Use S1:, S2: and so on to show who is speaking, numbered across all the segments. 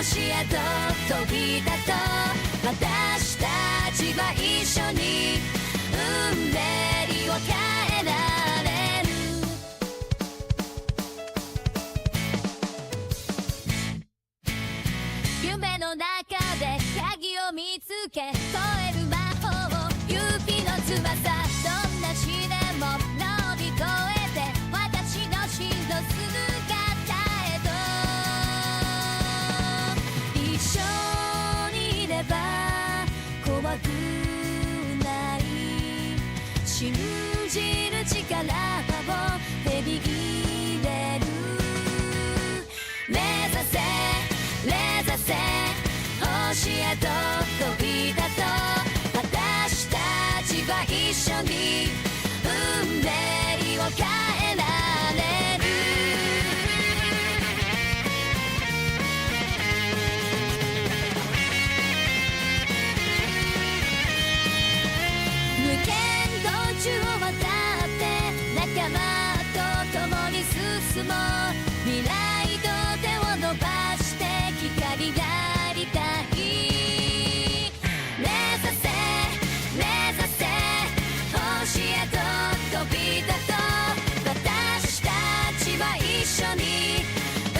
S1: 星へと飛び立とう私たちは一緒に運命を変えられる夢の中で鍵を見つけ越える魔法指の翼どんな死でも乗り越えて私の真の姿へと一緒にいれば怖くない信じる力を手握れる目指せ星へと飛び立とう私たちは一緒に運命を変えられる無限道中を渡って仲間と共に進もう未来と手を伸ばして光がありたい目指せ星へと飛び立とう私たちは一緒に運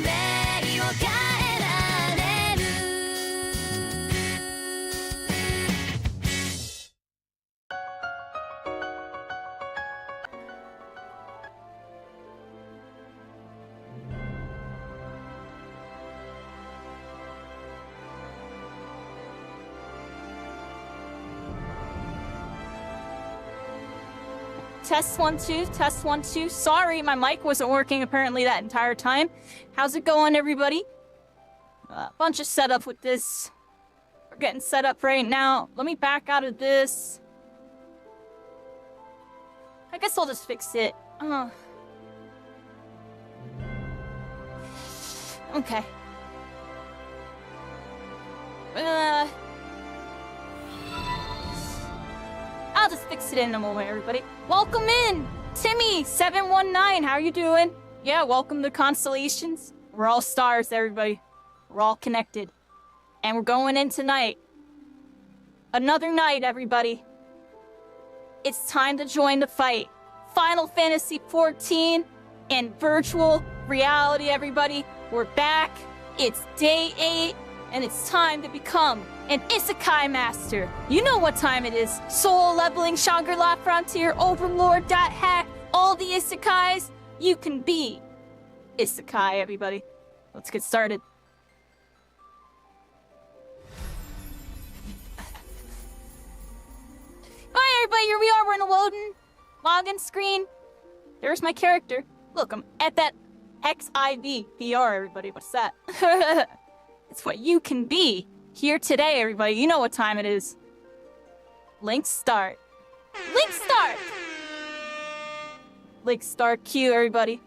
S1: 命を変えられる
S2: Test 1 2, test 1 2. Sorry, my mic wasn't working apparently that entire time. How's it going, everybody? Bunch of setup with this. We're getting set up right now. Let me back out of this. I guess I'll just fix it. Okay. I'll just fix it in a moment, everybody. Welcome in! Timmy719, how are you doing? Yeah, welcome to Constellations. We're all stars, everybody. We're all connected. And we're going in tonight. Another night, everybody. It's time to join the fight. Final Fantasy XIV in virtual reality, everybody. We're back. It's day 8, and it's time to become an Isekai Master. You know what time it is. Soul leveling, Shangri-La Frontier, Overlord, Hack, all the Isekais. You can be Isekai, everybody. Let's get started. Hi, everybody. Here we are. We're in the loading login screen. There's my character. Look, I'm at that FFXIV VR, everybody. What's that? It's what you can be. Here today, everybody. You know what time it is. Link start. Link start! Link start queue, everybody.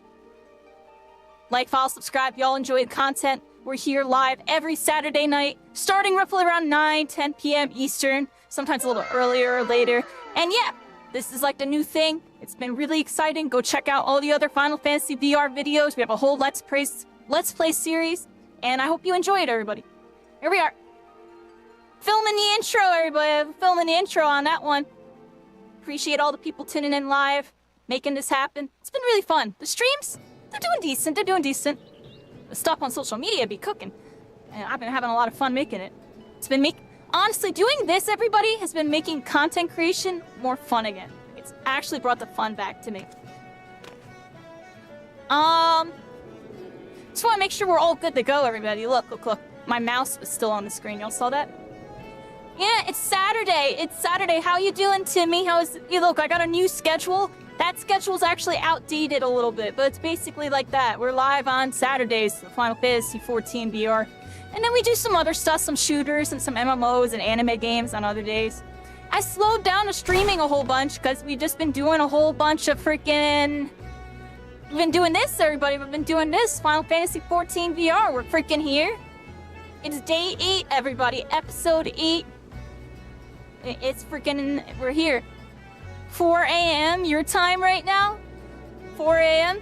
S2: Like, follow, subscribe. Y'all enjoy the content. We're here live every Saturday night, starting roughly around 9, 10 p.m. Eastern. Sometimes a little earlier or later. And yeah, this is like the new thing. It's been really exciting. Go check out all the other Final Fantasy VR videos. We have a whole Let's Play series. And I hope you enjoy it, everybody. Here we are. Filming the intro, everybody. Filming the intro on that one. Appreciate all the people tuning in live, making this happen. It's been really fun. The streams, they're doing decent. They're doing decent. The stuff on social media be cooking. And I've been having a lot of fun making it. It's been honestly, doing this, everybody, has been making content creation more fun again. It's actually brought the fun back to me. Just want to make sure we're all good to go, everybody. Look, look, look. My mouse was still on the screen. Y'all saw that? Yeah, it's Saturday. It's Saturday. How you doing, Timmy? Look, I got a new schedule. That schedule's actually outdated a little bit, but it's basically like that. We're live on Saturdays for Final Fantasy XIV VR. And then we do some other stuff, some shooters and some MMOs and anime games on other days. I slowed down the streaming a whole bunch because we've just been doing a whole bunch of freaking... We've been doing this, everybody. We've been doing this. Final Fantasy XIV VR. We're freaking here. It's day 8, everybody. Episode 8. It's freaking... We're here. 4 a.m. your time right now? 4 a.m.?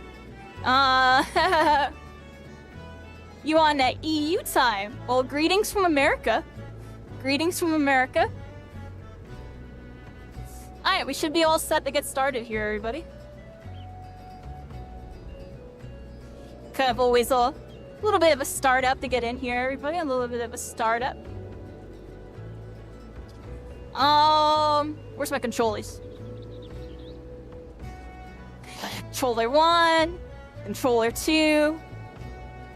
S2: You on that EU time? Well, greetings from America. Greetings from America. Alright, we should be all set to get started here, everybody. Kind of always a little bit of a startup to get in here, everybody. A little bit of a startup. Where's my controllers? Controller 1, controller 2.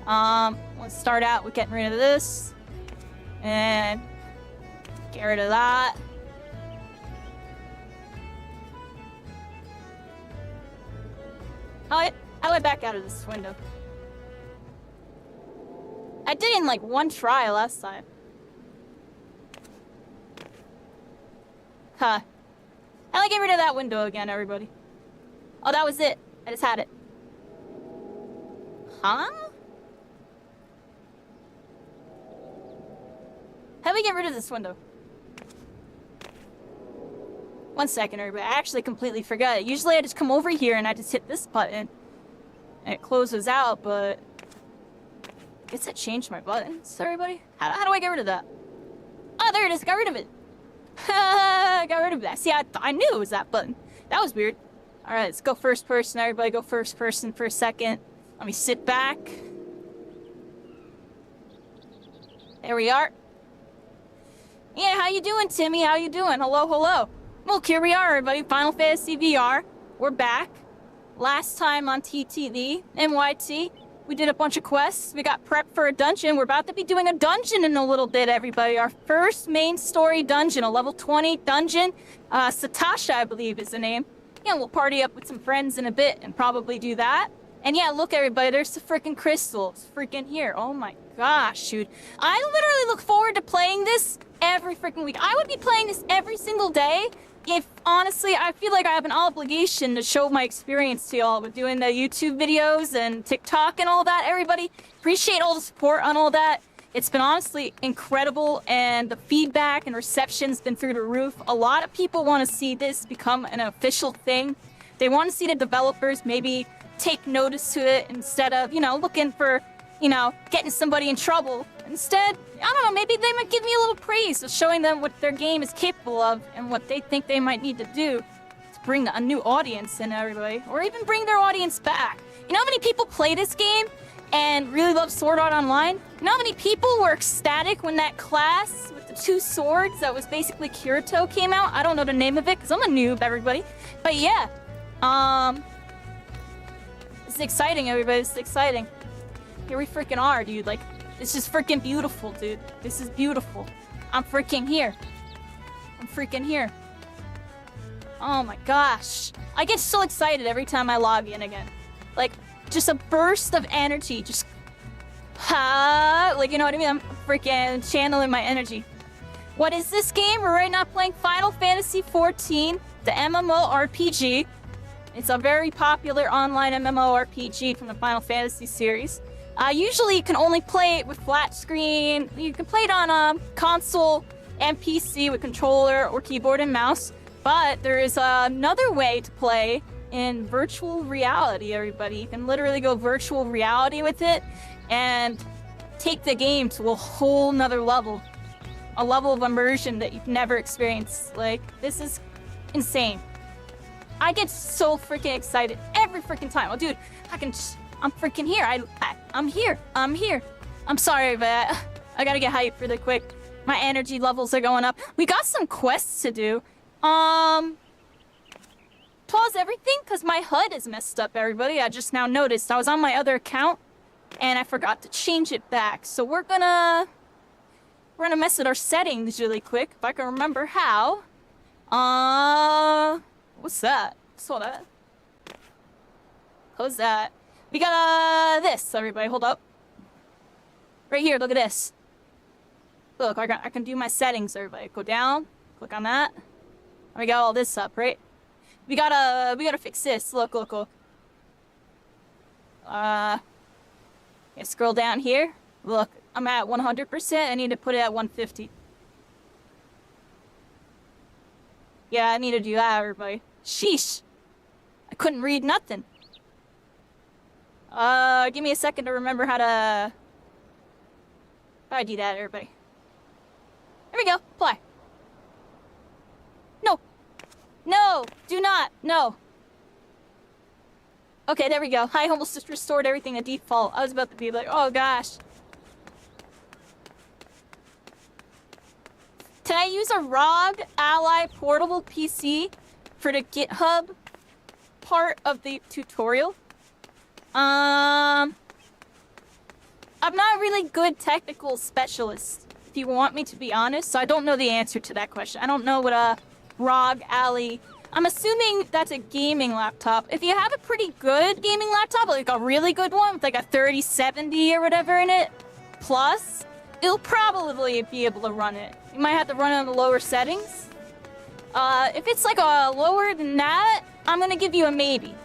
S2: Let's start out with getting rid of this. And get rid of that. How do I back out of this window? I did it in like one try last time. Huh. How do I get rid of that window again, everybody? Oh, that was it. I just had it. Huh? How do we get rid of this window? One second, everybody. I actually completely forgot it. Usually I just come over here and I just hit this button. And it closes out, but... I guess I changed my buttons, everybody. How do I get rid of that? Oh, there it is. Got rid of it. Got rid of that. See, I knew it was that button. That was weird. Alright, let's go first person. Everybody go first person for a second. Let me sit back. There we are. Yeah, how you doing, Timmy? How you doing? Hello, hello. Well, here we are, everybody. Final Fantasy VR. We're back. Last time on TTV, NYT, we did a bunch of quests. We got prepped for a dungeon. We're about to be doing a dungeon in a little bit, everybody. Our first main story dungeon, a level 20 dungeon. Sastasha, I believe, is the name. Yeah, we'll party up with some friends in a bit and probably do that. And yeah, look, everybody, there's the freaking crystals. Freaking here. Oh my gosh, dude. I literally look forward to playing this every freaking week. I would be playing this every single day if, honestly, I feel like I have an obligation to show my experience to y'all with doing the YouTube videos and TikTok and all that, everybody. Appreciate all the support on all that. It's been honestly incredible, and the feedback and reception's been through the roof. A lot of people want to see this become an official thing. They want to see the developers maybe take notice to it instead of, you know, looking for, you know, getting somebody in trouble. Instead, I don't know, maybe they might give me a little praise of showing them what their game is capable of and what they think they might need to do to bring a new audience in, everybody. Or even bring their audience back. You know how many people play this game and really love Sword Art Online? You know how many people were ecstatic when that class with the 2 swords that was basically Kirito came out? I don't know the name of it because I'm a noob, everybody. But yeah, it's exciting, everybody. It's exciting. Here we freaking are, dude. Like, this is freaking beautiful, dude. This is beautiful. I'm freaking here. I'm freaking here. Oh my gosh. I get so excited every time I log in again. Like, just a burst of energy. Just, like, you know what I mean? I'm freaking channeling my energy. What is this game? We're right now playing Final Fantasy XIV, the MMORPG. It's a very popular online MMORPG from the Final Fantasy series. Usually you can only play it with flat screen. You can play it on console and PC with controller or keyboard and mouse. But there is another way to play in virtual reality, everybody. You can literally go virtual reality with it and take the game to a whole nother level. A level of immersion that you've never experienced. Like, this is insane. I get so freaking excited every freaking time. Oh, dude, I'm freaking here. I'm here. I'm here. I'm sorry, but I gotta get hyped really quick. My energy levels are going up. We got some quests to do. Pause everything because my HUD is messed up, everybody. I just now noticed. I was on my other account and I forgot to change it back. So we're gonna mess with our settings really quick if I can remember how. What's that? Saw that. Close that. We got this, everybody. Hold up. Right here, look at this. Look, I can do my settings, everybody. Go down, click on that. And we got all this up, right? We gotta fix this. Look. Yeah, scroll down here. Look, I'm at 100%. I need to put it at 150. Yeah, I need to do that, everybody. Sheesh. I couldn't read nothing. Give me a second to remember how to I do that, everybody. There we go. Apply. No. No. Do not. No. Okay, there we go. I almost just restored everything to default. I was about to be like, oh gosh. Can I use a ROG Ally portable PC for the GitHub part of the tutorial? I'm not a really good technical specialist, if you want me to be honest, so I don't know the answer to that question. I don't know what a ROG Ally... I'm assuming that's a gaming laptop. If you have a pretty good gaming laptop, like a really good one with like a 3070 or whatever in it, plus, it'll probably be able to run it. You might have to run it on the lower settings. If it's like a lower than that, I'm gonna give you a maybe.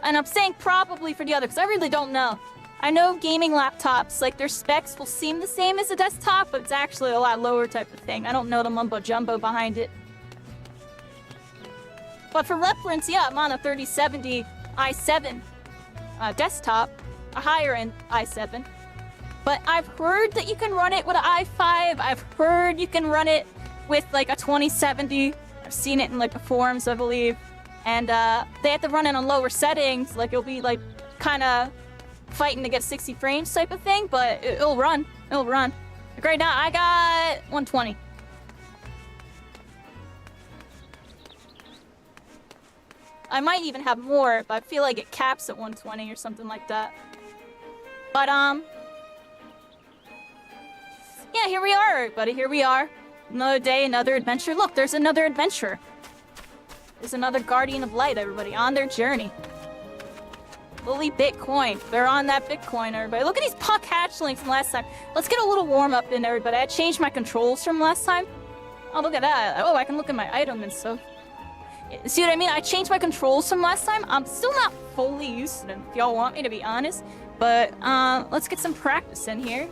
S2: And I'm saying probably for the other, because I really don't know. I know gaming laptops, like their specs will seem the same as a desktop, but it's actually a lot lower type of thing. I don't know the mumbo jumbo behind it. But for reference, yeah, I'm on a 3070 i7 desktop, a higher end i7. But I've heard that you can run it with an i5. I've heard you can run it with like a 2070. I've seen it in like the forums, I believe. And they have to run it on lower settings. Like it'll be like kind of fighting to get 60 frames type of thing, but it'll run. It'll run. Like right now, I got 120. I might even have more, but I feel like it caps at 120 or something like that. But, yeah, here we are, everybody. Here we are. Another day, another adventure. Look, there's another adventure. There's another Guardian of Light, everybody, on their journey. Lily Bitcoin. They're on that Bitcoin, everybody. Look at these puck hatchlings from last time. Let's get a little warm-up in, everybody. I changed my controls from last time. Oh, look at that. Oh, I can look at my item and stuff. See what I mean? I changed my controls from last time. I'm still not fully used to them, if y'all want me to be honest. But, let's get some practice in here.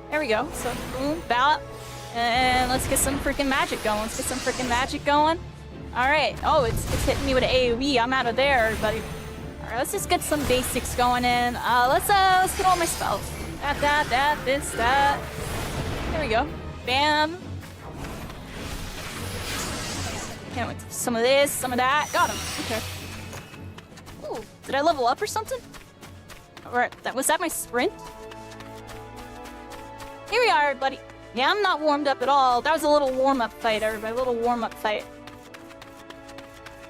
S2: There we go. So, boom, ballot. And let's get some freaking magic going. Let's get some freaking magic going. Alright. Oh, it's hitting me with an AoE. I'm out of there, everybody. Alright, let's just get some basics going in. Let's get all my spells. That, this, that. There we go. Bam. Can't wait. Some of this, some of that. Got him. Okay. Ooh, did I level up or something? Alright, was that my sprint? Here we are, everybody. Yeah, I'm not warmed up at all. That was a little warm-up fight, everybody. A little warm-up fight.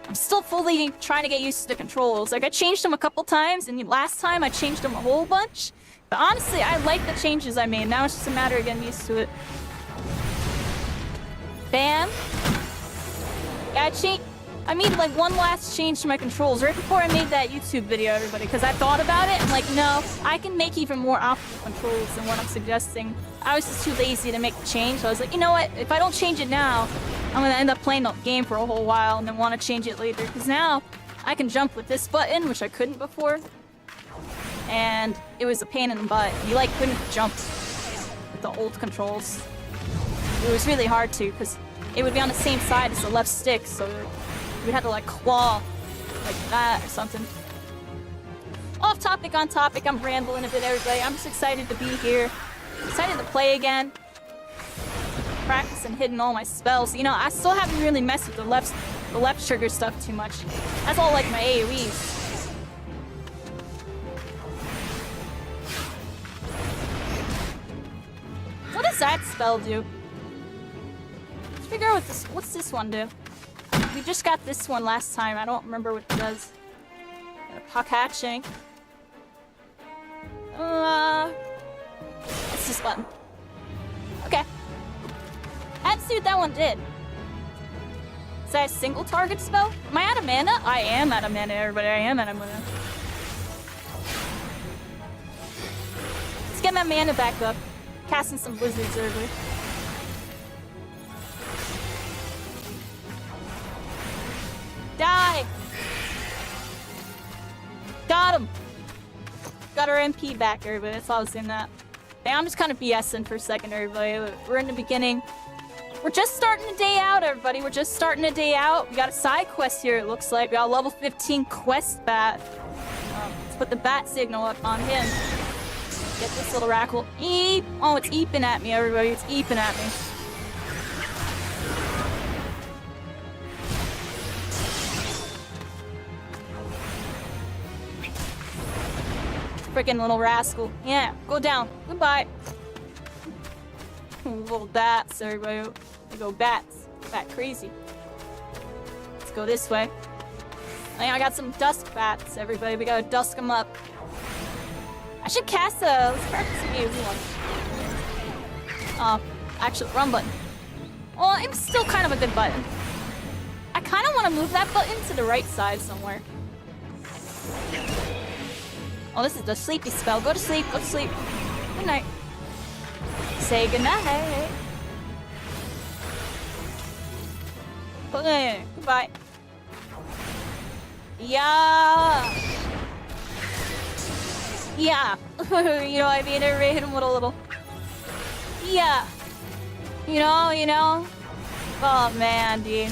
S2: I'm still fully trying to get used to the controls. Like, I changed them a couple times, and last time I changed them a whole bunch. But honestly, I like the changes I made. Now it's just a matter of getting used to it. Bam. Yeah, I made like one last change to my controls right before I made that YouTube video, everybody, because I thought about it. I'm like, no, I can make even more optimal controls than what I'm suggesting. I was just too lazy to make the change, so I was like, you know what? If I don't change it now, I'm gonna end up playing the game for a whole while and then want to change it later. Because now I can jump with this button, which I couldn't before, and it was a pain in the butt. You like couldn't jump with the old controls. It was really hard to, because it would be on the same side as the left stick, so you would have to like claw like that or something. Off topic, on topic, I'm rambling a bit, everybody. I'm just excited to be here. Excited to play again. Practicing hitting all my spells. You know, I still haven't really messed with the left trigger stuff too much. That's all like my AoEs. What does that spell do? Let's figure out what's this one do? We just got this one last time. I don't remember what it does. Puck hatching. It's this button. Okay. I had to see what that one did. Is that a single target spell? Am I out of mana? I am out of mana, everybody. I am out of mana. Let's get my mana back up. Casting some blizzards early. Die! Got him! Got our MP back, everybody. That's all I was in that. Hey, I'm just kind of BSing for a second, everybody. We're in the beginning. We're just starting the day out, everybody. We're just starting the day out. We got a side quest here, it looks like. We got a level 15 quest bat. Let's put the bat signal up on him. Get this little rackle. Eep! Oh, it's eeping at me, everybody. It's eeping at me. Freaking little rascal. Yeah, go down. Goodbye. Little bats, everybody. They go bats. Bat crazy. Let's go this way. Hey, I got some dusk bats, everybody. We gotta dusk them up. I should cast a... Let's practice a new one. Actually, run button. Well, it's still kind of a good button. I kind of want to move that button to the right side somewhere. Oh, this is the sleepy spell. Go to sleep. Go to sleep. Good night. Say good night. Goodbye. Yeah. Yeah. You know what I mean? Everybody hit him with a little... Yeah. You know? Oh, man, dude.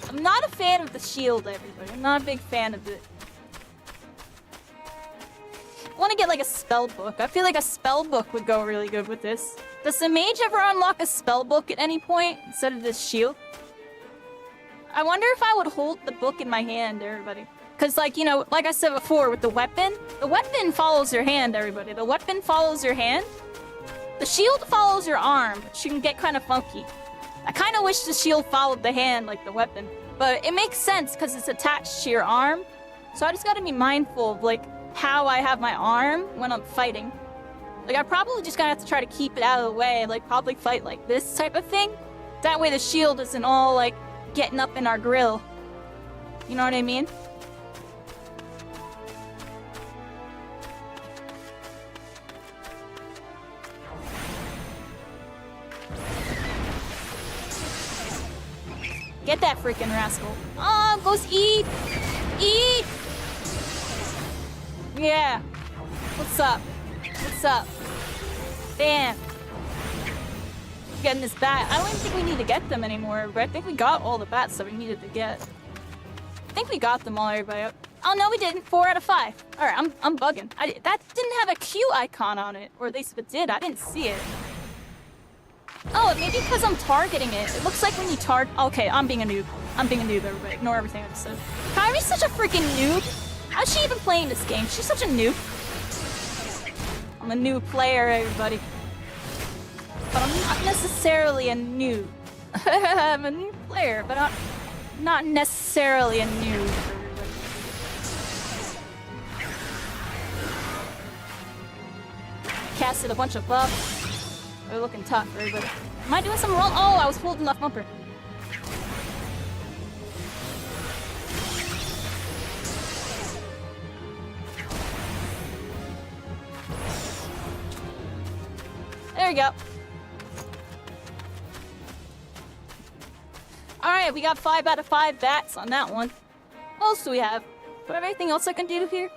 S2: I'm not a fan of the shield, everybody. I'm not a big fan of it. I want to get like a spell book. I feel like a spell book would go really good with this. Does the mage ever unlock a spell book at any point instead of this shield? I wonder if I would hold the book in my hand, everybody. Because, like, you know, like I said before with the weapon follows your hand, everybody. The weapon follows your hand. The shield follows your arm, which can get kind of funky. I kind of wish the shield followed the hand like the weapon. But it makes sense because it's attached to your arm. So I just gotta be mindful of, like, how I have my arm when I'm fighting. Like, I probably just gotta have to try to keep it out of the way, like, probably fight like this type of thing. That way the shield isn't all, like, getting up in our grill. You know what I mean? Get that freaking rascal. Oh, goes eat! Eat! Yeah. What's up? What's up? Bam. Getting this bat. I don't even think we need to get them anymore, but I think we got all the bats that we needed to get. I think we got them all, everybody. Oh, no, we didn't. 4 out of 5. Alright, I'm bugging. That didn't have a Q icon on it. Or at least if it did, I didn't see it. Oh, maybe because I'm targeting it. It looks like when you okay, I'm being a noob. I'm being a noob, everybody. Ignore everything I just said. Kairi's such a freaking noob. How's she even playing this game? She's such a noob. I'm a new player, everybody. But I'm not necessarily a noob. I'm a new player, but I'm not necessarily a noob, everybody. Casted a bunch of buffs. They're looking tough, everybody. Am I doing something wrong? Oh, I was holding left bumper. There we go. Alright, we got 5 out of 5 bats on that one. What else do we have? Do I have anything else I can do here?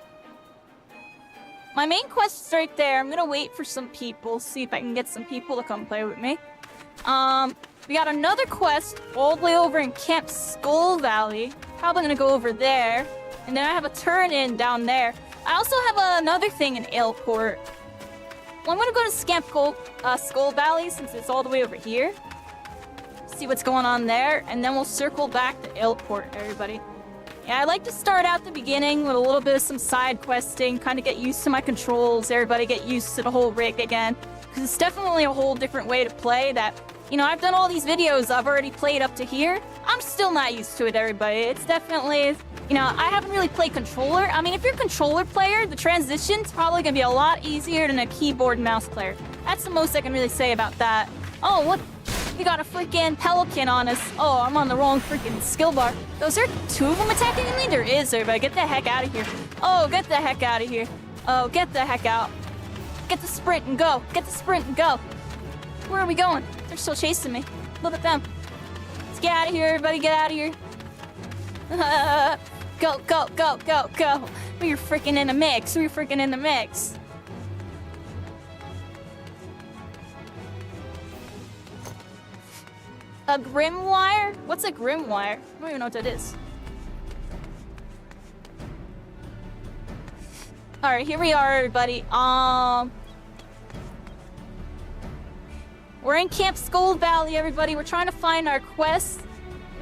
S2: My main quest is right there. I'm gonna wait for some people, see if I can get some people to come play with me. We got another quest all the way over in Camp Skull Valley. Probably gonna go over there. And then I have a turn-in down there. I also have another thing in Aleport. Well, I'm gonna go to Camp Skull Valley since it's all the way over here. See what's going on there, and then we'll circle back to Aleport, everybody. Yeah, I like to start out the beginning with a little bit of some side questing, kind of get used to my controls, everybody get used to the whole rig again. Because it's definitely a whole different way to play that, you know, I've done all these videos, I've already played up to here. I'm still not used to it, everybody. It's definitely, you know, I haven't really played controller. I mean, if you're a controller player, the transition's probably going to be a lot easier than a keyboard and mouse player. That's the most I can really say about that. Oh, what? We got a freaking pelican on us. Oh, I'm on the wrong freaking skill bar. Is there 2 of them attacking me? There is, everybody. Get the heck out of here. Oh, get the heck out of here. Oh, get the heck out. Get the sprint and go. Get the sprint and go. Where are we going? They're still chasing me. Look at them. Let's get out of here, everybody. Get out of here. Go, go, go, go, go. We're freaking in the mix. We're freaking in the mix. A Grimwire? What's a Grimwire? I don't even know what that is. Alright, here we are, everybody. We're in Camp Skull Valley, everybody. We're trying to find our quest.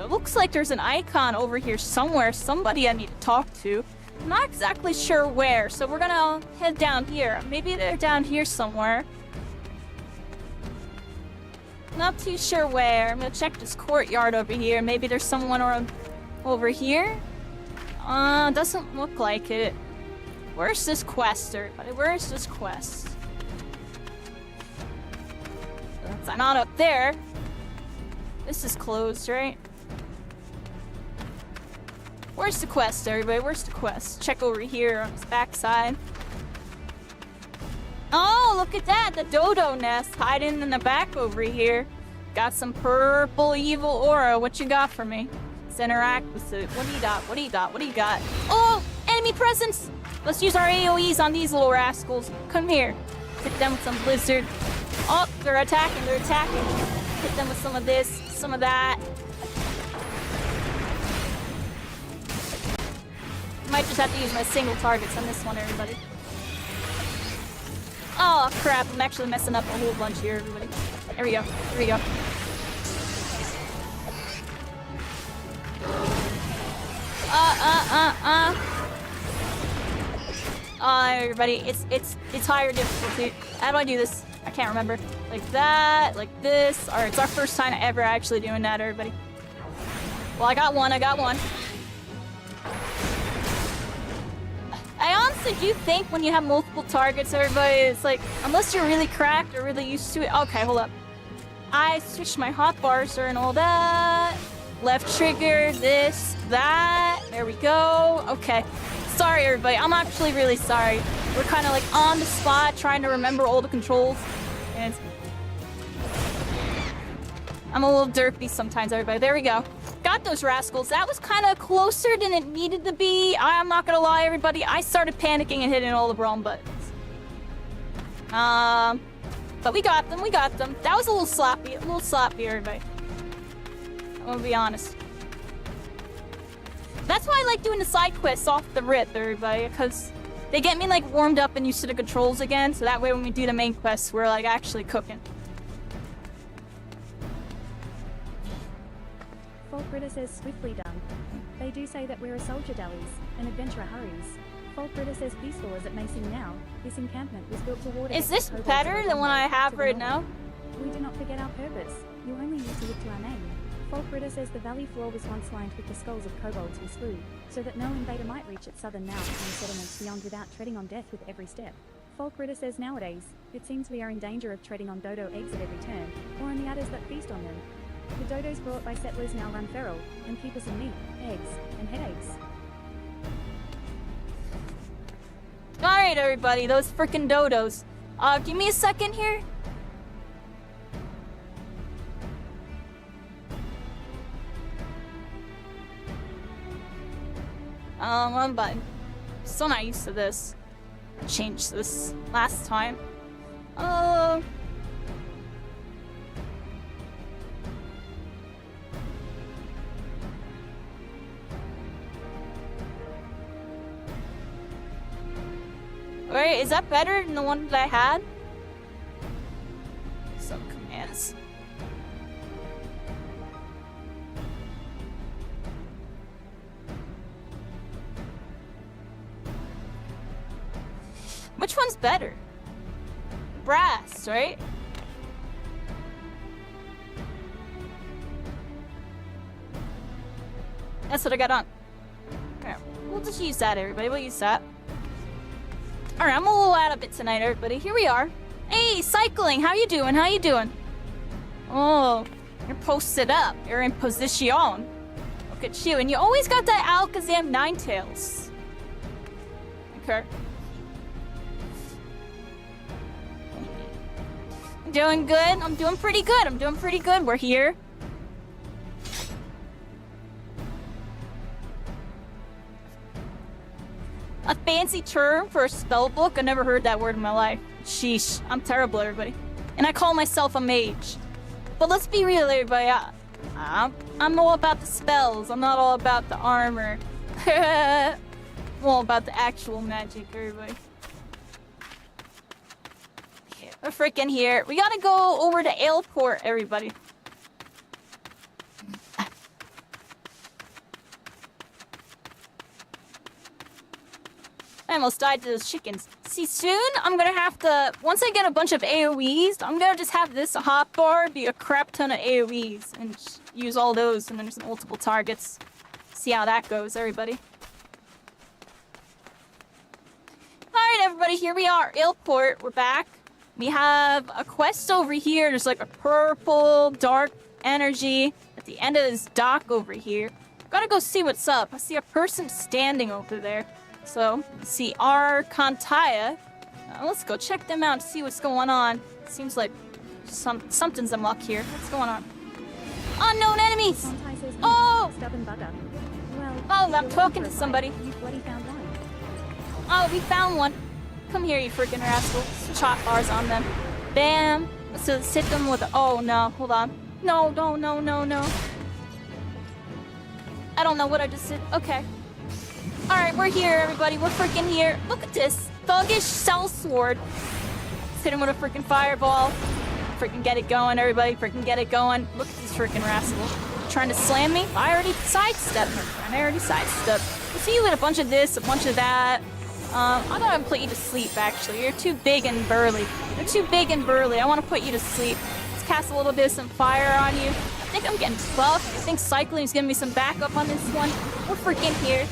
S2: It looks like there's an icon over here somewhere. Somebody I need to talk to. I'm not exactly sure where, so we're gonna head down here. Maybe they're down here somewhere. Not too sure where. I'm gonna check this courtyard over here. Maybe there's someone over here. Doesn't look like it. Where's this quest, everybody? Where's this quest? That's not up there. This is closed, right? Where's the quest, everybody? Where's the quest? Check over here on his backside. Oh, look at that! The dodo nest hiding in the back over here. Got some purple evil aura. What you got for me? Let's interact with it. What do you got? What do you got? What do you got? Oh! Enemy presence! Let's use our AoEs on these little rascals. Come here. Hit them with some blizzard. Oh, they're attacking. They're attacking. Hit them with some of this, some of that. Might just have to use my single targets on this one, everybody. Oh, crap. I'm actually messing up a whole bunch here, everybody. There we go. Here we go. Everybody, it's higher difficulty. How do I do this? I can't remember. Like that, like this. Alright, it's our first time ever actually doing that, everybody. Well, I got one. I honestly do think when you have multiple targets, everybody, it's like, unless you're really cracked or really used to it. Okay, hold up. I switched my hotbars and all that. Left trigger, this, that. There we go. Okay. Sorry, everybody. I'm actually really sorry. We're kind of like on the spot trying to remember all the controls. And I'm a little derpy sometimes, everybody. There we go. Got those rascals. That was kind of closer than it needed to be. I'm not gonna lie, everybody. I started panicking and hitting all the wrong buttons. But we got them. We got them. That was a little sloppy. A little sloppy, everybody. I'm gonna be honest. That's why I like doing the side quests off the rip, everybody, because they get me like warmed up and used to the controls again, so that way when we do the main quests, we're like actually cooking.
S3: Folkritter says swiftly done. They do say that we're a soldier dallies, an adventurer hurries. Folkritter says peaceful as it may seem now, this encampment was built toward...
S2: Is this better than what I have right now?
S3: We do not forget our purpose. You only need to look to our name. Folkritter says the valley floor was once lined with the skulls of kobolds we slew, so that no invader might reach its southern mouth and settlements beyond without treading on death with every step. Folkritter says nowadays, it seems we are in danger of treading on dodo eggs at every turn, or on the adders that feast on them. The dodos brought by settlers now run feral, and keep us in meat, eggs, and headaches.
S2: Alright, everybody, those frickin' dodos. Give me a second here. One button. Still not used to this. I changed this last time. Wait, is that better than the one that I had? Some commands. Which one's better? Brass, right? That's what I got on. Alright, we'll just use that, everybody. We'll use that. Alright, I'm a little out of it tonight, everybody. Here we are. Hey, cycling! How you doing? How you doing? Oh, you're posted up. You're in position. Look at you. And you always got that Alakazam Ninetales. Okay. I'm doing good. I'm doing pretty good. I'm doing pretty good. We're here. A fancy term for a spell book? I never heard that word in my life. Sheesh. I'm terrible, everybody. And I call myself a mage. But let's be real, everybody. I'm all about the spells. I'm not all about the armor. Well, about the actual magic, everybody. Okay, we're freaking here. We gotta go over to Aleport, everybody. I almost died to those chickens. See, soon I'm gonna have to, once I get a bunch of AoEs, I'm gonna just have this hotbar be a crap ton of AoEs and just use all those and then just multiple targets. See how that goes, everybody. Alright, everybody, here we are. Aleport, we're back. We have a quest over here. There's like a purple, dark energy at the end of this dock over here. Gotta go see what's up. I see a person standing over there. So, see Arcantaya. Let's go check them out and see what's going on. Seems like something's unlocked here. What's going on? Unknown enemies! Oh!
S3: Stubborn bugger. Well,
S2: Oh, I'm talking to somebody.
S3: You bloody found one.
S2: Oh, we found one. Come here, you freaking rascal. Chop bars on them. Bam! Let's hit them with. Oh no, hold on. No, no, no, no, no. I don't know what I just did. Okay. Alright, we're here, everybody. We're freaking here. Look at this. Thuggish sellsword. Let's hit him with a freaking fireball. Freaking get it going, everybody. Freaking get it going. Look at this freaking rascal. Trying to slam me? I already sidestepped him. I already sidestepped. We'll see you with a bunch of this, a bunch of that. I'm gonna put you to sleep, actually. You're too big and burly. You're too big and burly. I want to put you to sleep. Let's cast a little bit of some fire on you. I think I'm getting buffed. I think cycling's giving me some backup on this one. We're freaking here.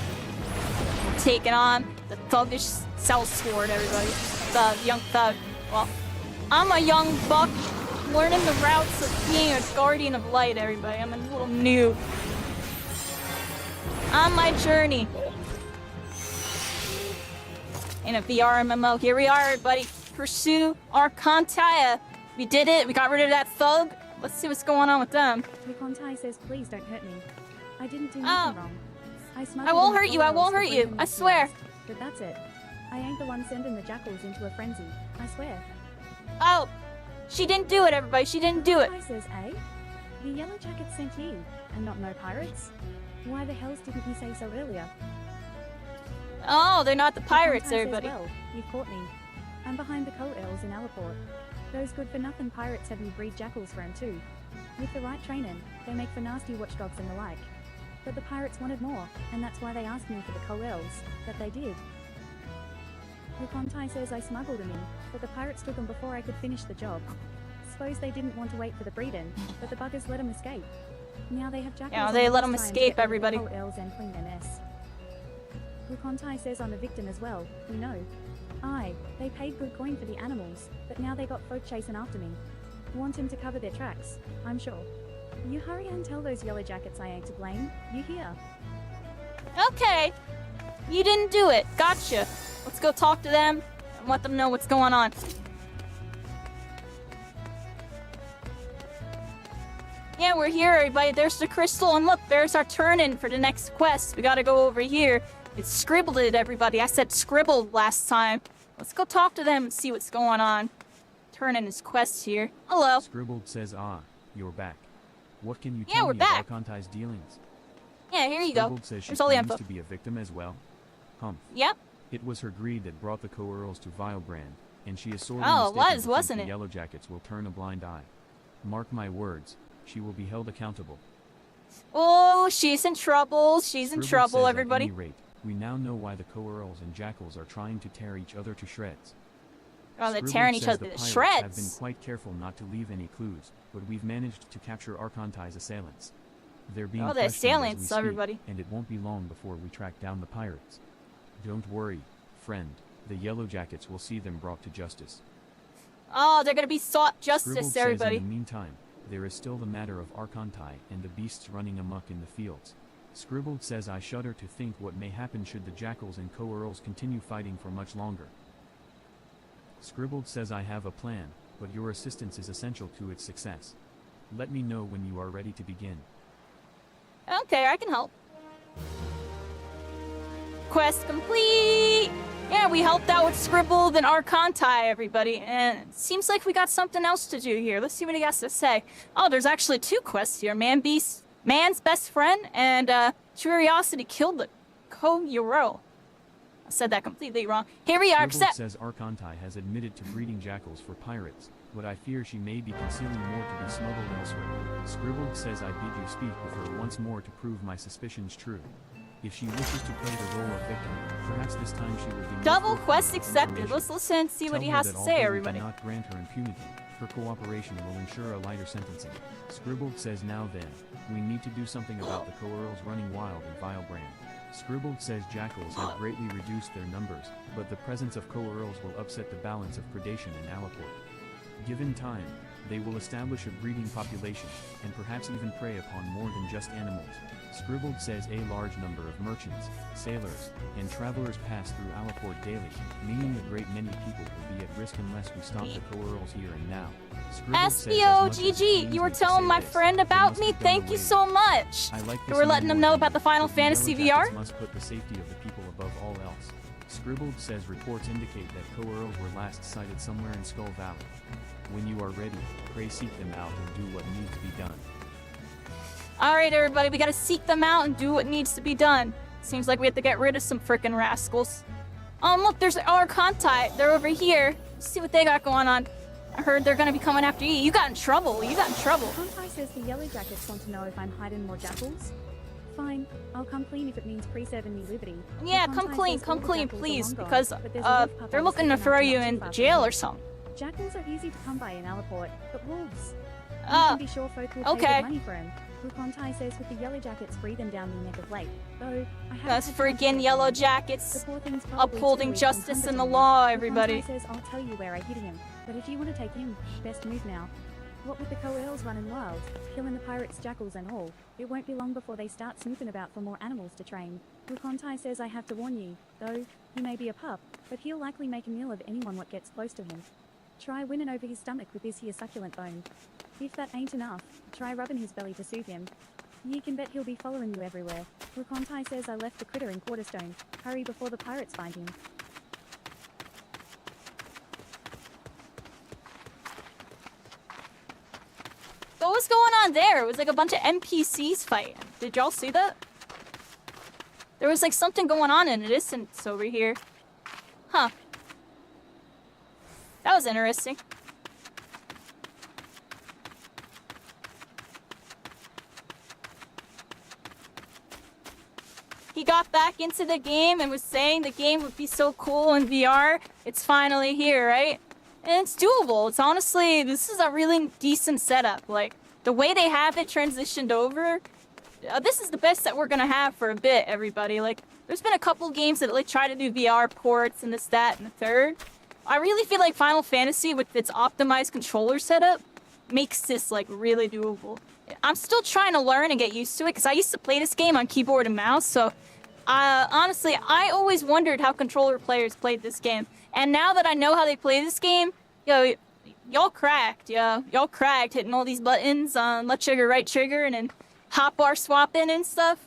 S2: We're taking on the thuggish sellsword, everybody. The young thug. Well, I'm a young buck learning the routes of being a guardian of light, everybody. I'm a little noob. On my journey. In a VR MMO. Here we are, everybody. Pursue Arcantaya. We did it. We got rid of that thug. Let's see what's going on with them.
S3: Vikontai says, please don't hurt me. I didn't do nothing wrong.
S2: I won't hurt you. I won't hurt you. I swear.
S3: But that's it. I ain't the one sending the jackals into a frenzy. I swear.
S2: Oh, she didn't do it, everybody. She didn't do it.
S3: Vikontai says, eh? The Yellow Jackets sent you, and not no pirates? Why the hells didn't you say so earlier?
S2: Oh, they're not the pirates,
S3: Vikontai says,
S2: everybody.
S3: well, you've caught me. I'm behind the coeurls in Aleport. Those good-for-nothing pirates have me breed jackals for 'em too. With the right training, they make for nasty watchdogs and the like. But the pirates wanted more, and that's why they asked me for the coeurls, but they did. Vikontai says I smuggled them in, but the pirates took them before I could finish the job. Suppose they didn't want to wait for the breeding, but the buggers let them escape. Now they have jackals.
S2: Yeah, they let them escape, everybody.
S3: Coeurls and clean their mess. Vikontai says I'm a victim as well, you know. Aye, they paid good coin for the animals, but now they got folk chasing after me. Want him to cover their tracks, I'm sure. You hurry and tell those yellow jackets I ain't to blame, you hear?
S2: Okay. You didn't do it. Gotcha. Let's go talk to them and let them know what's going on. Yeah, we're here, everybody. There's the crystal, and look, there's our turn-in for the next quest. We gotta go over here. It's scribbled it, everybody. I said scribbled last time. Let's go talk to them and see what's going on. Turn in his quest here. Hello.
S4: Scribbled says, you're back. What can you
S2: Yeah,
S4: tell
S2: we're
S4: me
S2: back.
S4: about Arcantai's dealings?
S2: Yeah, here you go.
S4: Scribbled says she
S2: There's all the
S4: claims
S2: info.
S4: to be a victim as well. Humph.
S2: Yep.
S4: It was her greed that brought the coeurls to Vilebrand, and she is sorely
S2: Oh, it
S4: mistaken
S2: was,
S4: to think
S2: wasn't
S4: the
S2: it?
S4: Yellow Jackets will turn a blind eye. Mark my words, she will be held accountable.
S2: Oh, she's in trouble. She's in
S4: Scribbled
S2: trouble,
S4: says,
S2: everybody.
S4: At any rate, we now know why the coeurls and jackals are trying to tear each other to shreds.
S2: Oh, they're
S4: Scribbled
S2: tearing each
S4: says
S2: other
S4: the
S2: to
S4: pirates
S2: shreds.
S4: have been quite careful not to leave any clues, but we've managed to capture Arcantai's assailants. They're being
S2: Oh, the
S4: questioned as
S2: assailants,
S4: we speak,
S2: everybody.
S4: and it won't be long before we track down the pirates. Don't worry, friend. The Yellow Jackets will see them brought to justice.
S2: Oh, they're gonna be sought
S4: Scribbled
S2: justice,
S4: says
S2: everybody.
S4: in the meantime, there is still the matter of Arcantai and the beasts running amok in the fields. Scribbled says I shudder to think what may happen should the jackals and coeurls continue fighting for much longer. Scribbled says I have a plan, but your assistance is essential to its success. Let me know when you are ready to begin.
S2: Okay, I can help. Quest complete! Yeah, we helped out with Scribbled and Arcantai, everybody. And it seems like we got something else to do here. Let's see what he has to say. Oh, there's actually two quests here. Man's best friend and Curiosity killed the coeurl. I said that completely wrong. Here we are,
S4: Scribbled
S2: except
S4: says Archontai has admitted to breeding jackals for pirates, but I fear she may be concealing more to be smuggled elsewhere. Scribbled says I bid you speak with her once more to prove my suspicions true. If she wishes to play the role of victim, perhaps this time she will be more
S2: double
S4: forthcoming
S2: quest
S4: with
S2: accepted.
S4: information.
S2: Let's listen and see what
S4: Tell
S2: he
S4: her
S2: has
S4: that
S2: to
S4: although
S2: say,
S4: we
S2: everybody.
S4: do not grant her impunity, her cooperation will ensure a lighter sentencing. Scribbled says now then, we need to do something about the coeurls running wild in Vilebrand. Scribbled says jackals have greatly reduced their numbers, but the presence of coeurls will upset the balance of predation in Aleport. Given time, they will establish a breeding population, and perhaps even prey upon more than just animals. Scribbled says a large number of merchants, sailors, and travelers pass through Aleport daily, meaning a great many people will be at risk unless we stop the coeurls here and now. Scribbled says, as much as it
S2: SBOGG,
S4: pains
S2: you were
S4: me to
S2: telling
S4: say
S2: my
S4: this,
S2: friend
S4: they
S2: about
S4: must
S2: me.
S4: be done
S2: Thank you
S4: away
S2: so
S4: with.
S2: much.
S4: I like
S2: You
S4: this
S2: were letting
S4: more
S2: them know
S4: than
S2: about the Final
S4: but
S2: Fantasy
S4: Yellow Jackets
S2: VR?
S4: must put the safety of the people above all else. Scribbled says reports indicate that coeurls were last sighted somewhere in Skull Valley. When you are ready, pray seek them out and do what needs to be done.
S2: Alright, everybody, we gotta seek them out and do what needs to be done. Seems like we have to get rid of some frickin' rascals. Look, there's Archontai. They're over here. Let's see what they got going on. I heard they're gonna be coming after you. You got in trouble. You got in trouble.
S3: Contai says the Yellow Jackets want to know if I'm hiding more jackals. Fine, I'll come clean if it means preserving me liberty.
S2: Yeah,
S3: The
S2: come
S3: Contai
S2: clean,
S3: says
S2: come
S3: all the
S2: clean,
S3: jackals are
S2: please,
S3: long gone,
S2: because,
S3: but there's a wolf pup
S2: they're
S3: I was
S2: looking to
S3: picking up
S2: throw
S3: not
S2: you
S3: too
S2: in
S3: far from
S2: jail
S3: here.
S2: or something.
S3: Jackals are easy to come by in Aleport, but wolves. You
S2: Uh,
S3: can be sure folk will pay
S2: okay.
S3: good money for him. Contai says with the Yellow Jackets breathing down the neck of lake, though I haven't
S2: That's
S3: had time to
S2: freaking
S3: look
S2: Yellow
S3: into it.
S2: Jackets.
S3: The poor thing's probably
S2: Upholding
S3: too weak
S2: justice
S3: and
S2: and the
S3: cumbersome.
S2: law,
S3: The
S2: everybody.
S3: Contai says I'll tell you where I hid him, but if you want to take him, best move now. What with the coeurls running wild, killing the pirates, jackals and all, it won't be long before they start snooping about for more animals to train. Rukontai says I have to warn you, though, he may be a pup, but he'll likely make a meal of anyone what gets close to him. Try winning over his stomach with this here succulent bone. If that ain't enough, try rubbing his belly to soothe him. Ye can bet he'll be following you everywhere. Rukontai says I left the critter in Quarterstone. Hurry before the pirates find him.
S2: What was going on there? It was like a bunch of NPCs fighting. Did y'all see that? There was like something going on in a distance over here. Huh. That was interesting. He got back into the game and was saying the game would be so cool in VR. It's finally here, right? And it's doable. It's honestly, this is a really decent setup. Like, the way they have it transitioned over, this is the best that we're gonna have for a bit, everybody. Like, there's been a couple games that like try to do VR ports and this, that, and the third. I really feel like Final Fantasy, with its optimized controller setup, makes this, like, really doable. I'm still trying to learn and get used to it, because I used to play this game on keyboard and mouse, so honestly, I always wondered how controller players played this game. And now that I know how they play this game, yo, y'all cracked, yo. Y'all cracked hitting all these buttons on left trigger, right trigger, and then hotbar swapping and stuff.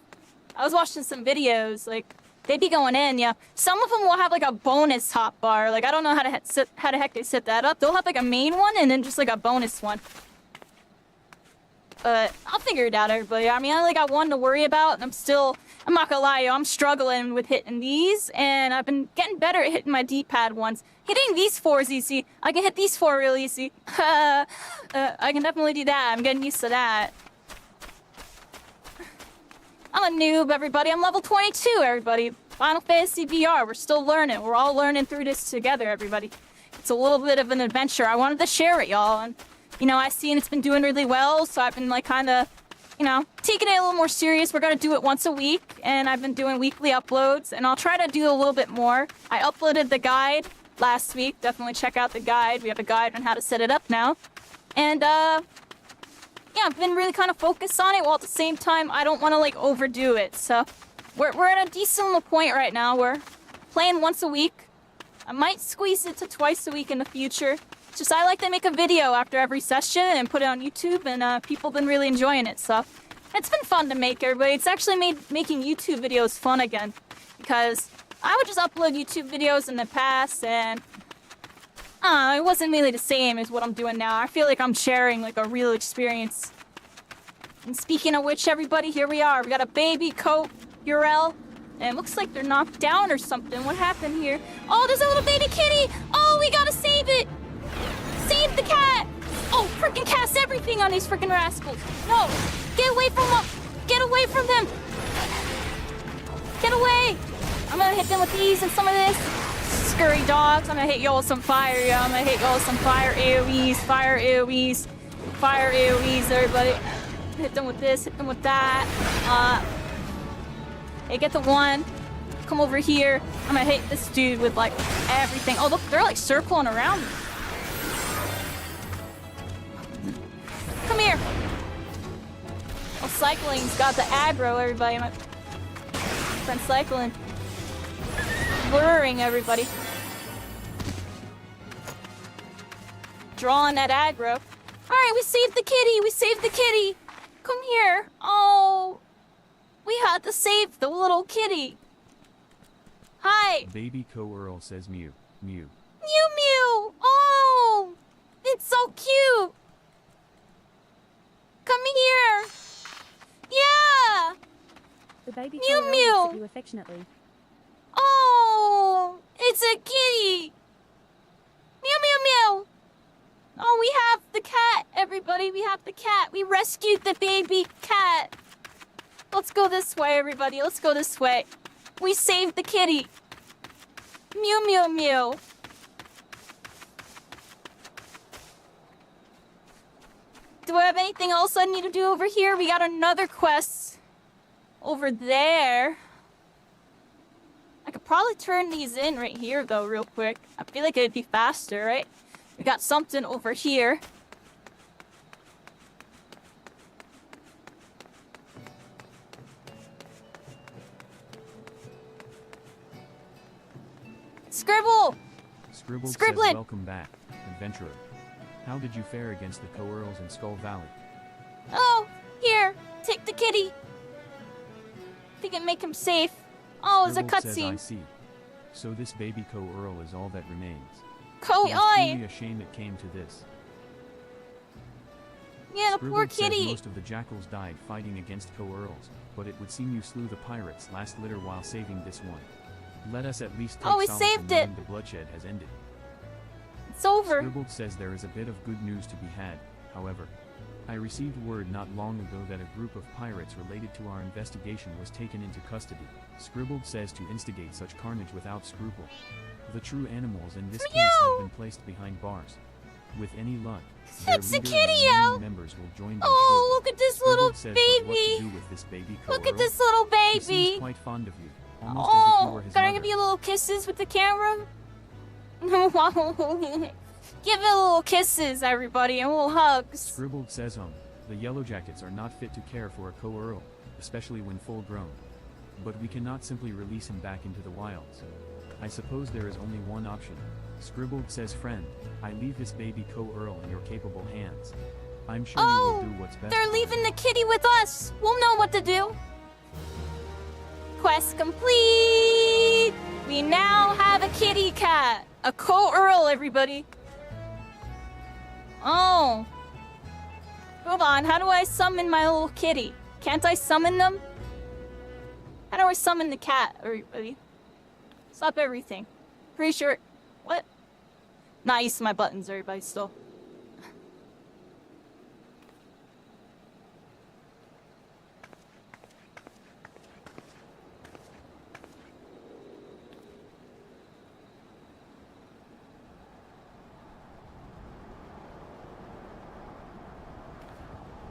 S2: I was watching some videos, like, they'd be going in, yeah. Some of them will have, like, a bonus hotbar. Like, I don't know how the heck they set that up. They'll have, like, a main one and then just, like, a bonus one. But I'll figure it out, everybody. I mean, I only got one to worry about, and I'm not gonna lie, yo, I'm struggling with hitting these, and I've been getting better at hitting my D-pad ones. Hitting these four is easy. I can hit these four real easy. I can definitely do that. I'm getting used to that. I'm a noob, everybody. I'm level 22, everybody. Final Fantasy VR. We're still learning. We're all learning through this together, everybody. It's a little bit of an adventure. I wanted to share it, y'all, and you know, I seen it's been doing really well, so I've been, like, kind of, you know, taking it a little more serious. We're going to do it once a week, and I've been doing weekly uploads, and I'll try to do a little bit more. I uploaded the guide last week. Definitely check out the guide. We have a guide on how to set it up now. And, yeah, I've been really kind of focused on it, while at the same time, I don't want to, like, overdo it. So, we're at a decent little point right now. We're playing once a week. I might squeeze it to twice a week in the future. Just I like to make a video after every session and put it on YouTube, and people have been really enjoying it, so it's been fun to make, everybody. It's actually made making YouTube videos fun again, because I would just upload YouTube videos in the past, and it wasn't really the same as what I'm doing now. I feel like I'm sharing, like, a real experience. And speaking of which, everybody, here we are. We got a baby coeurl. And it looks like they're knocked down or something. What happened here? Oh, there's a little baby kitty! Oh, we gotta save it! Save the cat! Oh, freaking cast everything on these freaking rascals! No! Get away from them! Get away from them! Get away! I'm gonna hit them with these and some of this. Scurry dogs. I'm gonna hit y'all with some fire, yo. I'm gonna hit y'all with some fire AoEs, fire AoEs, fire AoEs, everybody. Hit them with this, hit them with that. Hey, get the one. Come over here. I'm gonna hit this dude with like everything. Oh, look, they're like circling around me. Come here. Oh, cycling's got the aggro, everybody. My friend cycling. Luring everybody. Drawing that aggro. Alright, we saved the kitty! We saved the kitty! Come here! Oh, we had to save the little kitty. Hi!
S4: Baby coeurl says mew, mew.
S2: Mew mew! Oh! It's so cute! Come here! Yeah!
S3: The baby
S2: Mew
S3: coeurl
S2: mew.
S3: looks at you affectionately.
S2: Oh! It's a kitty! Mew mew mew! Oh, we have the cat, everybody. We have the cat. We rescued the baby cat. Let's go this way, everybody. Let's go this way. We saved the kitty. Mew mew mew. Do I have anything else I need to do over here? We got another quest over there. I could probably turn these in right here, though, real quick. I feel like it'd be faster, right? We got something over here. Scribble!
S4: Scribbled
S2: Scribbling.
S4: says welcome back, adventurer. How did you fare against the coeurls in Skull Valley?
S2: Oh, here, take the kitty. I think it make him safe. Oh, it's a
S4: Scribbled says, I
S2: cutscene.
S4: see. So this baby coeurl is all that remains. It is
S2: Oi!
S4: truly a shame it came to this.
S2: Yeah, the poor
S4: Scribbled says
S2: kitty.
S4: most of the jackals died fighting against coeurls, but it would seem you slew the pirates last litter while saving this one. Let us at least take
S2: Oh, we
S4: solace
S2: saved
S4: in knowing
S2: it.
S4: the bloodshed has ended.
S2: It's over.
S4: Scribbled says there is a bit of good news to be had, however. I received word not long ago that a group of pirates related to our investigation was taken into custody. Scribbled says to instigate such carnage without scruple. The true animals in this case have been placed behind bars. With any luck, their
S2: It's a
S4: leader
S2: kitty,
S4: and
S2: yo.
S4: remaining members will join them
S2: Oh,
S4: shortly.
S2: look at this little
S4: Scribbled says, but what to
S2: baby.
S4: do with this baby
S2: Look at
S4: coeurl?
S2: this little
S4: He seems
S2: baby.
S4: quite fond of you, almost as if you
S2: Oh,
S4: were his
S2: can I
S4: mother.
S2: give you little kisses with the camera? Give it little kisses, everybody, and little hugs.
S4: Scribbled says the yellow jackets are not fit to care for a coeurl, especially when full grown. But we cannot simply release him back into the wilds. I suppose there is only one option. Scribbled says, friend, I leave this baby coeurl in your capable hands. I'm sure you will do what's best.
S2: They're
S4: for
S2: leaving
S4: him.
S2: the kitty with us. We'll know what to do. Quest complete. We now have a kitty cat. A coeurl, everybody. Oh. Hold on, how do I summon my little kitty? Can't I summon them? How do I summon the cat, everybody? Stop everything. Pretty sure... What? Not used to my buttons, everybody, still.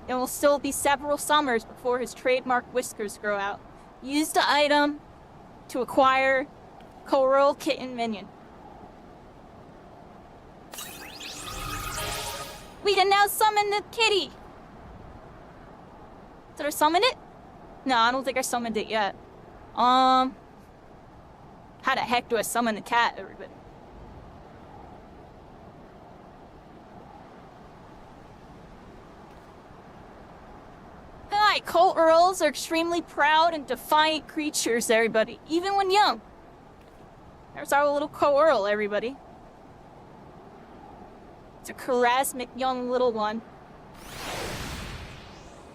S2: It will still be several summers before his trademark whiskers grow out. Use the item to acquire coeurl kitten minion. We can now summon the kitty. Did I summon it? No, I don't think I summoned it yet. How the heck do I summon the cat, everybody? Hi, coeurls are extremely proud and defiant creatures, everybody, even when young. There's our little coeurl, everybody. It's a charismatic young little one.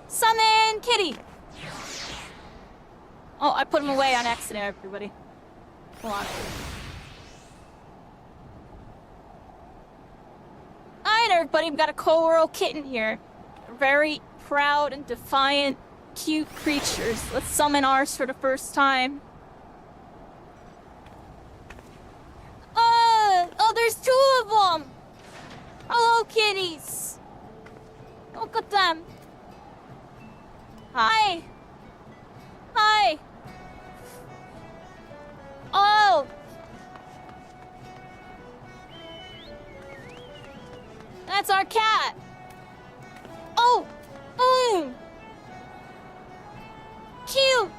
S2: Summon kitty! Oh, I put him away on accident, everybody. Hold on. Alright, everybody, we've got a coeurl kitten here. Very proud and defiant, cute creatures. Let's summon ours for the first time. Oh, there's 2 of them! Hello, kitties! Look at them. Hi! Hi! Oh! That's our cat! Oh! Cute!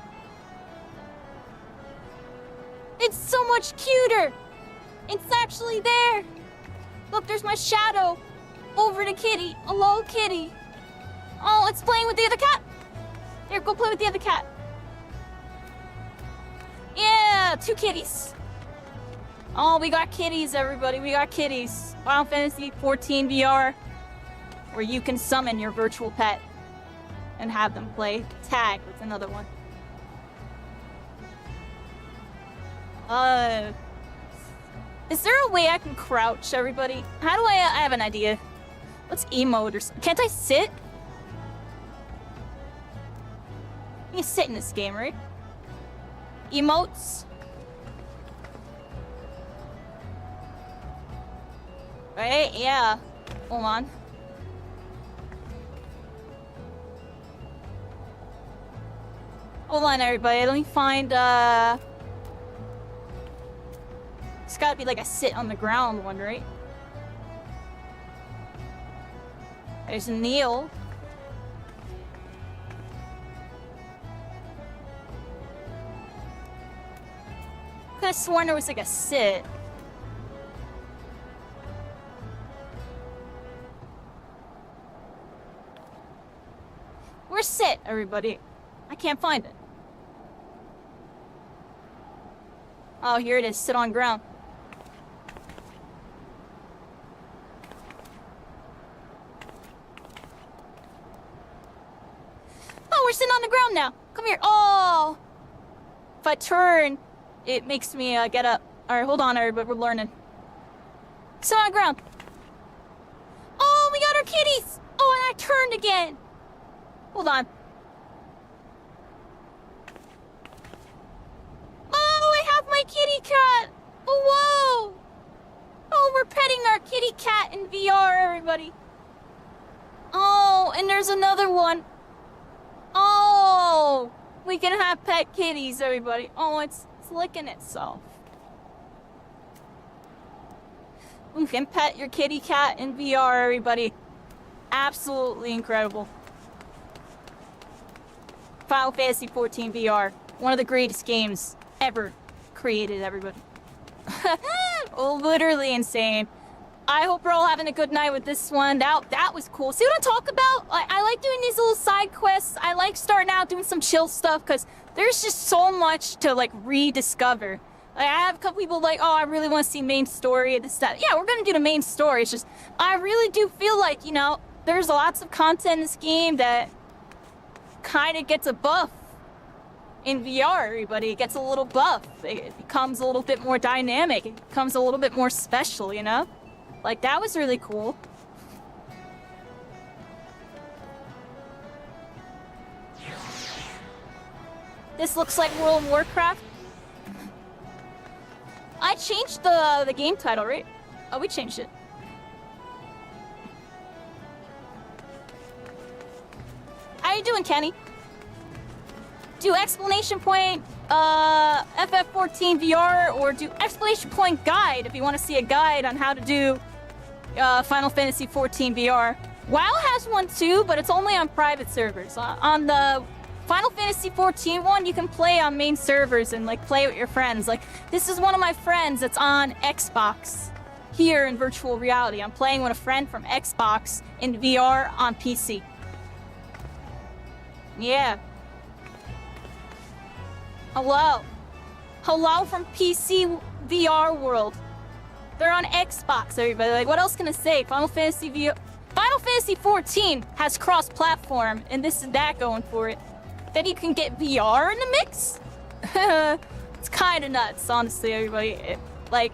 S2: It's so much cuter! It's actually there! Look, there's my shadow! Over the kitty! Hello, kitty! Oh, it's playing with the other cat! Here, go play with the other cat! Yeah! 2 kitties! Oh, we got kitties, everybody. We got kitties. Final Fantasy XIV VR, where you can summon your virtual pet and have them play tag with another one. Is there a way I can crouch, everybody? How do I have an idea. Let's emote or something. Can't I sit? You can sit in this game, right? Emotes? Right? Yeah. Hold on. Hold on, everybody. Let me find, It's gotta be like a sit on the ground one, right? There's a kneel. I could have sworn there was like a sit. Where's sit, everybody? I can't find it. Oh, here it is. Sit on ground. Oh, we're sitting on the ground now. Come here. Oh! If I turn, it makes me get up. Alright, hold on, everybody. We're learning. Sit on the ground. Oh, we got our kitties! Oh, and I turned again. Hold on. Oh, I have my kitty cat! Oh, whoa! Oh, we're petting our kitty cat in VR, everybody. Oh, and there's another one. Oh! We can have pet kitties, everybody. Oh, it's licking itself. You can pet your kitty cat in VR, everybody. Absolutely incredible. Final Fantasy XIV VR. One of the greatest games ever created, everybody. Oh, literally insane. I hope we're all having a good night with this one. That was cool. See what I talk about? I like doing these little side quests. I like starting out doing some chill stuff because there's just so much to like rediscover. Like, I have a couple people like, oh, I really want to see main story and this, that. Yeah, we're gonna do the main story. It's just, I really do feel like, you know, there's lots of content in this game that kind of gets a buff in VR, everybody. It gets a little buff. It becomes a little bit more dynamic. It becomes a little bit more special, you know? Like, that was really cool. This looks like World of Warcraft. I changed the game title, right? Oh, we changed it. How you doing, Kenny? Do exclamation point FF14 VR or do exclamation point guide if you want to see a guide on how to do Final Fantasy XIV VR. WoW has one too, but it's only on private servers. On the Final Fantasy XIV one, you can play on main servers and like play with your friends. Like, this is one of my friends that's on Xbox here in virtual reality. I'm playing with a friend from Xbox in VR on PC. Yeah. Hello. Hello from PC VR world. They're on Xbox, everybody. Like, what else can I say? Final Fantasy XIV has cross-platform, and this and that going for it. Then you can get VR in the mix? It's kind of nuts, honestly, everybody.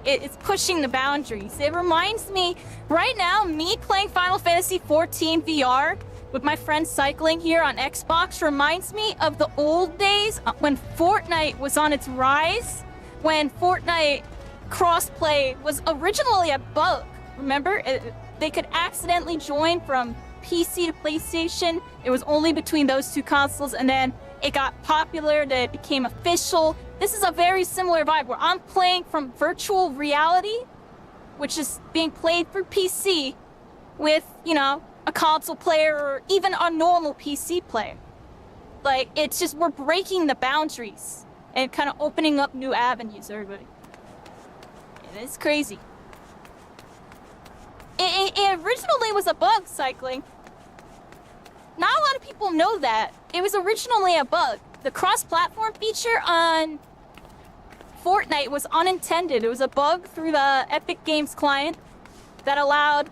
S2: It's pushing the boundaries. It reminds me, right now, me playing Final Fantasy XIV VR with my friends cycling here on Xbox reminds me of the old days when Fortnite was on its rise, when Fortnite crossplay was originally a bug. Remember? They could accidentally join from PC to PlayStation. It was only between those two consoles, and then it got popular, that it became official. This is a very similar vibe where I'm playing from virtual reality, which is being played through PC with, you know, a console player or even a normal PC player. Like, it's just, we're breaking the boundaries and kind of opening up new avenues, everybody. And it's crazy. It originally was a bug, cycling. Not a lot of people know that. It was originally a bug. The cross-platform feature on Fortnite was unintended. It was a bug through the Epic Games client that allowed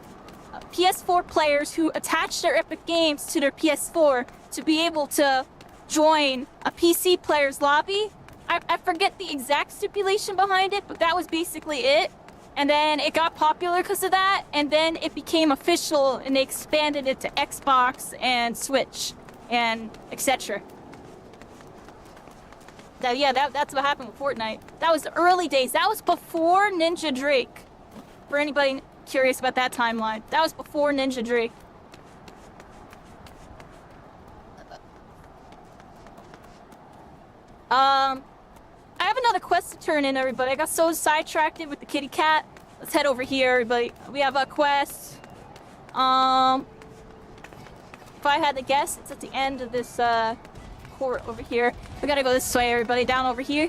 S2: PS4 players who attached their Epic Games to their PS4 to be able to join a PC player's lobby. I forget the exact stipulation behind it, but that was basically it. And then it got popular because of that, and then it became official, and they expanded it to Xbox and Switch, and etc. That's what happened with Fortnite. That was the early days. That was before Ninja Drake. For anybody curious about that timeline, that was before Ninja Drake. I have another quest to turn in, everybody. I got so sidetracked with the kitty cat. Let's head over here, everybody. We have a quest. If I had to guess, it's at the end of this court over here. We gotta go this way, everybody. Down over here.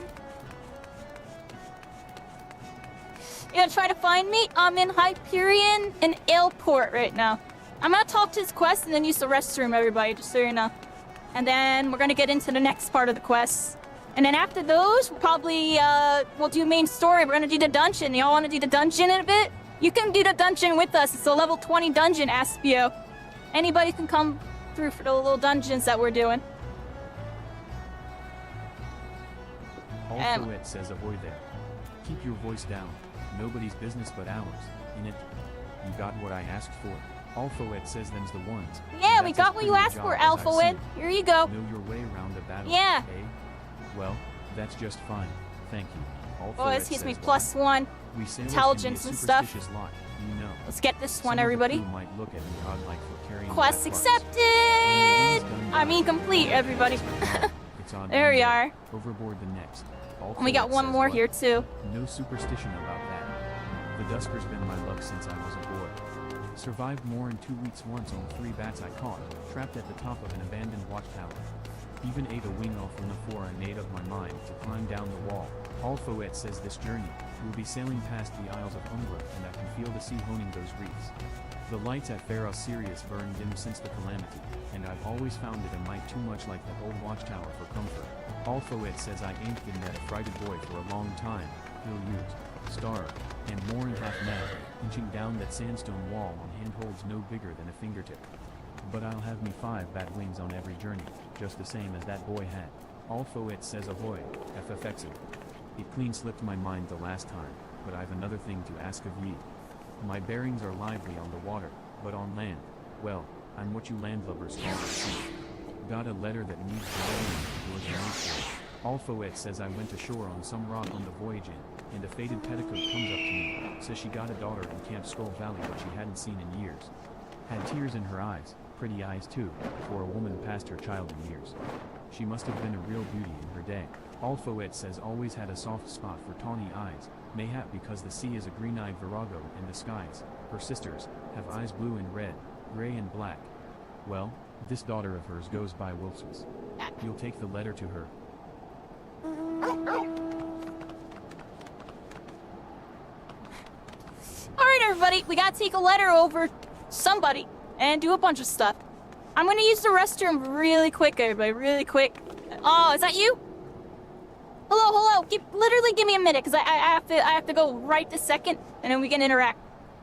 S2: You gonna try to find me? I'm in Hyperion and Aleport right now. I'm gonna talk to this quest and then use the restroom, everybody, just so you know. And then we're gonna get into the next part of the quest. And then after those, we'll probably, we'll do main story. We're gonna do the dungeon. Y'all wanna do the dungeon in a bit? You can do the dungeon with us. It's a level 20 dungeon, Aspio. Anybody can come through for the little dungeons that we're doing.
S4: Alphoet says ahoy there. Keep your voice down. Nobody's business but ours. In it. You got what I asked for. Alphoet says them's the ones.
S2: Yeah, we got what you asked for, Alphoet. Here you go.
S4: Know your way around a battle.
S2: Yeah.
S4: Eh? Well, that's just fine. Thank you.
S2: Oh, this gives me +1 intelligence and stuff.
S4: Lot, you know.
S2: Let's get this one, everybody.
S4: Might look at me odd-like for carrying
S2: Quest accepted! I mean, complete, everybody. There we are.
S4: Overboard the next.
S2: And we got one more here, too.
S4: No superstition about that. The Dusker's been my luck since I was a boy. Survived more in 2 weeks once on 3 bats I caught, trapped at the top of an abandoned watchtower. Even ate a wing off one of 4 I made up my mind to climb down the wall. Alphoet says this journey will be sailing past the Isles of Umbra, and I can feel the sea honing those reefs. The lights at Pharos Sirius burned dim since the calamity, and I've always found it a mite too much like the old watchtower for comfort. Alphoet says I ain't been that frighted boy for a long time. Ill-used, starved, and more than half mad, inching down that sandstone wall on handholds no bigger than a fingertip. But I'll have me 5 bat wings on every journey, just the same as that boy had. Alphoet says ahoy, FFXIV. It clean slipped my mind the last time, but I've another thing to ask of ye. My bearings are lively on the water, but on land, well, I'm what you landlubbers call a sea. Got a letter that needs delivering to Alphoet says I went ashore on some rock on the voyage in, and a faded petticoat comes up to me, says she got a daughter in Camp Skull Valley that she hadn't seen in years. Had tears in her eyes, pretty eyes too, for a woman past her child in years. She must have been a real beauty in her day. Alphoet says always had a soft spot for tawny eyes, mayhap because the sea is a green-eyed virago and the skies, her sisters, have eyes blue and red, gray and black. Well, this daughter of hers goes by Wilson's. You'll take the letter to her.
S2: Alright, everybody, we gotta take a letter over somebody and do a bunch of stuff. I'm gonna use the restroom really quick, everybody, really quick. Oh, is that you? Hello. Literally give me a minute, because I have to go right this second, and then we can interact.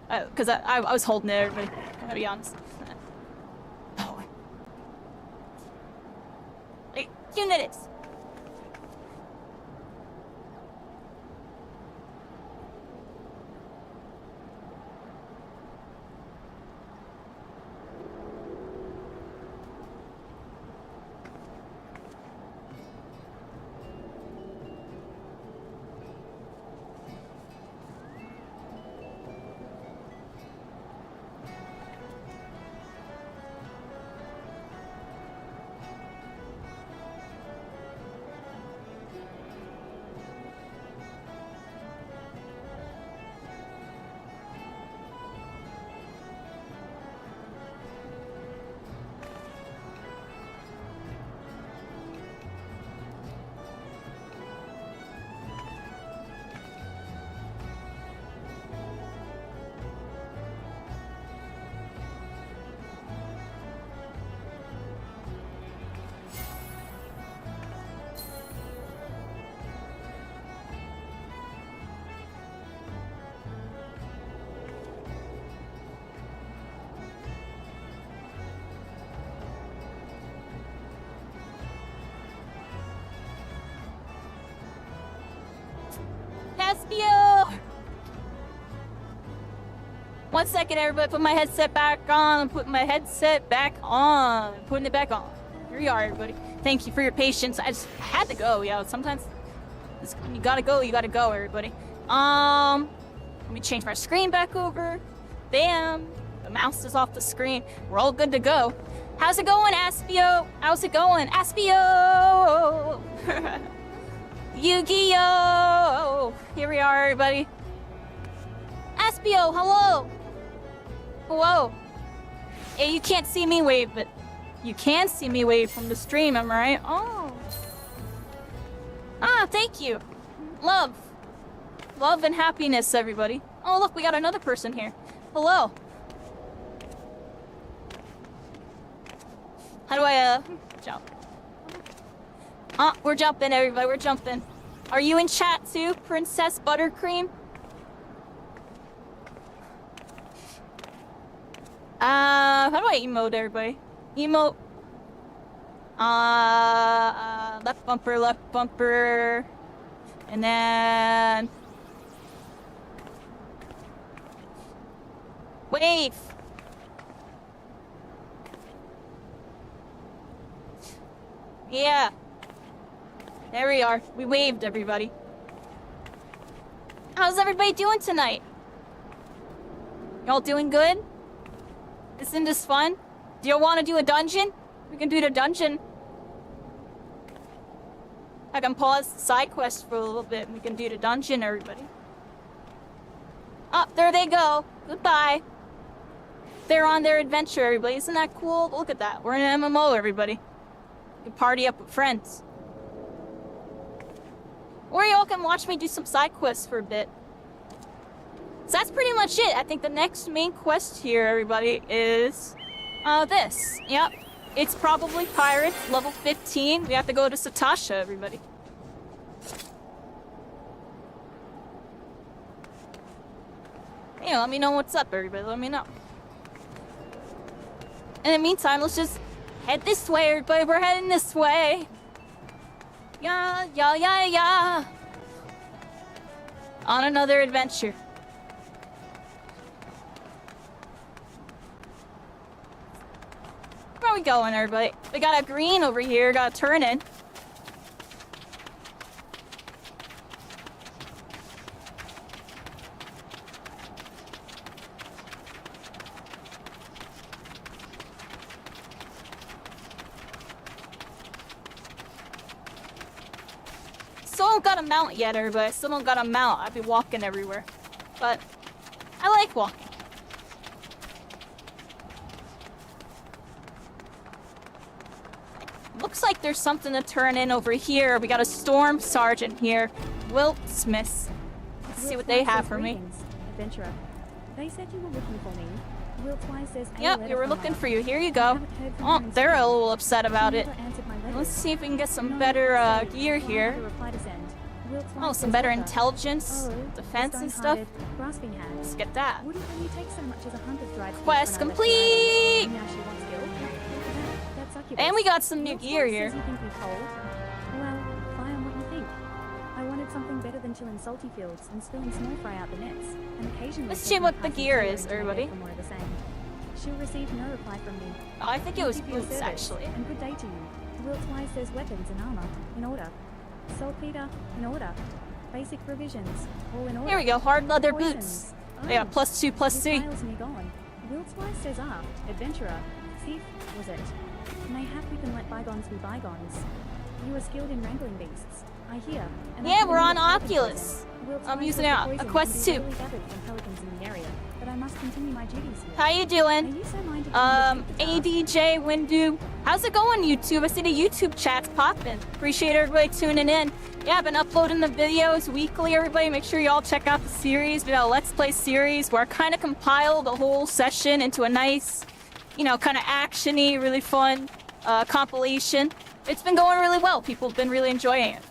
S2: Because I was holding it, everybody. I gotta be honest. Like, 2 minutes. SBO! 1 second, everybody. Put my headset back on. I'm putting my headset back on. Putting it back on. Here you are, everybody. Thank you for your patience. I just had to go, yo. Sometimes you gotta go, everybody. Let me change my screen back over. Bam. The mouse is off the screen. We're all good to go. How's it going, Aspio? How's it going, Aspio? Yu-Gi-Oh! Here we are, everybody. Aspio, hello! Hello. Hey, you can't see me wave, but you can see me wave from the stream, am I right? Oh. Ah, thank you. Love. Love and happiness, everybody. Oh, look, we got another person here. Hello. How do I, jump? We're jumping, everybody. We're jumping. Are you in chat too, Princess Buttercream? How do I emote, everybody? Emote. Left bumper. And then... wave. Yeah. There we are. We waved, everybody. How's everybody doing tonight? Y'all doing good? Isn't this fun? Do y'all want to do a dungeon? We can do the dungeon. I can pause the side quest for a little bit and we can do the dungeon, everybody. Oh, there they go. Goodbye. They're on their adventure, everybody. Isn't that cool? Look at that. We're in an MMO, everybody. You can party up with friends. Or y'all can watch me do some side quests for a bit. So that's pretty much it. I think the next main quest here, everybody, is this. Yep. It's probably Pirates, level 15. We have to go to Sastasha, everybody. Hey, let me know what's up, everybody. Let me know. In the meantime, let's just head this way, everybody. We're heading this way. Yeah. On another adventure. Where are we going, everybody? We got a green over here. Got a turn in. Still don't got a mount yet, everybody. Still don't got a mount. I've been walking everywhere. But I like walking. Looks like there's something to turn in over here. We got a storm sergeant here. Wilt Smiths. Let's see what they have for me.
S3: Adventurer. They said you were looking for me. Wiltwise says
S2: yep, we were looking for you. Here you go. Oh, they're a little upset about it. Let's see if we can get some better gear here. Oh, some better intelligence, defense and stuff. Let's get that. Quest complete! And we got some new gear here.
S3: Well, fly on what you think. I wanted something better than chilling salty fields and spilling small fry out the nets, and occasionally...
S2: Let's see what the gear is, everybody.
S3: She'll receive no reply from me.
S2: Oh, I think it was boots, actually.
S3: And good day to you. Wiltwise says weapons and armor, in order. Saltpeter, in order. Basic provisions, all in order.
S2: Here we go, hard leather
S3: Poisons.
S2: boots. They got +2, +3.
S3: Wiltwise says adventurer, thief, was it? Mayhap we can let bygones be bygones. You are skilled in wrangling beasts, I hear. And
S2: yeah, we're on Oculus. I'm using a Quest 2.
S3: I must continue my duties here.
S2: How you doing? ADJ Windu. How's it going, YouTube? I see the YouTube chat's popping. Appreciate everybody tuning in. Yeah, I've been uploading the videos weekly, everybody. Make sure y'all check out the series. We got a Let's Play series where I kind of compile the whole session into a nice, you know, kind of action-y, really fun compilation. It's been going really well. People have been really enjoying it.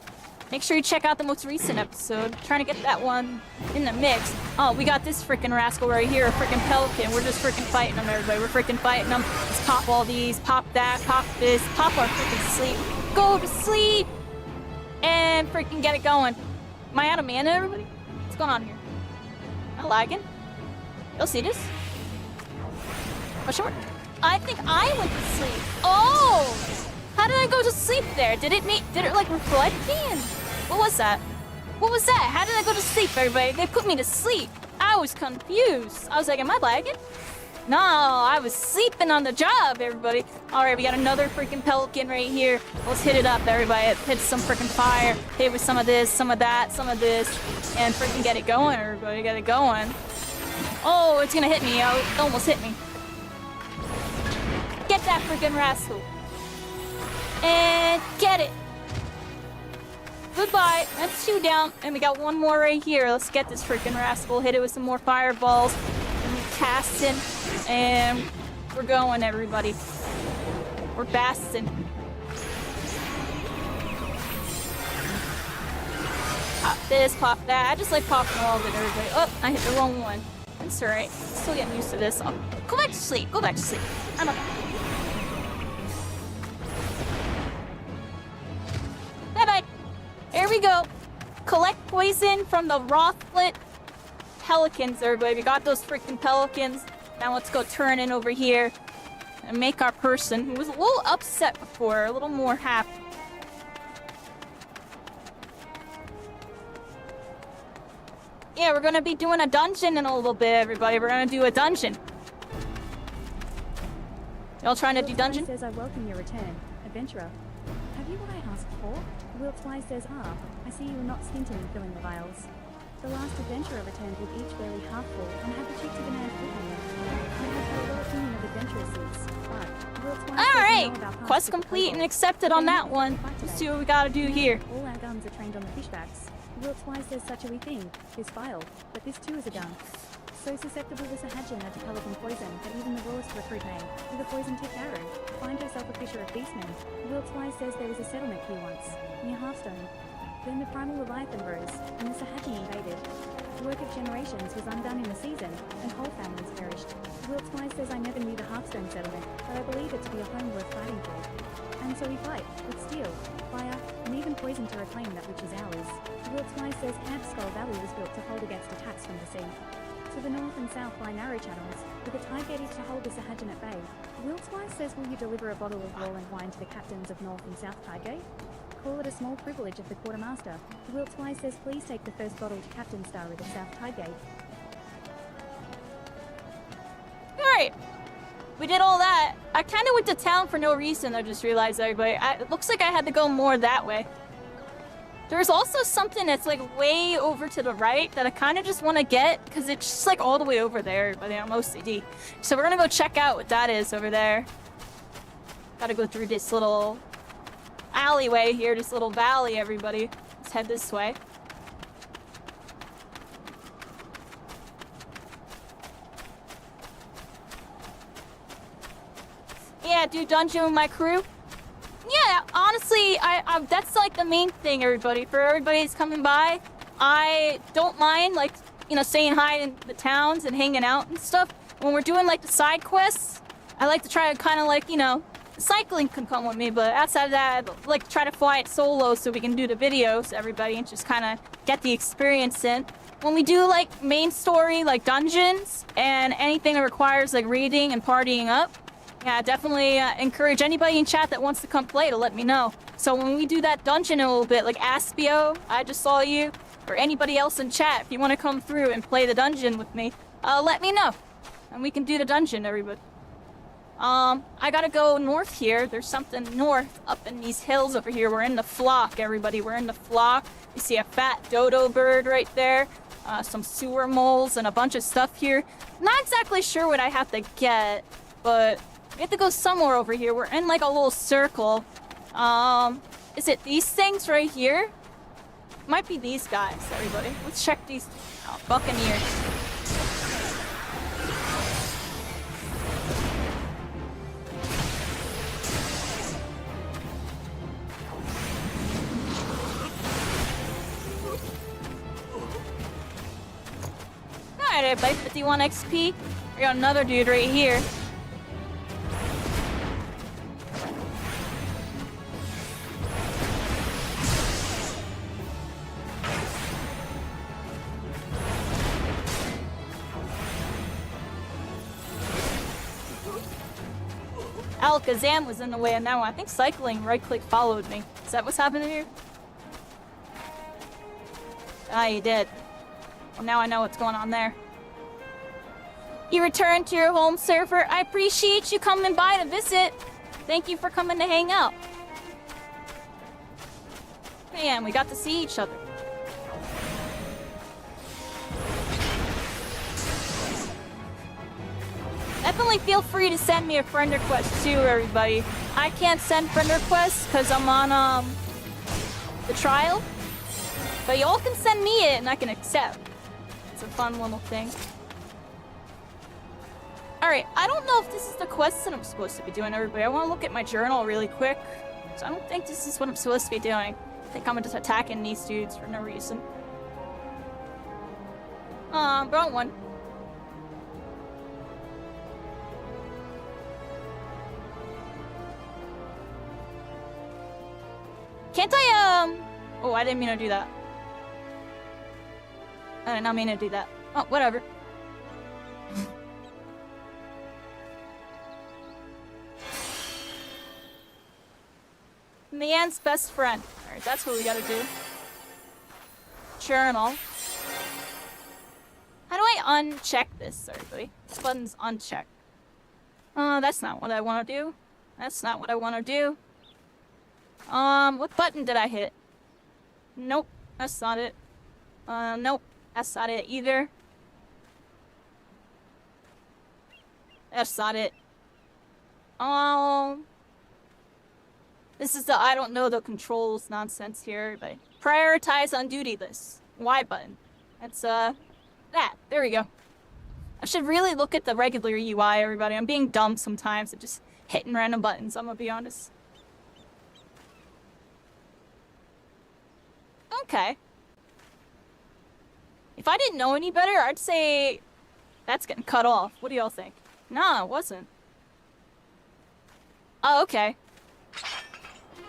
S2: Make sure you check out the most recent episode. Trying to get that one in the mix. Oh, we got this freaking rascal right here, a freaking pelican. We're just freaking fighting them, everybody. We're freaking fighting them. Let's pop all these, pop that, pop this, pop our freaking sleep. Go to sleep! And freaking get it going. Am I out of mana, everybody? What's going on here? Am I lagging? You'll see this? Question mark? I think I went to sleep. Oh! How did I go to sleep there? Did it like reflect me? And what was that? What was that? How did I go to sleep, everybody? They put me to sleep. I was confused. I was like, am I lagging? No, I was sleeping on the job, everybody. All right, we got another freaking pelican right here. Let's hit it up, everybody. Hit some freaking fire. Hit with some of this, some of that, some of this, and freaking get it going, everybody. Get it going. Oh, it's gonna hit me. Oh, it almost hit me. Get that freaking rascal. And get it. Goodbye. That's 2 down. And we got 1 more right here. Let's get this freaking rascal. Hit it with some more fireballs. And we're casting. And we're going, everybody. We're basting. Pop this, pop that. I just like popping all of it, everybody. Oh, I hit the wrong one. That's alright. Still getting used to this. Oh, go back to sleep. Go back to sleep. I'm up. Bye-bye. Here we go. Collect poison from the Rothlet pelicans, everybody. We got those freaking pelicans. Now let's go turn in over here and make our person, who was a little upset before, a little more happy. Yeah, we're gonna be doing a dungeon in a little bit, everybody. We're gonna do a dungeon. Y'all trying to do dungeon?
S3: Says I welcome your return, adventurer. Have you what I asked for? Wilt Wise says, I see you were not stinting in filling the vials. The last adventurer returned with each barely half full and had the cheek to demand full payment. I have had a low opinion of adventuresses, but Wilt Wise
S2: Alright, quest complete and accepted on that one. Let's see what we gotta do here.
S3: All our guns are trained on the fishbacks. Wilt Wise says such a wee thing, this file, but this too is a gun. So susceptible to Sahajin to pelican poison that even the rawest recruit may, with a poison-tipped arrow, find herself a fisher of beastmen. Wilt Wise says there was a settlement here once, near Hearthstone. Then the primal Leviathan rose, and the Sahajin invaded. The work of generations was undone in a season, and whole families perished. Wilt Wise says I never knew the Hearthstone settlement, but I believe it to be a home worth fighting for. And so we fight, with steel, fire, and even poison to reclaim that which is ours. Wilt Wise says Camp Skull Valley was built to hold against attacks from the sea. To the north and south lie narrow channels, with a tide gate to hold the Sahajin at bay. Wilt Wise says will you deliver a bottle of Roland wine to the captains of North and South Tidegate? Call it a small privilege of the quartermaster. Wilt Wise says please take the first bottle to Captain Starry of South Tidegate.
S2: Alright. We did all that. I kind of went to town for no reason, I just realized, everybody. It looks like I had to go more that way. There's also something that's like way over to the right that I kind of just want to get because it's just like all the way over there, but I'm OCD. So we're gonna go check out what that is over there. Gotta go through this little alleyway here, this little valley, everybody. Let's head this way. Yeah, do dungeon with my crew. Yeah, honestly, I that's like the main thing, everybody. For everybody who's coming by, I don't mind, like, you know, saying hi in the towns and hanging out and stuff. When we're doing, like, the side quests, I like to try to kind of, like, you know, cycling can come with me, but outside of that, I'd like to try to fly it solo so we can do the videos, everybody, and just kind of get the experience in. When we do, like, main story, like, dungeons, and anything that requires, like, reading and partying up, yeah, definitely encourage anybody in chat that wants to come play to let me know. So when we do that dungeon in a little bit, like Aspio, I just saw you, or anybody else in chat, if you want to come through and play the dungeon with me, let me know. And we can do the dungeon, everybody. I gotta go north here. There's something north up in these hills over here. We're in the flock, everybody. We're in the flock. You see a fat dodo bird right there. Some sewer moles and a bunch of stuff here. Not exactly sure what I have to get, but we have to go somewhere over here. We're in like a little circle. Is it these things right here? Might be these guys, everybody. Let's check these. Oh, Buccaneers. Alright, everybody, 51 XP. We got another dude right here. Alakazam was in the way, and now I think cycling right-click followed me. Is that what's happening here? Ah, you did. Well, now I know what's going on there. You returned to your home server. I appreciate you coming by to visit. Thank you for coming to hang out. Man, we got to see each other. Definitely feel free to send me a friend request too, everybody. I can't send friend requests because I'm on the trial. But y'all can send me it and I can accept. It's a fun little thing. Alright, I don't know if this is the quest that I'm supposed to be doing, everybody. I want to look at my journal really quick. So I don't think this is what I'm supposed to be doing. I think I'm just attacking these dudes for no reason. Wrong one. Can't I, Oh, I didn't mean to do that. I did not mean to do that. Oh, whatever. Leanne's best friend. Alright, that's what we gotta do. Journal. How do I uncheck this, everybody? This button's unchecked. That's not what I want to do. That's not what I want to do. What button did I hit? Nope, that's not it. Nope, that's not it either. That's not it. This is the I don't know the controls nonsense here, but prioritize on duty list. Y button. That's, that. There we go. I should really look at the regular UI, everybody. I'm being dumb sometimes. I'm just hitting random buttons, I'm gonna be honest. Okay. If I didn't know any better, I'd say that's getting cut off. What do y'all think? No, it wasn't. Oh, okay.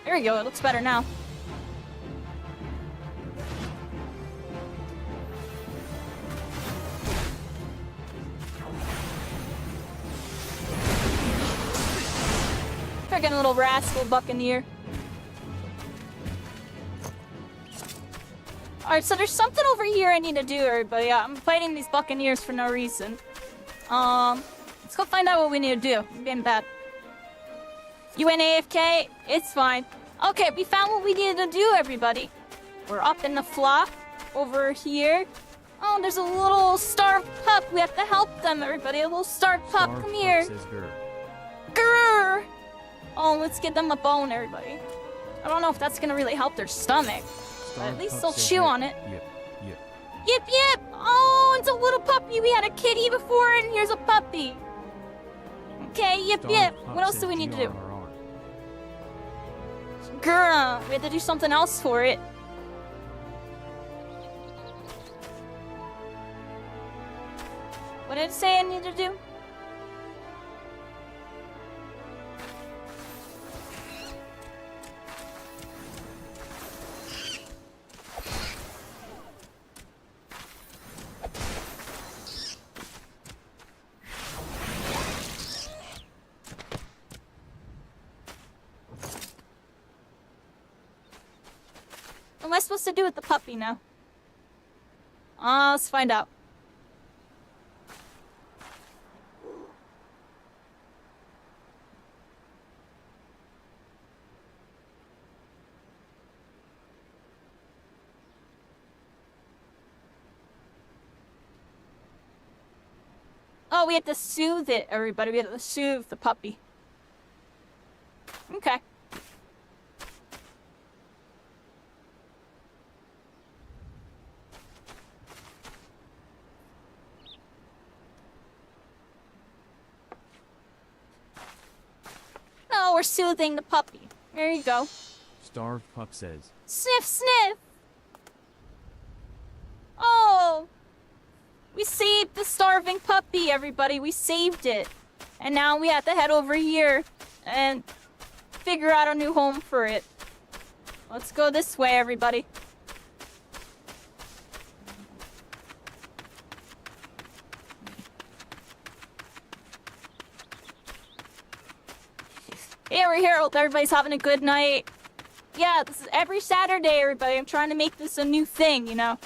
S2: There we go, it looks better now. Freaking little rascal buccaneer. Alright, so there's something over here I need to do, everybody. I'm fighting these buccaneers for no reason. Let's go find out what we need to do. I'm getting bad. You went AFK? It's fine. Okay, we found what we needed to do, everybody. We're up in the flock over here. Oh, there's a little starved pup. We have to help them, everybody. A little starved pup. Come here. Grrr. Oh, let's get them a bone, everybody. I don't know if that's gonna really help their stomach. But at least they'll chew on it.
S4: Yip, yip.
S2: Yip, yip! Oh, it's a little puppy. We had a kitty before, and here's a puppy. Okay, yip, yip. What else do we need to do? Grr, we had to do something else for it. What did it say I need to do? What am I supposed to do with the puppy now? Let's find out. Oh, we have to soothe it, everybody. We have to soothe the puppy. Okay. Oh, we're soothing the puppy. There you go.
S4: Starved pup says.
S2: Sniff, sniff! Oh! We saved the starving puppy, everybody. We saved it. And now we have to head over here and figure out a new home for it. Let's go this way, everybody. over here. Hope everybody's having a good night. Yeah, this is every Saturday, everybody. I'm trying to make this a new thing, you know.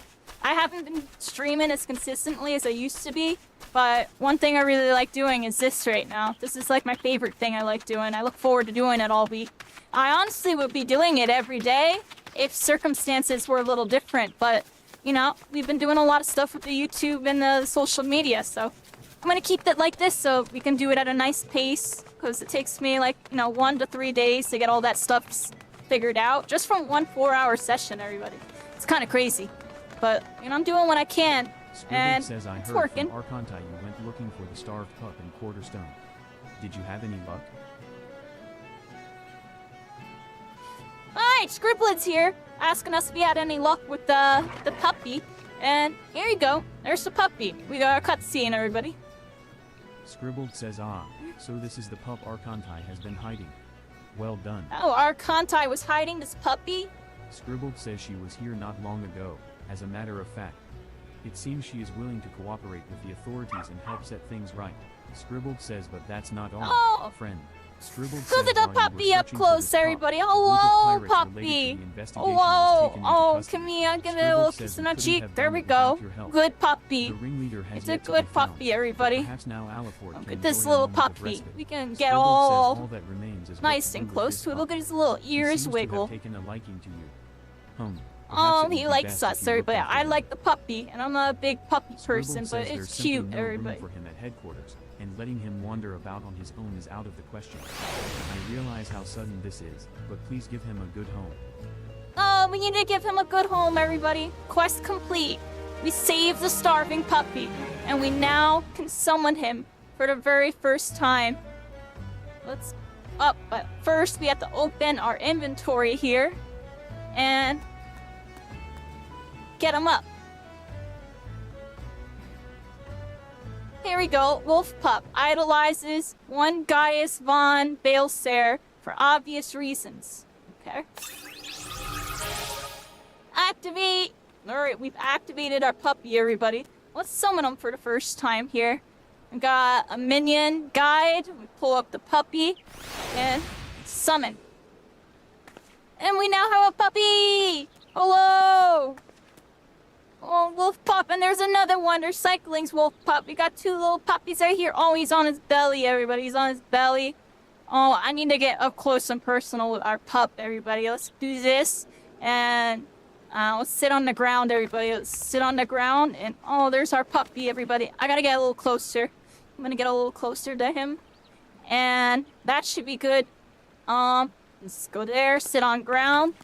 S2: I haven't been streaming as consistently as I used to be, but one thing I really like doing is this right now. This is like my favorite thing I like doing. I look forward to doing it all week. I honestly would be doing it every day if circumstances were a little different, but, you know, we've been doing a lot of stuff with the YouTube and the social media, so I'm gonna keep it like this so we can do it at a nice pace, because it takes me like, you know, 1 to 3 days to get all that stuff figured out, just from one 4-hour session, everybody. It's kind of crazy, but, you know, I'm doing what I can, and
S4: says I
S2: it's
S4: heard
S2: working.
S4: from Archontai you went looking for the starved pup in Quarterstone. Did you have any luck?
S2: Alright, Scribblets here, asking us if we had any luck with the puppy, and here you go. There's the puppy. We got our cutscene, everybody.
S4: Scribbled says so this is the pup Archontai has been hiding. Well done.
S2: Oh, Archontai was hiding this puppy?
S4: Scribbled says she was here not long ago. As a matter of fact, it seems she is willing to cooperate with the authorities and help set things right. Scribbled says but that's not all,
S2: Oh.
S4: friend. Scribbled
S2: Look
S4: says
S2: at the
S4: while you were
S2: puppy up
S4: searching for
S2: close,
S4: this pup,
S2: everybody.
S4: a group of
S2: Hello,
S4: pirates related to
S2: puppy.
S4: the investigation was
S2: Whoa.
S4: taken into
S2: Oh,
S4: custody.
S2: come here. Give it a
S4: Scribbled
S2: little
S4: says
S2: kiss
S4: we
S2: on our
S4: couldn't
S2: cheek.
S4: have
S2: There
S4: done
S2: we
S4: it without
S2: go.
S4: your help.
S2: Good puppy.
S4: The ringleader has
S2: It's a
S4: yet to
S2: good
S4: be found,
S2: puppy, everybody.
S4: but perhaps now Aleport
S2: Look
S4: can
S2: at this
S4: enjoy a
S2: little
S4: moment of
S2: puppy.
S4: respite.
S2: We can get
S4: Scribbled says
S2: all
S4: that remains is what
S2: nice
S4: to
S2: and
S4: do with
S2: close
S4: this
S2: to it.
S4: pup.
S2: Look at his little
S4: He
S2: ears
S4: seems to
S2: wiggle.
S4: have taken a liking to you. Perhaps
S2: Oh,
S4: it would
S2: he
S4: be
S2: likes
S4: best
S2: us,
S4: if you looked
S2: everybody.
S4: after
S2: I
S4: him.
S2: like the puppy, and I'm not a big puppy
S4: Scribbled
S2: person,
S4: says
S2: but
S4: there's
S2: it's
S4: simply
S2: cute,
S4: no
S2: everybody.
S4: room for him at headquarters, and letting him wander about on his own is out of the question. I realize how sudden this is, but please give him a good home.
S2: Oh, we need to give him a good home, everybody. Quest complete. We saved the starving puppy, and we now can summon him for the very first time. Let's up, but first we have to open our inventory here and get him up. Here we go. Wolf Pup idolizes one Gaius von Baelser for obvious reasons. Okay. Activate! Alright, we've activated our puppy, everybody. Let's summon him for the first time here. We got a minion guide. We pull up the puppy and summon. And we now have a puppy! Hello! Oh, Wolf Pup, and there's another one. There's Cycling's Wolf Pup. We got 2 little puppies right here. Oh, he's on his belly, everybody. He's on his belly. Oh, I need to get up close and personal with our pup, everybody. Let's do this. And let's sit on the ground, everybody. Let's sit on the ground. And oh, there's our puppy, everybody. I gotta get a little closer. I'm gonna get a little closer to him. And that should be good. Let's go there. Sit on ground.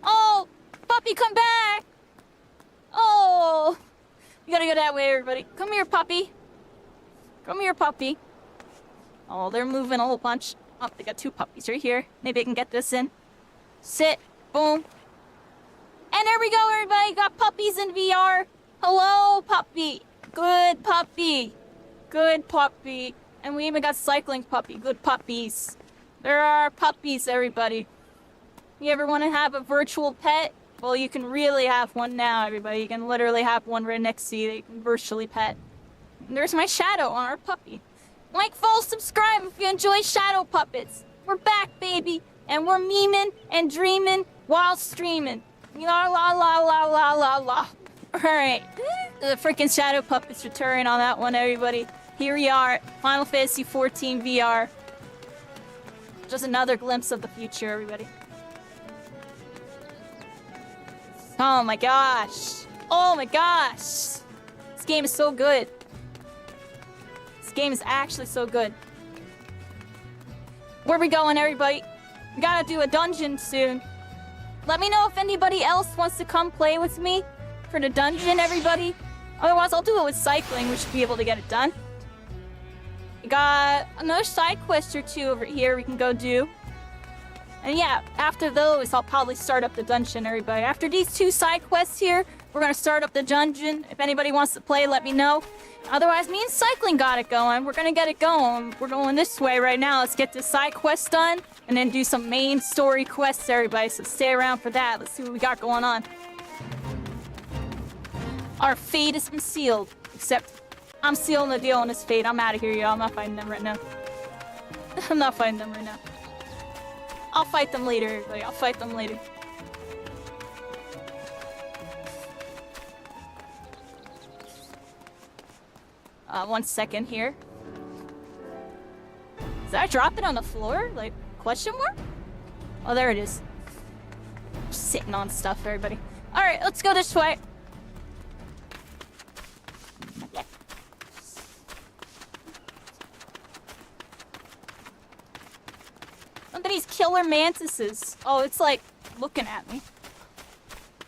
S2: Oh, puppy, come back! Oh, you gotta go that way, everybody. Come here, puppy. Come here, puppy. Oh, they're moving a whole bunch. Oh, they got 2 puppies right here. Maybe I can get this in. Sit. Boom. And there we go, everybody. Got puppies in VR. Hello, puppy. Good puppy. Good puppy. And we even got cycling puppy. Good puppies. There are puppies, everybody. You ever want to have a virtual pet? Well, you can really have one now, everybody. You can literally have one right next to you that you can virtually pet. And there's my shadow on our puppy. Like, follow, subscribe if you enjoy shadow puppets. We're back, baby. And we're memeing and dreaming while streaming. La la la la la la la. Alright. The freaking shadow puppets return on that one, everybody. Here we are. Final Fantasy XIV VR. Just another glimpse of the future, everybody. Oh my gosh. Oh my gosh. This game is so good. This game is actually so good. Where we going, everybody? We gotta do a dungeon soon. Let me know if anybody else wants to come play with me for the dungeon, everybody. Otherwise, I'll do it with cycling. We should be able to get it done. We got another side quest or 2 over here we can go do. And yeah, after those, I'll probably start up the dungeon, everybody. After these 2 side quests here, we're gonna start up the dungeon. If anybody wants to play, let me know. Otherwise, me and cycling got it going. We're gonna get it going. We're going this way right now. Let's get this side quest done, and then do some main story quests, everybody. So stay around for that. Let's see what we got going on. Our fate has been sealed. Except, I'm sealing the deal on his fate. I'm out of here, y'all. I'm not fighting them right now. I'm not fighting them right now. I'll fight them later, everybody. I'll fight them later. One second here. Did I drop it on the floor? Like, question mark? Oh, there it is. Just sitting on stuff, everybody. Alright, let's go this way. Look at these killer mantises. Oh, it's like looking at me.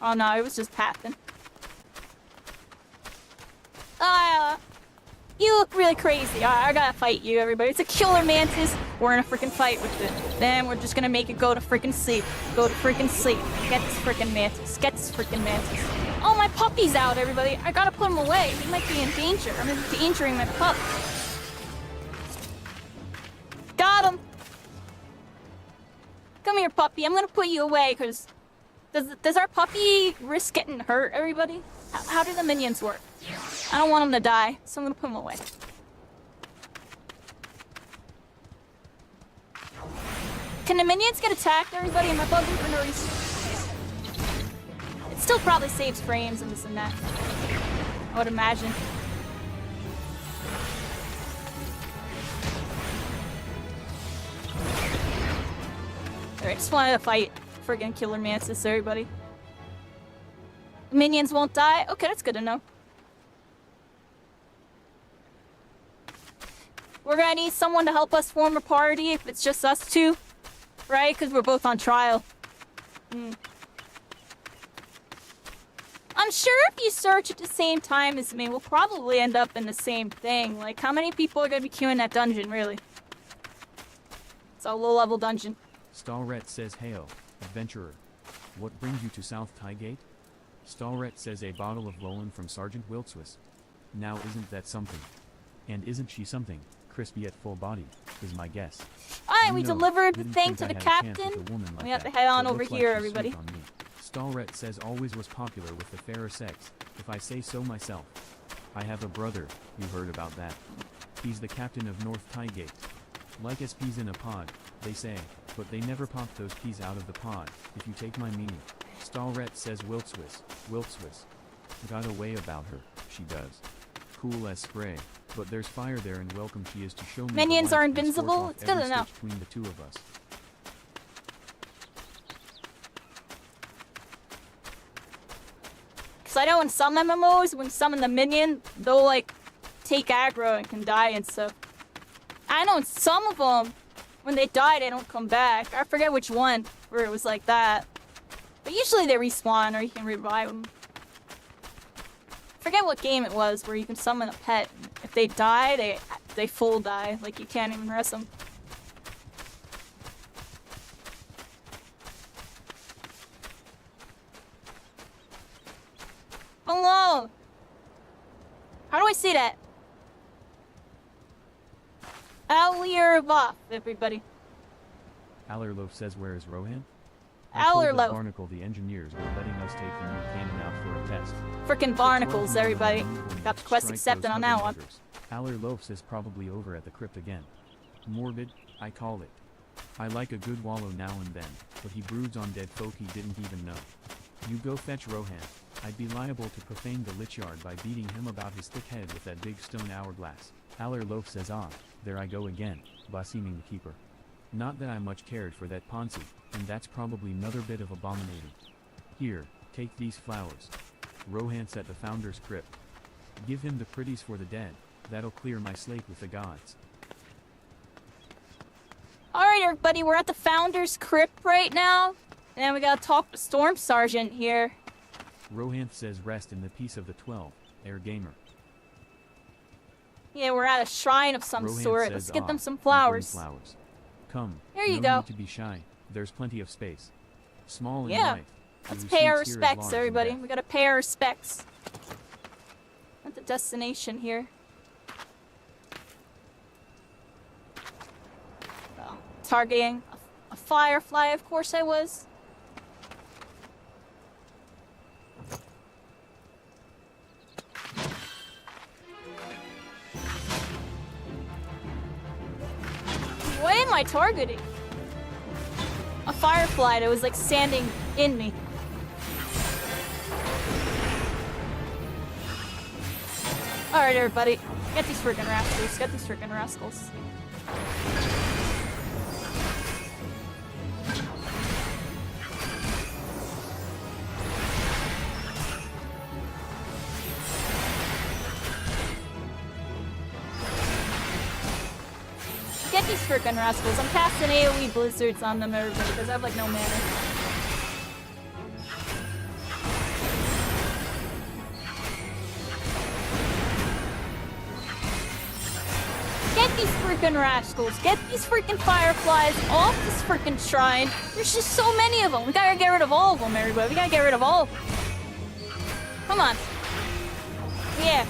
S2: Oh no, it was just pathing. You look really crazy. I gotta fight you, everybody. It's a killer mantis. We're in a freaking fight with it. Then we're just gonna make it go to freaking sleep. Go to freaking sleep. Get this freaking mantis. Get this freaking mantis. Oh, my puppy's out, everybody. I gotta put him away. He might be in danger. I'm endangering my pup. Got him. Come here, puppy. I'm gonna put you away, because... Does our puppy risk getting hurt, everybody? How do the minions work? I don't want him to die, so I'm gonna put him away. Can the minions get attacked, everybody? Am I bugging for no reason? It still probably saves frames and this and that. I would imagine. Alright, just wanted to fight friggin' killer mantis, everybody. Minions won't die? Okay, that's good to know. We're gonna need someone to help us form a party if it's just us two. Right? Because we're both on trial. I'm sure if you search at the same time as me, we'll probably end up in the same thing. Like, how many people are gonna be queuing that dungeon, really? It's a low-level dungeon.
S4: Stalret says, "Heyo, adventurer. What brings you to South Tygate?" Stalret says, "A bottle of Roland from Sergeant Wiltswiss. Now isn't that something? And isn't she something? Crispy at full body, is my guess."
S2: Alright, we delivered the thing to the captain. We have to head on over here, everybody.
S4: Stalret says, "Always was popular with the fairer sex, if I say so myself. I have a brother, you heard about that. He's the captain of North Tygate. Like as peas in a pod, they say, but they never pop those peas out of the pod, if you take my meaning." Stalret says, Wiltswiss. Got a way about her, she does. Cool as spray, but there's fire there and welcome she is to show me
S2: Minions
S4: the
S2: are
S4: light and
S2: invincible?
S4: scorch off
S2: It's good
S4: every
S2: to know.
S4: stitch between the two of us.
S2: Because I know in some MMOs, when summon the minion, they'll like take aggro and can die and stuff. I know in some of them, when they die, they don't come back. I forget which one where it was like that. But usually they respawn or you can revive them. Forget what game it was where you can summon a pet. If they die, they full die. Like you can't even rest them. Hello! How do I say that? Aleport, everybody.
S4: Allerloaf says, "Where is Rohan?"
S2: Allerloaf.
S4: Barnacle, the engineers were letting us take the new cannon out for a test.
S2: Frickin' barnacles, everybody. Got the quest accepted on that one.
S4: Allerloaf says, "Probably over at the crypt again. Morbid, I call it. I like a good wallow now and then, but he broods on dead folk he didn't even know. You go fetch Rohan. I'd be liable to profane the lichyard by beating him about his thick head with that big stone hourglass." Allerloaf says, "Ah, there I go again, blaspheming the keeper. Not that I much cared for that Ponzi, and that's probably another bit of abominating. Here, take these flowers. Rohan's at the Founder's Crypt. Give him the pretties for the dead, that'll clear my slate with the gods."
S2: Alright, everybody, we're at the Founder's Crypt right now. And we gotta talk to Storm Sergeant here.
S4: Rohan says, "Rest in the peace of the 12, Air Gamer."
S2: Yeah, we're at a shrine of some
S4: Rohan
S2: sort.
S4: says,
S2: Let's get
S4: "Ah,
S2: them some
S4: bring
S2: flowers.
S4: flowers. Come,
S2: There you
S4: no
S2: go.
S4: need to be shy, there's plenty of space. Small in
S2: Yeah.
S4: life.
S2: Let's
S4: whose
S2: pay our
S4: seats here is
S2: respects,
S4: large in
S2: everybody.
S4: death."
S2: We gotta pay our respects. At the destination here. Well, targeting a firefly, of course I was. What am I targeting? firefly that was like standing in me. Alright, everybody. Get these freaking rascals. Get these freaking rascals. Get these freaking rascals. I'm casting AoE blizzards on them, everybody, because I have like no mana. Get these freaking rascals. Get these freaking fireflies off this freaking shrine. There's just so many of them. We gotta get rid of all of them, everybody. We gotta get rid of all of them. Come on. Yeah.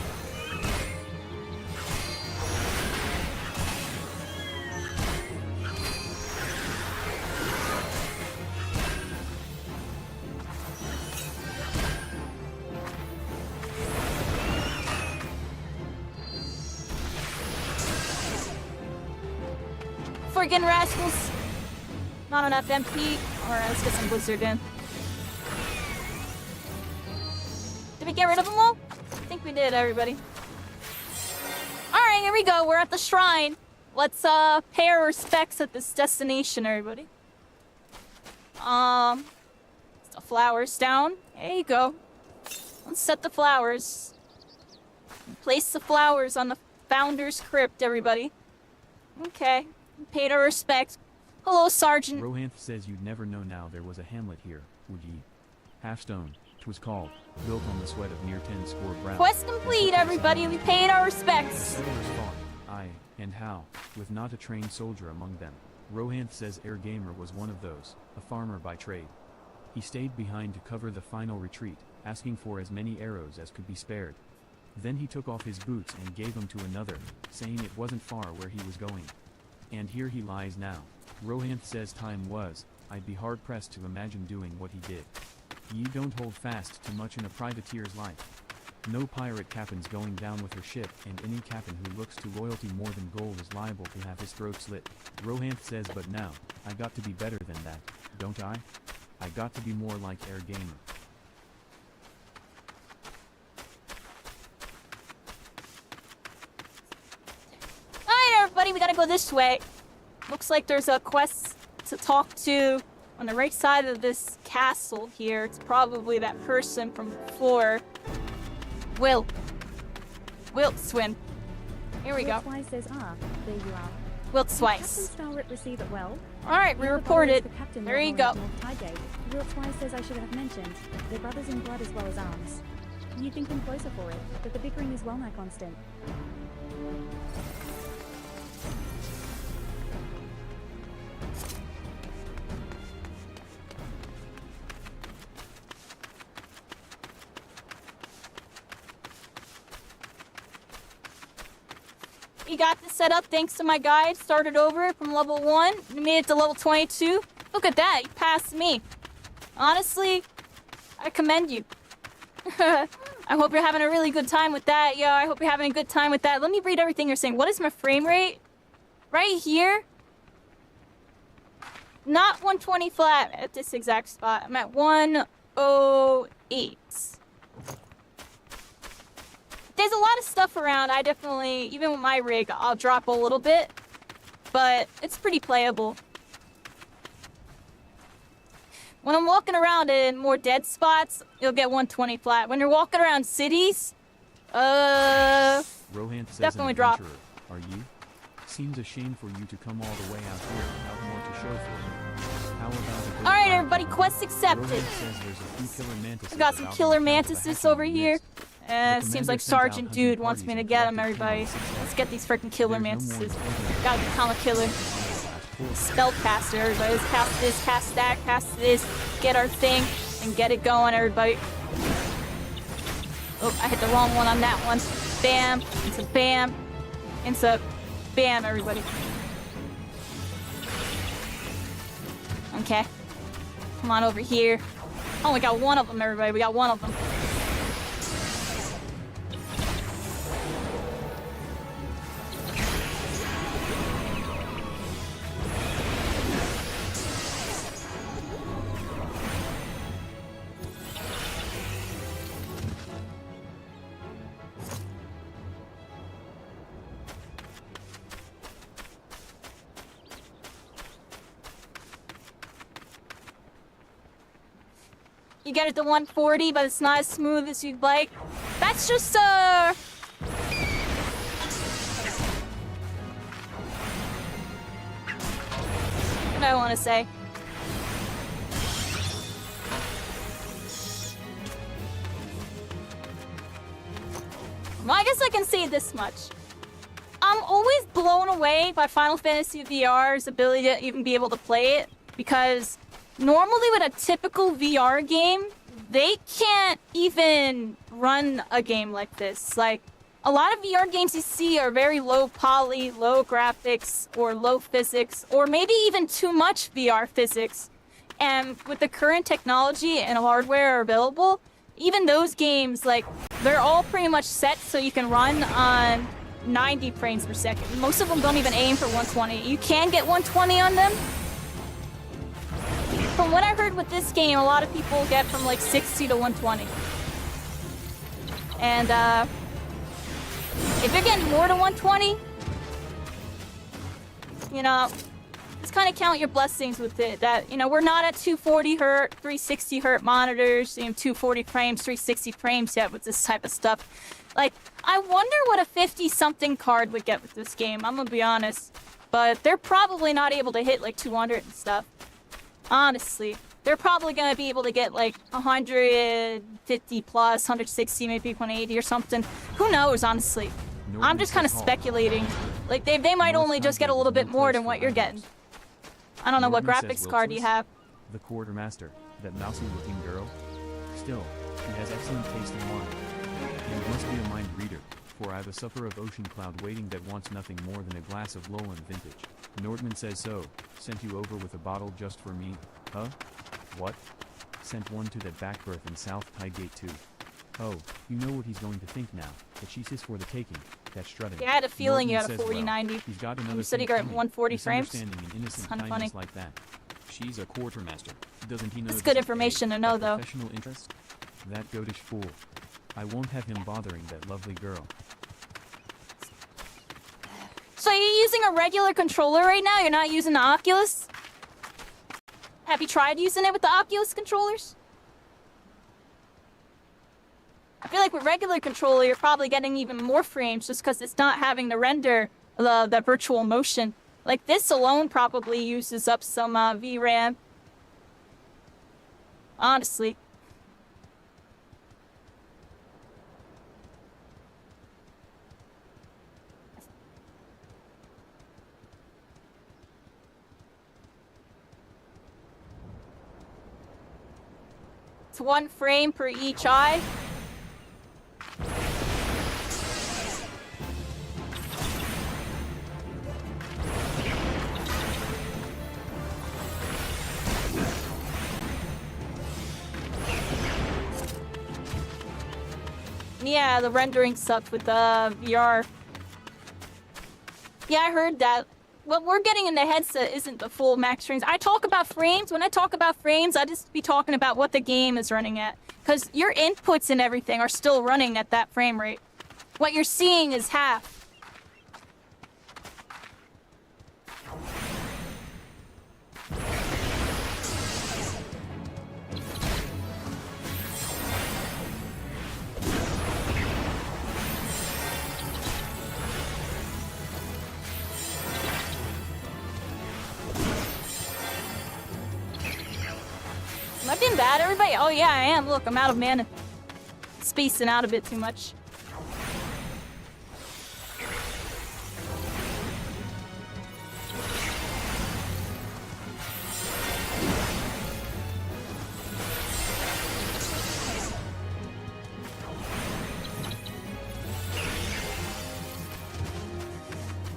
S2: Friggin' rascals. Not enough MP. Alright, let's get some blizzard in. Did we get rid of them all? I think we did, everybody. Alright, here we go. We're at the shrine. Let's pay our respects at this destination, everybody. Set the flowers down. There you go. Let's set the flowers. Place the flowers on the founder's crypt, everybody. Okay. Paid our respects. Hello, Sergeant.
S4: Rohanth says you'd never know now there was a hamlet here, would ye? Halfstone, 'twas called, built on the sweat of near 10 score brows.
S2: Quest complete, everybody. We paid our respects.
S4: Settlers fought, aye, and how, with not a trained soldier among them. Rohanth says Air Gamer was one of those, a farmer by trade. He stayed behind to cover the final retreat, asking for as many arrows as could be spared. Then he took off his boots and gave them to another, saying it wasn't far where he was going. And here he lies now. Rohanth says time was, I'd be hard-pressed to imagine doing what he did. Ye don't hold fast too much in a privateer's life. No pirate captain's going down with her ship, and any captain who looks to loyalty more than gold is liable to have his throat slit. Rohanth says but now, I got to be better than that, don't I? I got to be more like Air Gamer.
S2: Everybody, we gotta go this way. Looks like there's a quest to talk to on the right side of this castle here. It's probably that person from before. Wilt Swin. Here we go.
S3: Wiltwise says, there you are.
S2: Wilt
S3: Did
S2: Swice.
S3: Captain Starlet receive it well?
S2: Alright, we
S3: Now the
S2: reported.
S3: followers for Captain
S2: There you
S3: North
S2: go.
S3: North Tigate. Wiltwise says I should have mentioned, they're brothers in blood as well as arms. You think them closer for it, but the bickering is well nigh constant.
S2: We got this set up thanks to my guide. Started over from level 1. We made it to level 22. Look at that. You passed me. Honestly, I commend you. I hope you're having a really good time with that. Yo, I hope you're having a good time with that. Let me read everything you're saying. What is my frame rate? Right here. Not 120 flat at this exact spot. I'm at 108. There's a lot of stuff around. I definitely, even with my rig, I'll drop a little bit. But it's pretty playable. When I'm walking around in more dead spots, you'll get 120 flat. When you're walking around cities,
S4: Rohanth says
S2: definitely
S4: an
S2: drop.
S4: adventurer, are you? Seems a shame for you to come all the way out here without more to show for it. How about a good
S2: Alright,
S4: fire?
S2: everybody, quest accepted.
S4: Rohanth says there's a few killer mantises
S2: We got some
S4: about
S2: killer
S4: on account of the
S2: mantises
S4: hacking
S2: over
S4: you
S2: here.
S4: missed.
S2: It
S4: The
S2: seems
S4: commander
S2: like
S4: sent out
S2: Sergeant
S4: hunting
S2: Dude wants me to
S4: parties
S2: get
S4: and
S2: them,
S4: collected
S2: everybody.
S4: cameras.
S2: Let's get these freaking killer
S4: There's no more
S2: mantises.
S4: involvement.
S2: Gotta become a killer. Spellcaster, everybody. Let's cast this, cast that, cast this. Get our thing and get it going, everybody. Oh, I hit the wrong one on that one. Bam. It's a bam. It's a bam, everybody. Okay. Come on over here. Oh, we got one of them, everybody. We got one of them. You get it to 140, but it's not as smooth as you'd like. That's just, what do I want to say? Well, I guess I can say this much. I'm always blown away by Final Fantasy VR's ability to even be able to play it, because normally with a typical VR game, they can't even run a game like this. Like, a lot of VR games you see are very low poly, low graphics, or low physics, or maybe even too much VR physics. And with the current technology and hardware available, even those games, like, they're all pretty much set so you can run on 90 frames per second. Most of them don't even aim for 120. You can get 120 on them. From what I heard with this game, a lot of people get from like 60 to 120. And if you're getting more than 120, you know, just kind of count your blessings with it. That, you know, we're not at 240 Hz, 360 Hz monitors, 240 frames, 360 frames yet with this type of stuff. Like, I wonder what a 50-something card would get with this game, I'm gonna be honest. But they're probably not able to hit like 200 and stuff. Honestly. They're probably gonna be able to get like 150 plus, 160, maybe 180 or something. Who knows, honestly. I'm just kind of speculating. Like, they might only just get a little bit more than what you're getting. I don't know what graphics card you have.
S4: The quartermaster, that mousy-looking girl. Still, she has excellent taste in wine. And must be a mind reader, for I've a supper of ocean cloud waiting that wants nothing more than a glass of Lowland vintage. Nordman says so. Sent you over with a bottle just for me. Huh? What? Sent one to that back berth in South Tidegate too. Oh, you know what he's going to think now, that she's his for the taking. That's strutting.
S2: Yeah, I had a feeling you had a
S4: Nordman says,
S2: 4090.
S4: well, he's got another
S2: You said he got 140 frames?
S4: Misunderstanding and innocent
S2: It's kind of
S4: kindness
S2: funny.
S4: like that. She's a quartermaster. Doesn't he know
S2: That's
S4: this
S2: good
S4: is
S2: information
S4: a
S2: to know, though.
S4: professional interest? That goatish fool. I won't have him bothering that lovely girl.
S2: So you're using a regular controller right now? You're not using the Oculus? Have you tried using it with the Oculus controllers? I feel like with regular controller, you're probably getting even more frames just because it's not having to render the virtual motion. Like, this alone probably uses up some VRAM. Honestly. It's 1 frame per each eye. Yeah, the rendering sucked with the VR. Yeah, I heard that. What we're getting in the headset isn't the full max frames. I talk about frames. When I talk about frames, I just be talking about what the game is running at. Because your inputs and everything are still running at that frame rate. What you're seeing is half. Am I being bad, everybody? Oh yeah, I am. Look, I'm out of mana. Spacing out a bit too much.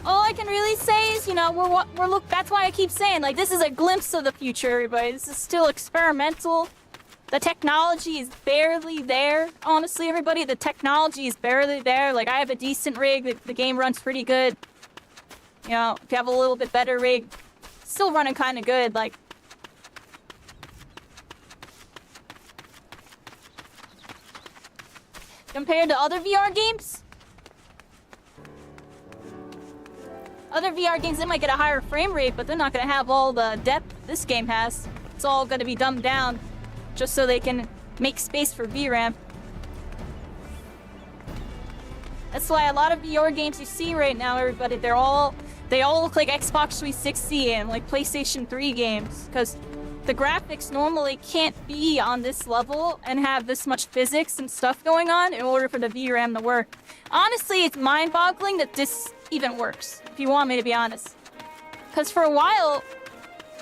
S2: All I can really say is, you know, that's why I keep saying, like, this is a glimpse of the future, everybody. This is still experimental. The technology is barely there, honestly, everybody. The technology is barely there. Like, I have a decent rig. The game runs pretty good. You know, if you have a little bit better rig, it's still running kind of good. Like, compared to other VR games, other VR games, they might get a higher frame rate, but they're not going to have all the depth this game has. It's all going to be dumbed down just so they can make space for VRAM. That's why a lot of VR games you see right now, everybody, they all look like Xbox 360 and like PlayStation 3 games, because the graphics normally can't be on this level and have this much physics and stuff going on in order for the VRAM to work. Honestly, it's mind-boggling that this even works, if you want me to be honest. Because for a while,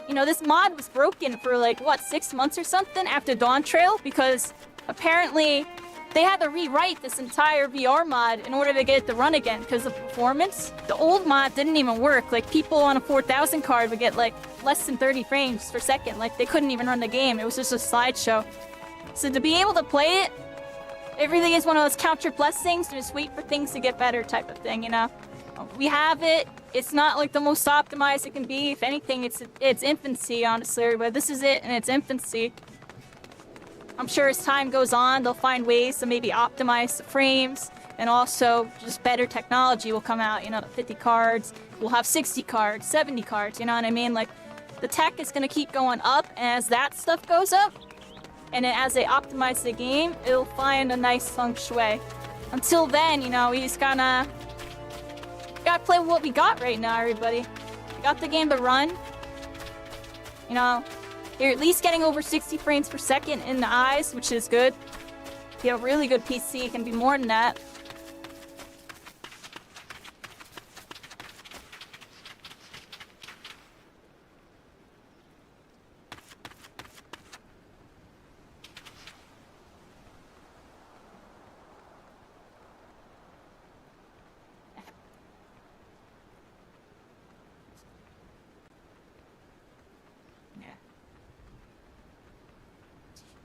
S2: you know, this mod was broken for like, what, 6 months or something after Dawn Trail, because apparently they had to rewrite this entire VR mod in order to get it to run again because of performance. The old mod didn't even work. Like, people on a 4000 card would get like less than 30 frames per second. Like, they couldn't even run the game. It was just a slideshow. So to be able to play it, everything is one of those count your blessings and just wait for things to get better type of thing, you know? We have it. It's not like the most optimized it can be. If anything, it's infancy, honestly. But this is it in its infancy. I'm sure as time goes on, they'll find ways to maybe optimize the frames, and also just better technology will come out. You know, the 50 cards, we'll have 60 cards, 70 cards, you know what I mean? Like, the tech is going to keep going up, and as that stuff goes up, and then as they optimize the game, it'll find a nice feng shui. Until then, you know, we just gotta play with what we got right now, everybody. We got the game to run. You know, you're at least getting over 60 frames per second in the eyes, which is good. If you have a really good PC, it can be more than that.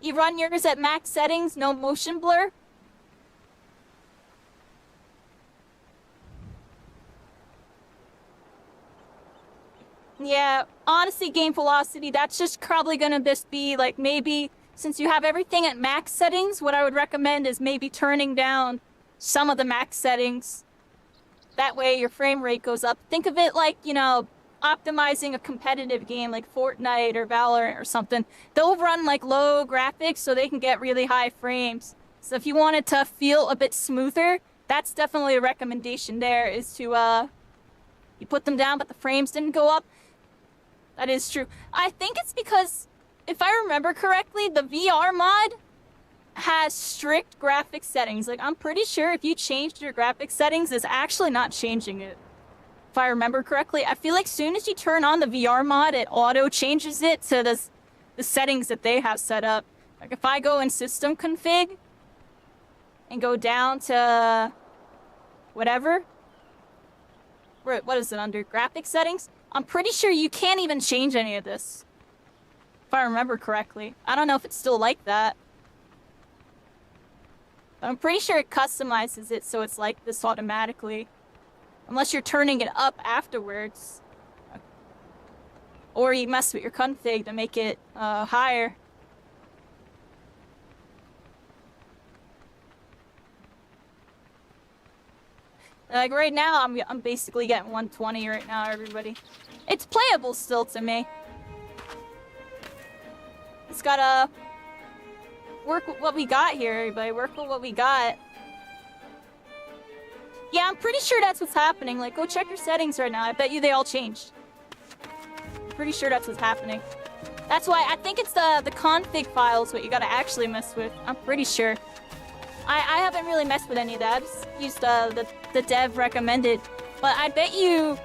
S2: You run yours at max settings, no motion blur? Yeah, honestly, game velocity, that's just probably gonna just be like, maybe since you have everything at max settings, what I would recommend is maybe turning down some of the max settings. That way your frame rate goes up. Think of it like, you know, optimizing a competitive game like Fortnite or Valorant or something. They'll run like low graphics so they can get really high frames. So if you want it to feel a bit smoother, that's definitely a recommendation there, is to you put them down but the frames didn't go up. That is true. I think it's because, if I remember correctly, the VR mod has strict graphics settings. Like, I'm pretty sure if you changed your graphics settings, it's actually not changing it. If I remember correctly, I feel like soon as you turn on the VR mod, it auto changes it to the settings that they have set up. Like, if I go in system config and go down to whatever, what is it under? Graphics settings? I'm pretty sure you can't even change any of this. If I remember correctly. I don't know if it's still like that. But I'm pretty sure it customizes it so it's like this automatically. Unless you're turning it up afterwards. Or you mess with your config to make it higher. Like right now, I'm basically getting 120 right now, everybody. It's playable still to me. It's gotta work with what we got here, everybody. Work with what we got. Yeah, I'm pretty sure that's what's happening. Like, go check your settings right now. I bet you they all changed. I'm pretty sure that's what's happening. That's why I think it's the config files what you gotta actually mess with. I'm pretty sure. I haven't really messed with any of that. I've just used the dev recommended. But I bet you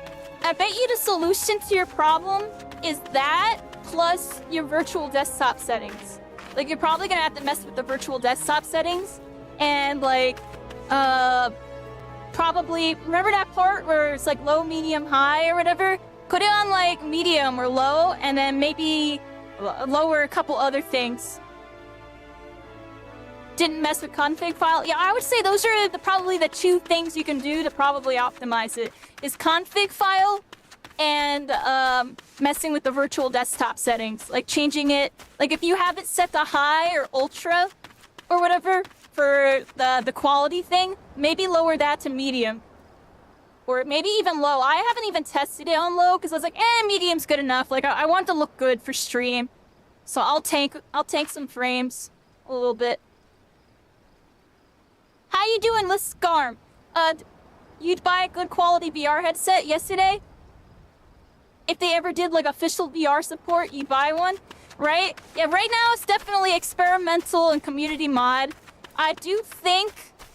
S2: the solution to your problem is that plus your virtual desktop settings. Like, you're probably gonna have to mess with the virtual desktop settings and like probably, remember that part where it's like low, medium, high or whatever? Put it on like medium or low, and then maybe lower a couple other things. Didn't mess with config file. Yeah, I would say those are probably the two things you can do to probably optimize it. Is config file and messing with the virtual desktop settings. Like changing it, like if you have it set to high or ultra or whatever, for the quality thing, maybe lower that to medium. Or maybe even low. I haven't even tested it on low because I was like, medium's good enough. Like, I want to look good for stream. So I'll tank some frames. a little bit. How you doing, Liscarm? You'd buy a good quality VR headset yesterday? If they ever did like official VR support, you'd buy one, right? Yeah, right now it's definitely experimental and community mod. I do think,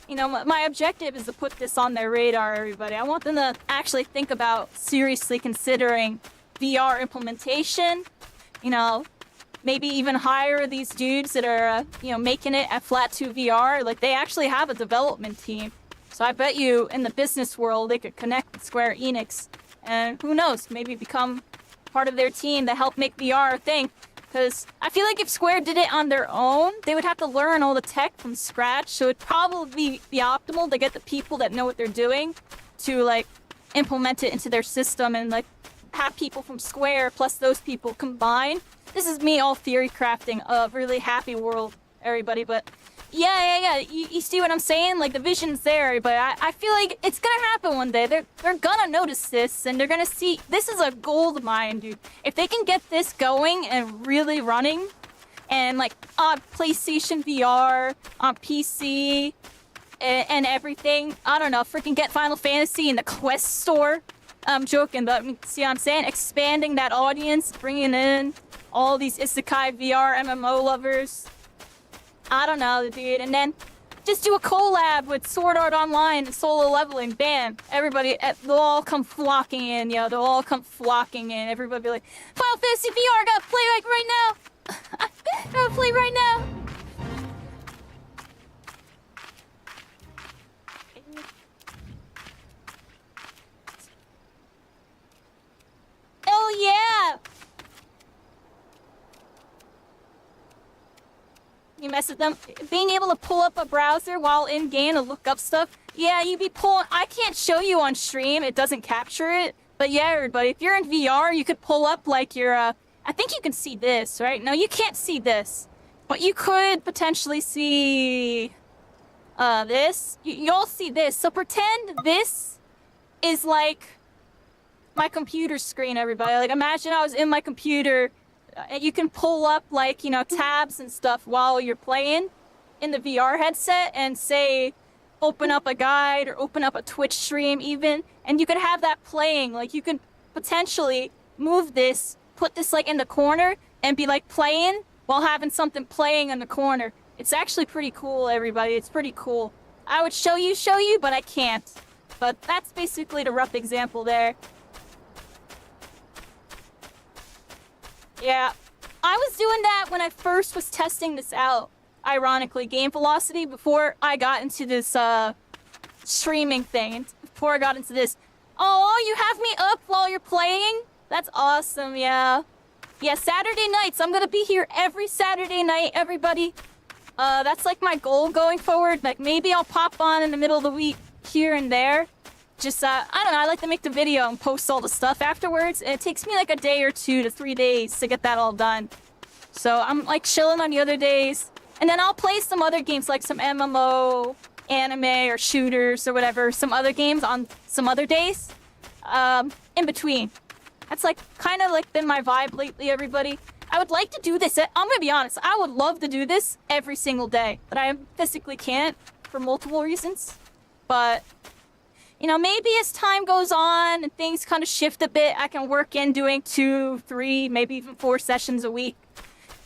S2: you know, my objective is to put this on their radar, everybody. I want them to actually think about seriously considering VR implementation. You know, maybe even hire these dudes that are, you know, making it at Flat2 VR. Like, they actually have a development team. So I bet you in the business world, they could connect with Square Enix. And who knows, maybe become part of their team to help make VR a thing. Because I feel like if Square did it on their own, they would have to learn all the tech from scratch. So it'd probably be optimal to get the people that know what they're doing to, like, implement it into their system and, like, have people from Square plus those people combine. This is me all theory crafting a really happy world, everybody, but yeah. You see what I'm saying? Like, the vision's there, but I feel like it's gonna happen one day. They're gonna notice this, and they're gonna see this is a gold mine, dude. If they can get this going and really running, and like on PlayStation VR, on PC, and everything, I don't know, freaking get Final Fantasy in the Quest store. I'm joking, but see what I'm saying? Expanding that audience, bringing in all these Isekai VR MMO lovers. I don't know, dude. And then just do a collab with Sword Art Online and Solo Leveling. Bam. Everybody, they'll all come flocking in, yo. They'll all come flocking in. Everybody be like, Final Fantasy VR, I gotta play like right now. I gotta play right now. Oh, yeah. You mess with them. Being able to pull up a browser while in game to look up stuff. Yeah, you'd be pulling. I can't show you on stream. It doesn't capture it. But yeah, everybody, if you're in VR, you could pull up like your. I think you can see this, right? No, you can't see this, but you could potentially see this. You'll see this. So pretend this is like my computer screen, everybody. Like, imagine I was in my computer. You can pull up, like, you know, tabs and stuff while you're playing in the VR headset and say, open up a guide or open up a Twitch stream even. And you could have that playing. Like, you could potentially move this, put this, like, in the corner and be, like, playing while having something playing in the corner. It's actually pretty cool, everybody. It's pretty cool. I would show you, but I can't. But that's basically the rough example there. Yeah, I was doing that when I first was testing this out, ironically, game velocity, before I got into this streaming thing, before I got into this. Oh, you have me up while you're playing? That's awesome, yeah. Yeah, Saturday nights, I'm gonna be here every Saturday night, everybody. That's like my goal going forward. Like, maybe I'll pop on in the middle of the week here and there. Just, I don't know, I like to make the video and post all the stuff afterwards. It takes me like a day or 2 to 3 days to get that all done. So I'm like chilling on the other days. And then I'll play some other games like some MMO, anime, or shooters or whatever. Some other games on some other days. In between. That's like kind of like been my vibe lately, everybody. I would like to do this. I'm gonna be honest. I would love to do this every single day. But I physically can't for multiple reasons. But you know, maybe as time goes on and things kind of shift a bit, I can work in doing 2, 3, maybe even 4 sessions a week.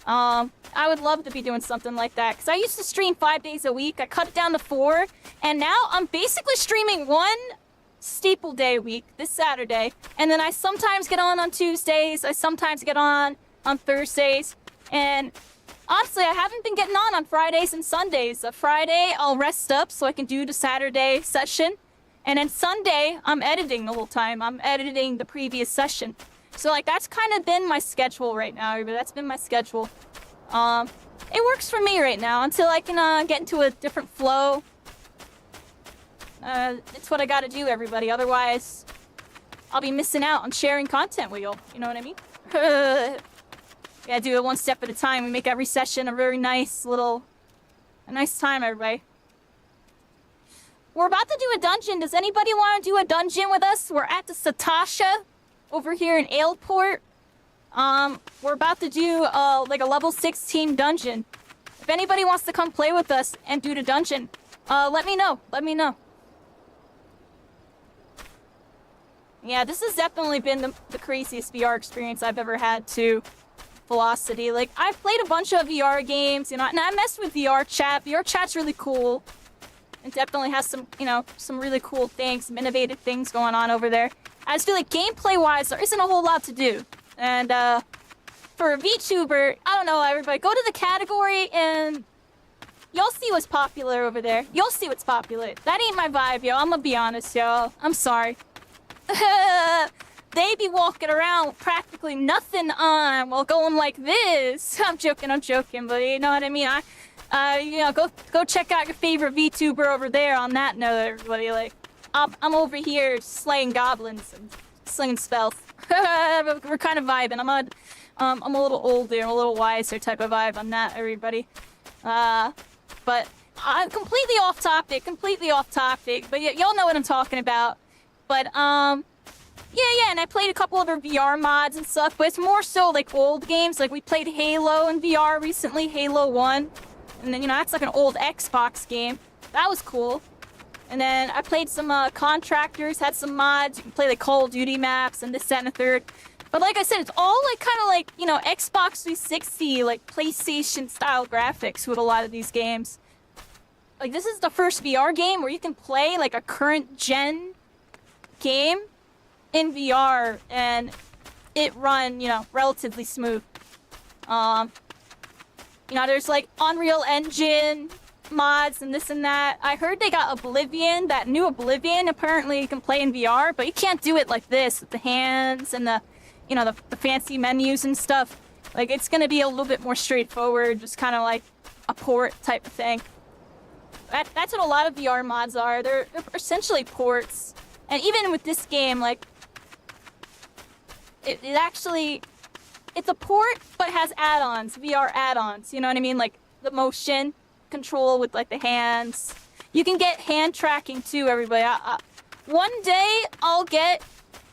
S2: I would love to be doing something like that, because I used to stream 5 days a week. I cut it down to 4, and now I'm basically streaming 1 staple day a week, this Saturday, and then I sometimes get on Tuesdays, I sometimes get on Thursdays, and honestly, I haven't been getting on Fridays and Sundays. Friday, I'll rest up so I can do the Saturday session. And then Sunday, I'm editing the whole time. I'm editing the previous session. So, like, that's kind of been my schedule right now. That's been my schedule. It works for me right now until I can get into a different flow. It's what I gotta do, everybody. Otherwise, I'll be missing out on sharing content with y'all. You know what I mean? Yeah, do it one step at a time. We make every session a very nice time, everybody. We're about to do a dungeon. Does anybody want to do a dungeon with us? We're at the Sastasha over here in Aleport. We're about to do like a level 16 dungeon. If anybody wants to come play with us and do the dungeon, let me know. Let me know. Yeah, this has definitely been the craziest VR experience I've ever had too. Velocity. Like, I've played a bunch of VR games, you know, and I messed with VR chat. VR chat's really cool. It definitely has some, you know, some really cool things, some innovative things going on over there. I just feel like gameplay-wise, there isn't a whole lot to do. And, for a VTuber, I don't know, everybody, go to the category and you'll see what's popular over there. You'll see what's popular. That ain't my vibe, yo. I'm gonna be honest, yo. I'm sorry. They be walking around with practically nothing on while going like this. I'm joking, but you know what I mean? You know, go check out your favorite VTuber over there on that note, everybody. Like, I'm over here slaying goblins and slinging spells. We're kind of vibing. I'm a little older, a little wiser type of vibe on that, everybody. But I'm completely off topic, but y'all know what I'm talking about. But, yeah, and I played a couple of her VR mods and stuff, but it's more so like old games. Like, we played Halo in VR recently, Halo 1. And then, you know, that's like an old Xbox game. That was cool. And then I played some Contractors, had some mods. You can play like Call of Duty maps and this, that, and the third. But like I said, it's all like kind of like, you know, Xbox 360, like PlayStation style graphics with a lot of these games. Like, this is the first VR game where you can play like a current gen game in VR and it run, you know, relatively smooth. You know, there's like Unreal Engine mods and this and that. I heard they got Oblivion, that new Oblivion. Apparently you can play in VR, but you can't do it like this with the hands and the, you know, the fancy menus and stuff. Like, it's gonna be a little bit more straightforward, just kind of like a port type of thing. That's what a lot of VR mods are. They're essentially ports. And even with this game, like, it actually, it's a port, but has add-ons, VR add-ons, you know what I mean? Like, the motion control with, like, the hands. You can get hand tracking, too, everybody. One day, I'll get,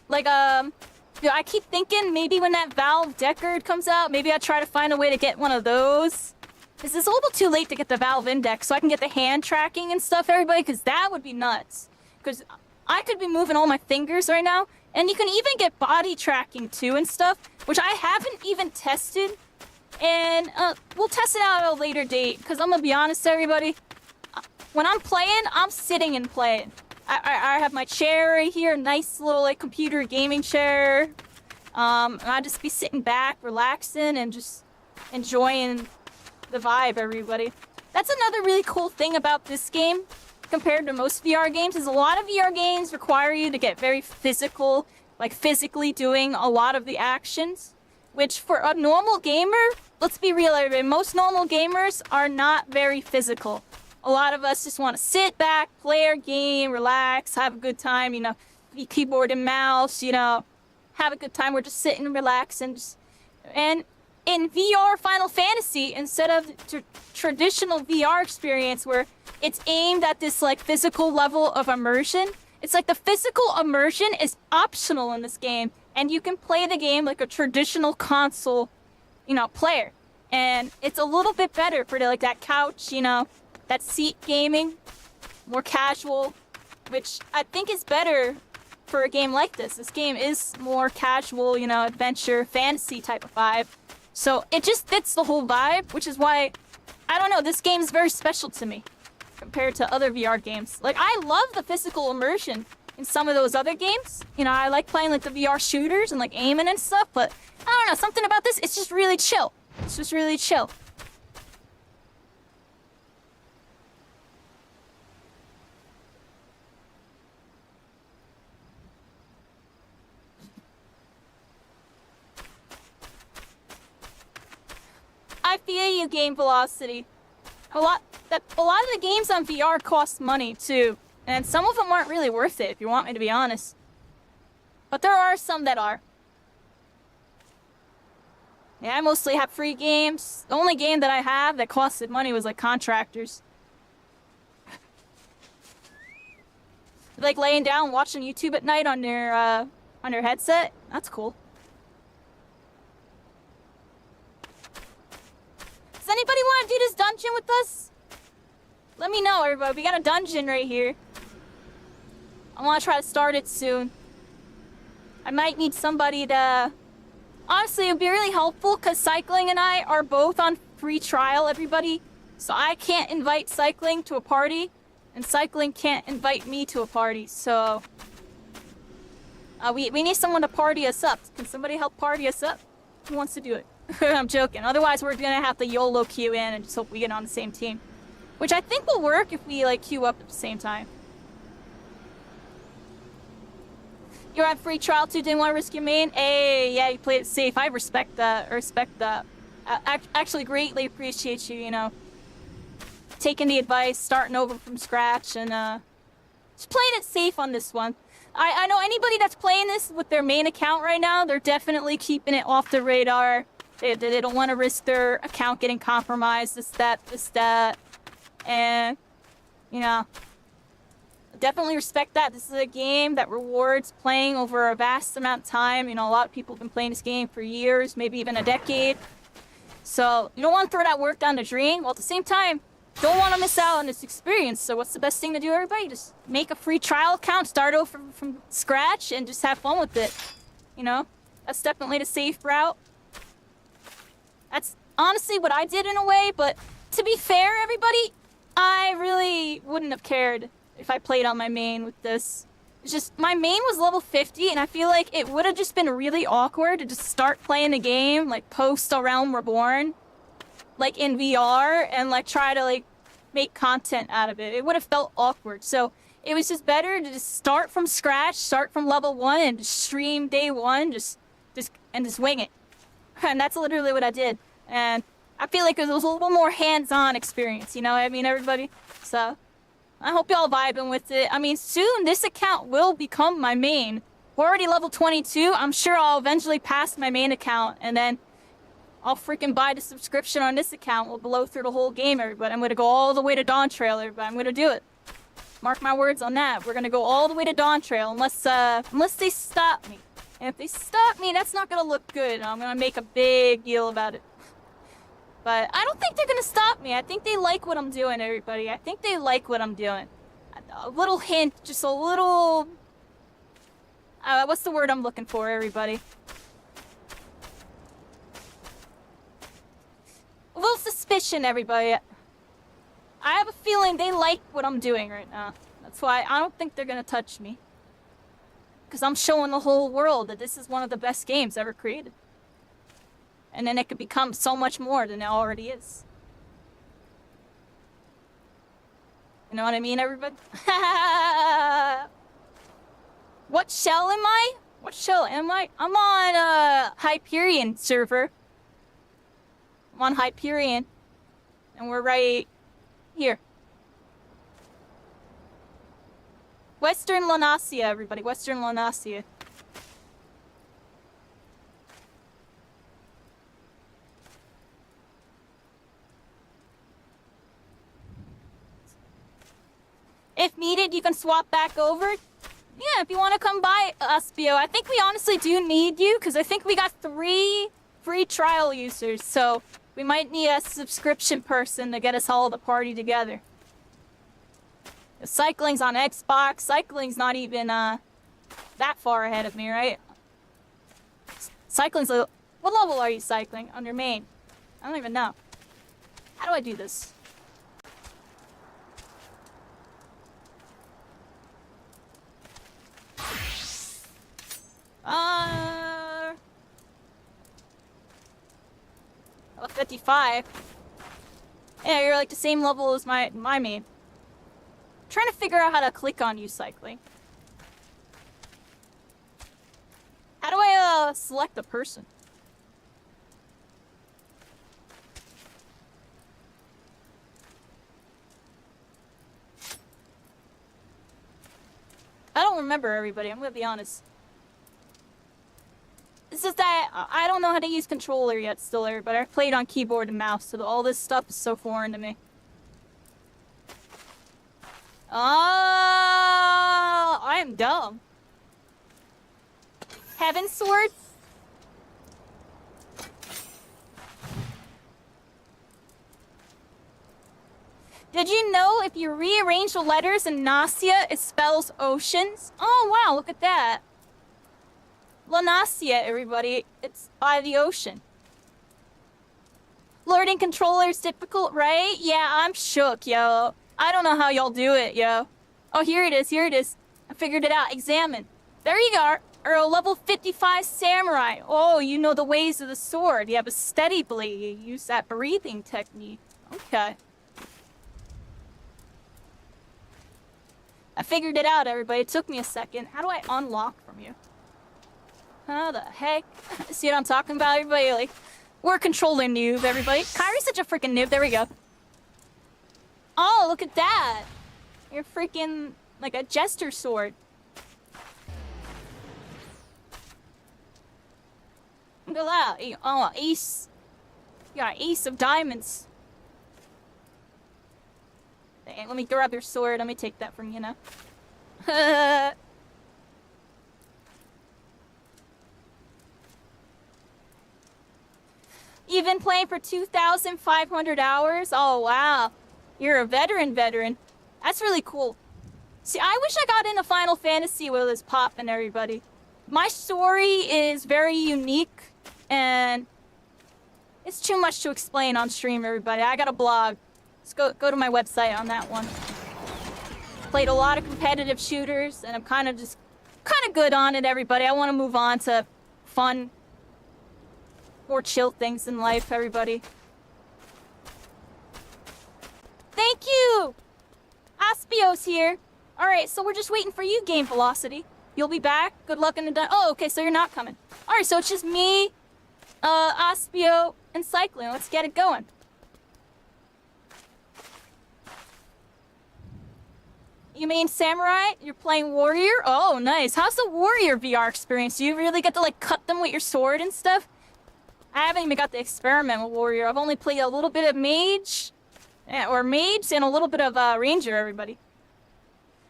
S2: like, you know, I keep thinking maybe when that Valve Deckard comes out, maybe I'll try to find a way to get one of those. This is a little too late to get the Valve Index, so I can get the hand tracking and stuff, everybody, because that would be nuts. Because I could be moving all my fingers right now, and you can even get body tracking too and stuff, which I haven't even tested. And we'll test it out at a later date, because I'm gonna be honest, everybody, when I'm playing, I'm sitting and playing. I have my chair right here, nice little like computer gaming chair. And I'll just be sitting back, relaxing, and just enjoying the vibe, everybody. That's another really cool thing about this game compared to most VR games, is a lot of VR games require you to get very physical, like physically doing a lot of the actions, which for a normal gamer, let's be real, everybody, most normal gamers are not very physical. A lot of us just want to sit back, play our game, relax, have a good time, you know, be keyboard and mouse, you know, have a good time. We're just sitting and relaxing. And in VR Final Fantasy, instead of the traditional VR experience where it's aimed at this like physical level of immersion, it's like the physical immersion is optional in this game, and you can play the game like a traditional console, you know, player. And it's a little bit better for like that couch, you know, that seat gaming, more casual, which I think is better for a game like this. This game is more casual, you know, adventure, fantasy type of vibe. So it just fits the whole vibe, which is why, I don't know, this game is very special to me compared to other VR games. Like, I love the physical immersion in some of those other games. You know, I like playing like the VR shooters and like aiming and stuff, but I don't know, something about this, it's just really chill. It's just really chill. I feel you, Game Velocity. A lot of the games on VR cost money too, and some of them aren't really worth it, if you want me to be honest. But there are some that are. Yeah, I mostly have free games. The only game that I have that costed money was like Contractors. Like laying down watching YouTube at night on your headset. That's cool. Does anybody want to do this dungeon let me know, everybody. We got a dungeon right here. I want to try to start it soon. I might need somebody to... Honestly, it would be really helpful because Cycling and I are both on free trial, everybody. So I can't invite Cycling to a party, and Cycling can't invite me to a party, so... we need someone to party us up. Can somebody help party us up? Who wants to do it? I'm joking. Otherwise, we're gonna have to YOLO queue in and just hope we get on the same team. Which I think will work if we, like, queue up at the same time. You're on free trial too, didn't want to risk your main? Hey, yeah, you played it safe. I respect that. I respect that. Actually, greatly appreciate you, you know, taking the advice, starting over from scratch, and, just playing it safe on this one. I know anybody that's playing this with their main account right now, they're definitely keeping it off the radar. They don't want to risk their account getting compromised, this, that. And, you know, definitely respect that. This is a game that rewards playing over a vast amount of time. You know, a lot of people have been playing this game for years, maybe even a decade. So, you don't want to throw that work down the drain, while at the same time, don't want to miss out on this experience. So what's the best thing to do, everybody? Just make a free trial account, start over from scratch, and just have fun with it. You know? That's definitely the safe route. That's honestly what I did in a way, but to be fair, everybody, I really wouldn't have cared if I played on my main with this. It's just, my main was level 50, and I feel like it would have just been really awkward to just start playing the game, like, post A Realm Reborn, like, in VR, and, like, try to, like, make content out of it. It would have felt awkward. So, it was just better to just start from scratch, start from level 1, and just stream day 1, just wing it. And that's literally what I did. And I feel like it was a little more hands-on experience, you know what I mean, everybody? So, I hope y'all vibing with it. I mean, soon this account will become my main. We're already level 22. I'm sure I'll eventually pass my main account, and then I'll freaking buy the subscription on this account. We'll blow through the whole game, everybody. I'm gonna go all the way to Dawn Trail, everybody. I'm gonna do it. Mark my words on that. We're gonna go all the way to Dawn Trail, unless they stop me. And if they stop me, that's not gonna look good. I'm gonna make a big deal about it. But I don't think they're gonna stop me. I think they like what I'm doing, everybody. I think they like what I'm doing. A little hint, just a little... what's the word I'm looking for, everybody? A little suspicion, everybody. I have a feeling they like what I'm doing right now. That's why I don't think they're gonna touch me. Because I'm showing the whole world that this is one of the best games ever created. And then it could become so much more than it already is. You know what I mean, everybody? What shell am I? What shell am I? I'm on Hyperion server. I'm on Hyperion. And we're right here. Western Lunasia, everybody. Western Lunasia. If needed, you can swap back over. Yeah, if you want to come by, Uspio. I think we honestly do need you, because I think we got 3 free trial users, so we might need a subscription person to get us all the party together. Cycling's on Xbox. Cycling's not even, that far ahead of me, right? Cycling's like... What level are you cycling on your main? I don't even know. How do I do this? Level 55. Yeah, you're like the same level as my main. I'm trying to figure out how to click on you, Cycling. How do I, select a person? I don't remember, everybody. I'm gonna be honest. It's just that I don't know how to use controller yet still, everybody. I played on keyboard and mouse, so all this stuff is so foreign to me. Oh, I am dumb. Heaven Sword? Did you know if you rearrange the letters in Nasia, it spells oceans? Oh, wow, look at that. La Nasia, everybody. It's by the ocean. Lording controller's difficult, right? Yeah, I'm shook, yo. I don't know how y'all do it, yo. Oh, here it is, here it is. I figured it out. Examine. There you are. Or a level 55 samurai. Oh, you know the ways of the sword. You have a steady blade. You use that breathing technique. Okay. I figured it out, everybody. It took me a second. How do I unlock from you? How the heck? See what I'm talking about, everybody? Like, we're controlling noob, everybody. Kairi's such a freaking noob. There we go. Oh, look at that. You're freaking like a jester sword. Look at that. Oh, ace. You got an ace of diamonds. Dang, let me grab your sword. Let me take that from you now. You've been playing for 2,500 hours? Oh, wow. You're a veteran. That's really cool. See, I wish I got into Final Fantasy with this poppin', everybody. My story is very unique, and it's too much to explain on stream, everybody. I got a blog. Let's go to my website on that one. Played a lot of competitive shooters, and I'm kind of good on it, everybody. I want to move on to fun, more chill things in life, everybody. Thank you! Aspio's here. Alright, so we're just waiting for you, Game Velocity. You'll be back. Good luck in the oh, okay, so you're not coming. Alright, so it's just me, Aspio, and Cycling. Let's get it going. You mean Samurai? You're playing Warrior? Oh, nice. How's the Warrior VR experience? Do you really get to, like, cut them with your sword and stuff? I haven't even got to experiment with Warrior. I've only played a little bit of Mage, or Mage, and a little bit of Ranger, everybody.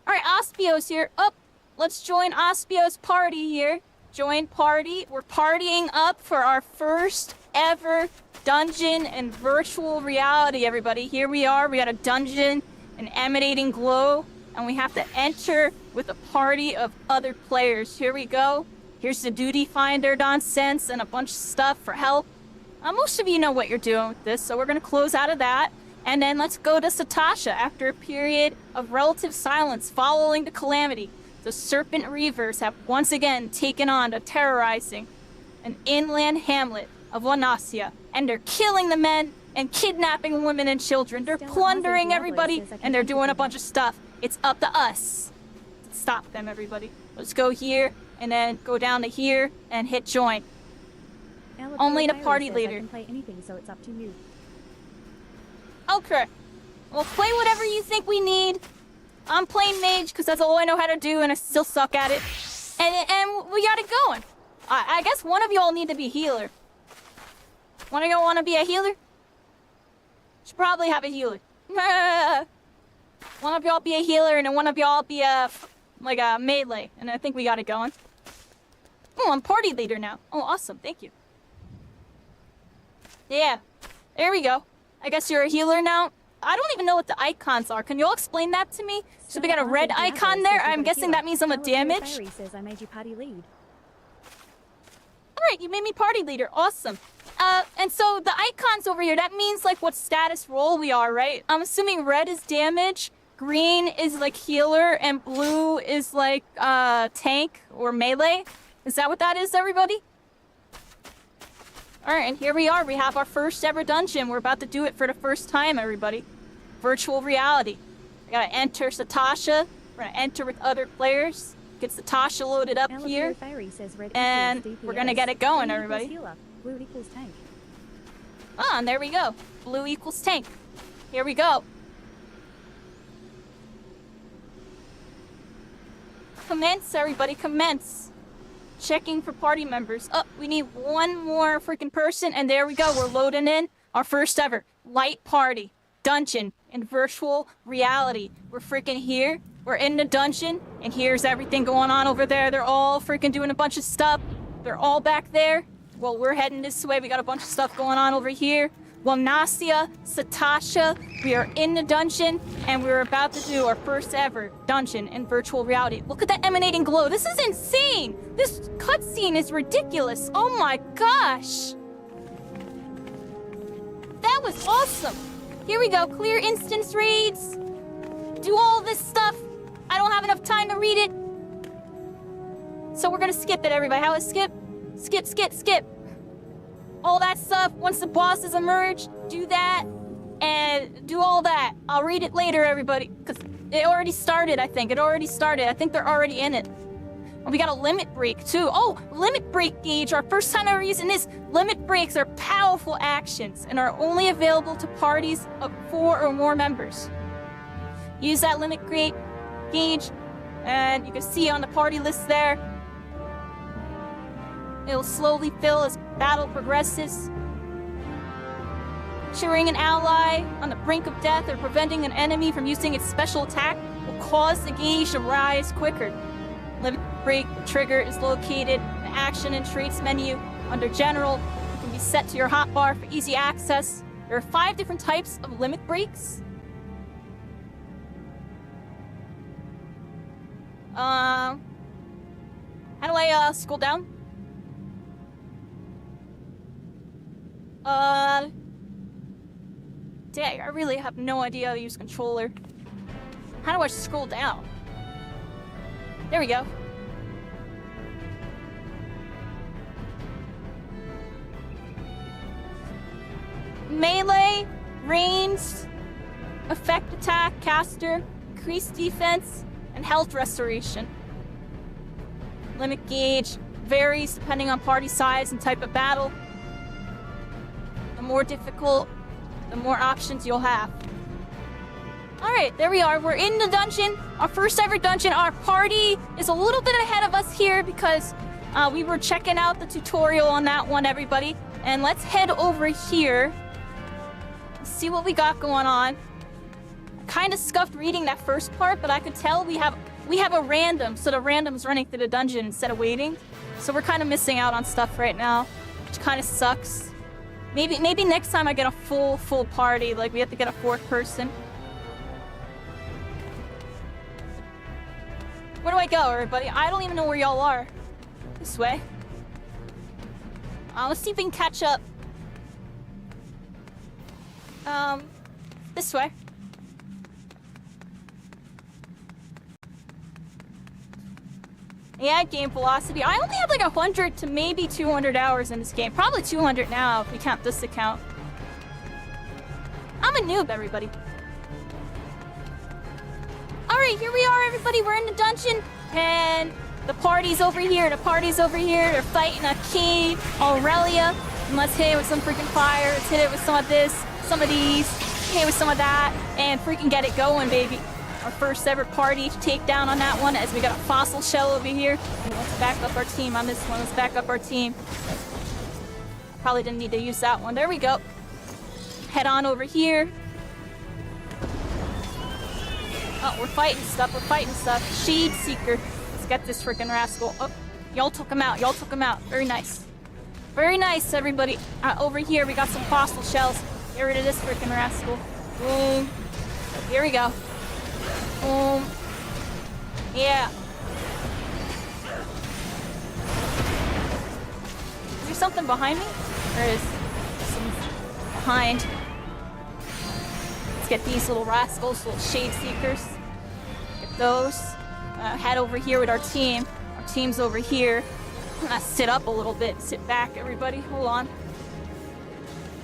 S2: Alright, Aspio's here. Up. Let's join Aspio's party here. Join party. We're partying up for our first ever dungeon in virtual reality, everybody. Here we are. We got a dungeon, an emanating glow, and we have to enter with a party of other players. Here we go. Here's the duty finder nonsense and a bunch of stuff for help. Most of you know what you're doing with this, so we're going to close out of that. And then let's go to Sastasha. After a period of relative silence following the calamity, the Serpent Reavers have once again taken on to terrorizing an inland hamlet of Wanasia. And they're killing the men and kidnapping women and children. They're plundering everybody, and they're doing a bunch of stuff. It's up to us to stop them, everybody. Let's go here, and then go down to here, and hit join. Only the party leader.
S3: I can play anything, so it's up to you.
S2: Okay. Well, play whatever you think we need. I'm playing Mage, because that's all I know how to do, and I still suck at it. And we got it going. I guess one of y'all need to be a healer. One of y'all want to be a healer? Should probably have a healer. One of y'all be a healer, and then one of y'all be a melee. And I think we got it going. Oh, I'm party leader now. Oh, awesome. Thank you. Yeah. There we go. I guess you're a healer now. I don't even know what the icons are. Can you all explain that to me? So we got a red icon there. I'm guessing that means I'm a damage.
S3: Says I made you party lead.
S2: Alright, you made me party leader. Awesome. And so the icons over here, that means like what status role we are, right? I'm assuming red is damage, green is like healer, and blue is like tank or melee. Is that what that is, everybody? Alright, and here we are. We have our first ever dungeon. We're about to do it for the first time, everybody. Virtual reality. We gotta enter Sastasha. We're gonna enter with other players. Get Sastasha loaded up here. And we're gonna get it going, everybody.
S3: Blue equals tank.
S2: Ah, and there we go. Blue equals tank. Here we go. Commence, everybody, commence. Checking for party members. Oh, we need one more freaking person, and there we go. We're loading in our first ever light party dungeon in virtual reality. We're freaking here. We're in the dungeon, and here's everything going on over there. They're all freaking doing a bunch of stuff. They're all back there. Well, we're heading this way. We got a bunch of stuff going on over here. Wamnasia, Sastasha. We are in the dungeon, and we're about to do our first ever dungeon in virtual reality. Look at that emanating glow. This is insane. This cutscene is ridiculous. Oh my gosh. That was awesome. Here we go. Clear instance raids. Do all this stuff. I don't have enough time to read it. So we're gonna skip it, everybody. How is skip? Skip, skip, skip. All that stuff. Once the bosses emerge, do that. And do all that. I'll read it later, everybody. Because it already started, I think. It already started. I think they're already in it. And we got a limit break, too. Oh, limit break gauge. Our first time ever using this. Limit breaks are powerful actions and are only available to parties of 4 or more members. Use that limit break gauge, and you can see on the party list there. It'll slowly fill as battle progresses. Cheering an ally on the brink of death or preventing an enemy from using its special attack will cause the gauge to rise quicker. Limit break trigger is located in the action and traits menu under general. It can be set to your hotbar for easy access. There are 5 different types of limit breaks. How do I scroll down? Dang, I really have no idea how to use controller. How do I scroll down? There we go. Melee, ranged, effect attack, caster, increased defense, and health restoration. Limit gauge varies depending on party size and type of battle. The more difficult, the more options you'll have. Alright, there we are. We're in the dungeon. Our first ever dungeon. Our party is a little bit ahead of us here because we were checking out the tutorial on that one, everybody. And let's head over here. See what we got going on. I kind of scuffed reading that first part, but I could tell we have a random, so the random's running through the dungeon instead of waiting. So we're kind of missing out on stuff right now, which kind of sucks. Maybe next time I get a full party, like we have to get a 4th person. Where do I go, everybody? I don't even know where y'all are. This way. Let's see if we can catch up. This way. Yeah, game velocity. I only have like 100 to maybe 200 hours in this game. Probably 200 now if we count this account. I'm a noob, everybody. Alright, here we are, everybody. We're in the dungeon. And the party's over here. The party's over here. They're fighting a King Aurelia. And let's hit it with some freaking fire. Let's hit it with some of this, some of these. Hit it with some of that. And freaking get it going, baby. Our first ever party to take down on that one, as we got a fossil shell over here. And let's back up our team on this one. Let's back up our team. Probably didn't need to use that one. There we go. Head on over here. Oh, we're fighting stuff. We're fighting stuff. Shade Seeker. Let's get this freaking rascal. Oh, y'all took him out. Y'all took him out. Very nice. Very nice, everybody. Over here, we got some fossil shells. Get rid of this freaking rascal. Boom. Here we go. Boom. Yeah. Is there something behind me? There is some behind. Let's get these little rascals, little shade seekers. Get those. Head over here with our team. Our team's over here. I'm gonna sit up a little bit. Sit back, everybody. Hold on.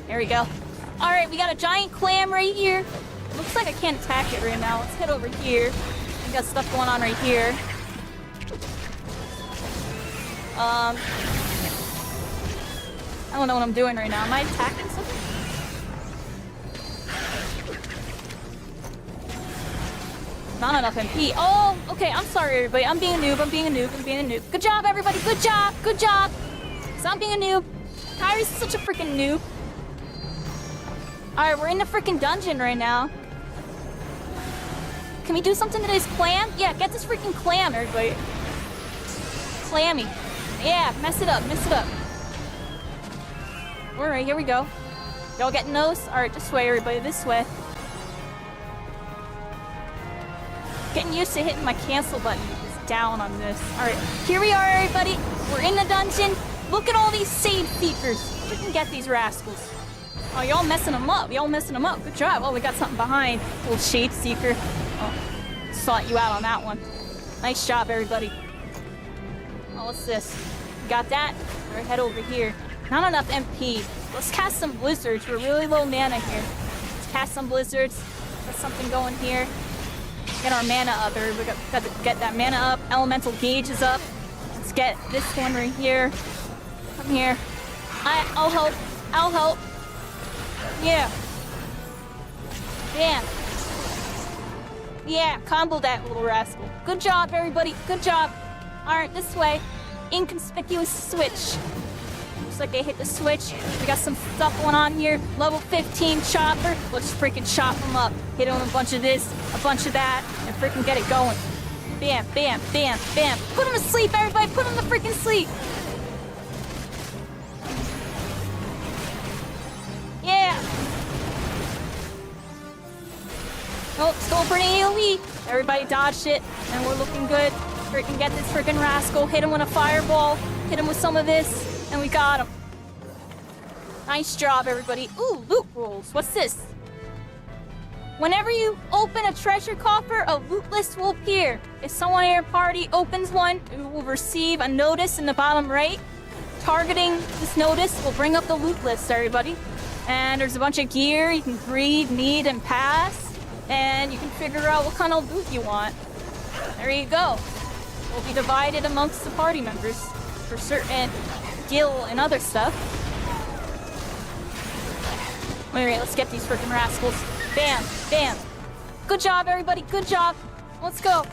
S2: There we go. Alright, we got a giant clam right here. Looks like I can't attack it right now. Let's head over here. We got stuff going on right here. I don't know what I'm doing right now. Am I attacking something? Not enough MP. Oh, okay. I'm sorry, everybody. I'm being a noob. I'm being a noob. I'm being a noob. Good job, everybody. Good job. Good job. So I'm being a noob. Kairi's such a freaking noob. Alright, we're in the freaking dungeon right now. Can we do something to this clam? Yeah, get this freaking clam, everybody. Clammy. Yeah, mess it up, mess it up. Alright, here we go. Y'all getting those? Alright, this way, everybody, this way. Getting used to hitting my cancel button is down on this. Alright, here we are, everybody. We're in the dungeon. Look at all these save seekers. We can get these rascals. Oh, y'all messing them up. Y'all messing them up. Good job. Oh, we got something behind. Little shade seeker. Oh, sought you out on that one. Nice job, everybody. Oh, what's this? We got that. We're head over here. Not enough MP. Let's cast some blizzards. We're really low mana here. Let's cast some blizzards. Got something going here. Get our mana up. We got to get that mana up. Elemental gauge is up. Let's get this one right here. Come here. I'll help. I'll help. Yeah. Bam. Yeah, combo that little rascal. Good job, everybody. Good job. Alright, this way. Inconspicuous switch. Looks like they hit the switch. We got some stuff going on here. Level 15 chopper. Let's freaking chop them up. Hit them a bunch of this, a bunch of that, and freaking get it going. Bam, bam, bam, bam. Put them to sleep, everybody. Put them to freaking sleep. Yeah. Oh, still pretty AoE. Everybody dodged it, and we're looking good. Freaking get this freaking rascal. Hit him with a fireball. Hit him with some of this, and we got him. Nice job, everybody. Ooh, loot rolls. What's this? Whenever you open a treasure coffer, a loot list will appear. If someone in your party opens one, you will receive a notice in the bottom right. Targeting this notice will bring up the loot list, everybody. And there's a bunch of gear you can breed, need, and pass. And you can figure out what kind of loot you want. There you go. We'll be divided amongst the party members for certain gil and other stuff. Alright, let's get these freaking rascals. Bam, bam. Good job, everybody. Good job. Let's go.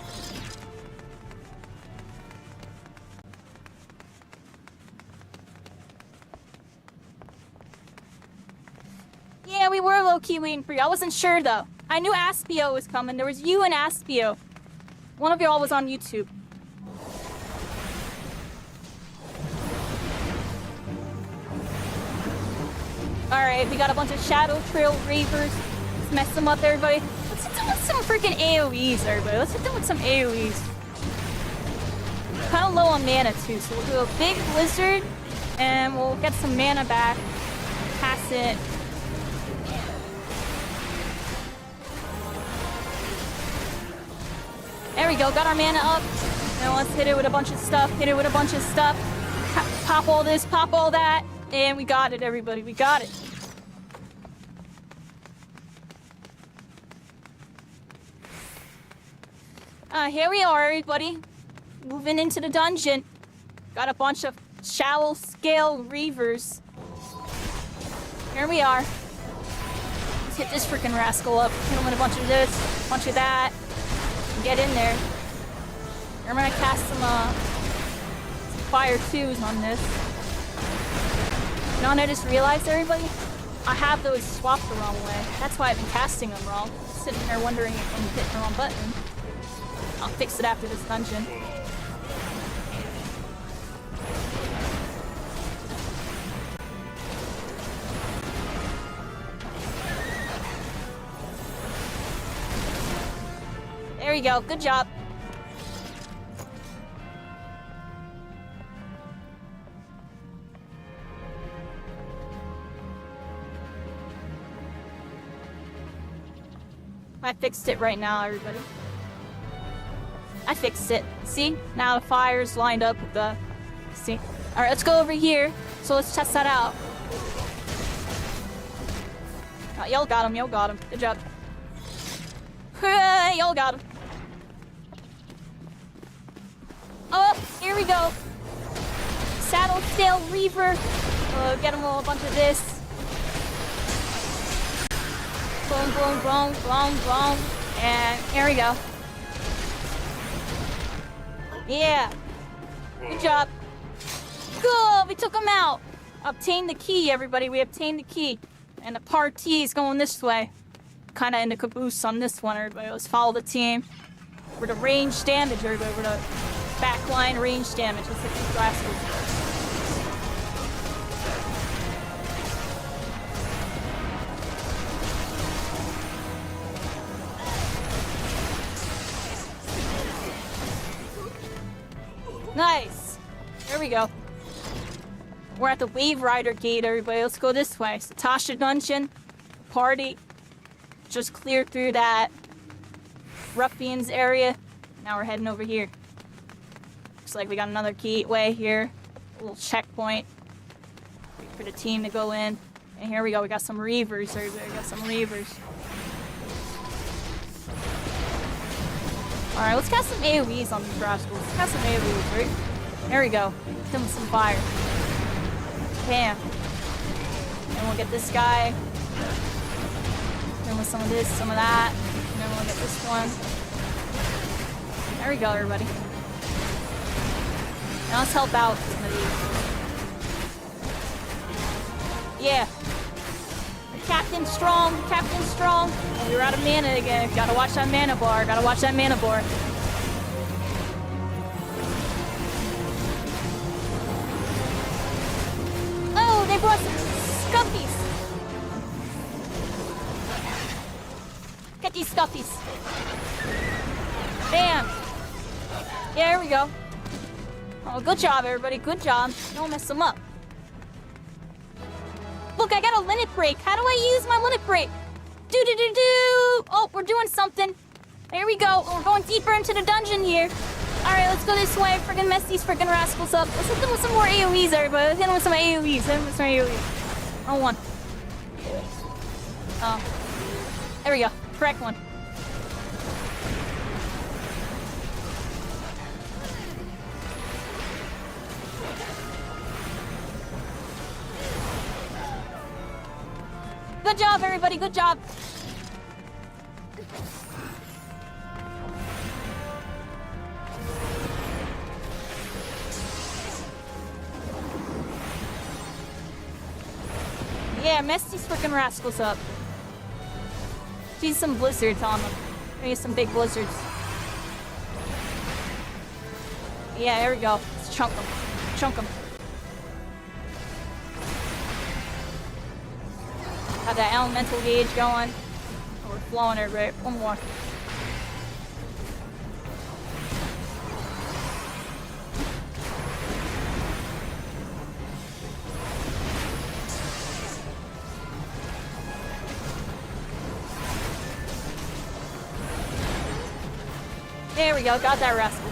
S2: Yeah, we were low-key waiting for you. I wasn't sure, though. I knew Aspio was coming. There was you and Aspio. One of y'all was on YouTube. Alright, we got a bunch of Shadow Trail Reavers. Let's mess them up, everybody. Let's hit them with some freaking AoEs, everybody. Let's hit them with some AoEs. Kind of low on mana, too, so we'll do a big blizzard, and we'll get some mana back. Pass it. There we go, got our mana up. Now let's hit it with a bunch of stuff, hit it with a bunch of stuff. Pop all this, pop all that. And we got it, everybody, we got it. Here we are, everybody. Moving into the dungeon. Got a bunch of shallow scale reavers. Here we are. Let's hit this freaking rascal up. Hit him with a bunch of this, a bunch of that. Get in there. I'm gonna cast some fire 2s on this. You know what I just realized, everybody? I have those swapped the wrong way. That's why I've been casting them wrong. Sitting there wondering if I'm hitting the wrong button. I'll fix it after this dungeon. There you go. Good job. I fixed it right now, everybody. I fixed it. See? Now the fire's lined up with the... See? Alright, let's go over here. So let's test that out. Oh, y'all got him. Y'all got him. Good job. Y'all got him. Oh, here we go. Saddle Tail Reaver. Get him a bunch of this. Boom, boom, boom, boom, boom. And here we go. Yeah. Good job. Good, we took him out. Obtained the key, everybody. We obtained the key. And the party is going this way. Kind of in the caboose on this one, everybody. Let's follow the team. We're the range damage, everybody. We're the backline range damage. Let's hit these rascals. Nice. There we go. We're at the Wave Rider gate, everybody. Let's go this way. Sastasha dungeon. Party. Just cleared through that ruffians area. Now we're heading over here. Looks like we got another gateway here. A little checkpoint. Wait for the team to go in. And here we go. We got some Reavers, everybody. We got some Reavers. Alright, let's cast some AoEs on these rascals. Let's cast some AoEs, right? There we go. Hit them with some fire. Bam. And we'll get this guy. Then with some of this, some of that. And then we'll get this one. There we go, everybody. Now let's help out some of these. Yeah. Captain strong, Captain strong. Oh, we're out of mana again. Gotta watch that mana bar. Gotta watch that mana bar. Oh, they brought some scuffies. Get these scuffies. Bam. Yeah, here we go. Oh, good job, everybody. Good job. Don't mess them up. Look, I got a limit break. How do I use my limit break? Do-do-do-do! Oh, we're doing something. There we go. We're going deeper into the dungeon here. Alright, let's go this way. Friggin' mess these friggin' rascals up. Let's hit them with some more AoEs, everybody. Let's hit them with some AoEs. Hit them with some AoEs. Oh, one. Oh. There we go. Correct one. Good job, everybody. Good job. Yeah, mess these frickin' rascals up. Use some blizzards on them. Maybe some big blizzards. Yeah, there we go. Let's chunk them. Chunk them. Got that elemental gauge going. Oh, we're flowing it, right? One more. There we go, got that rascal.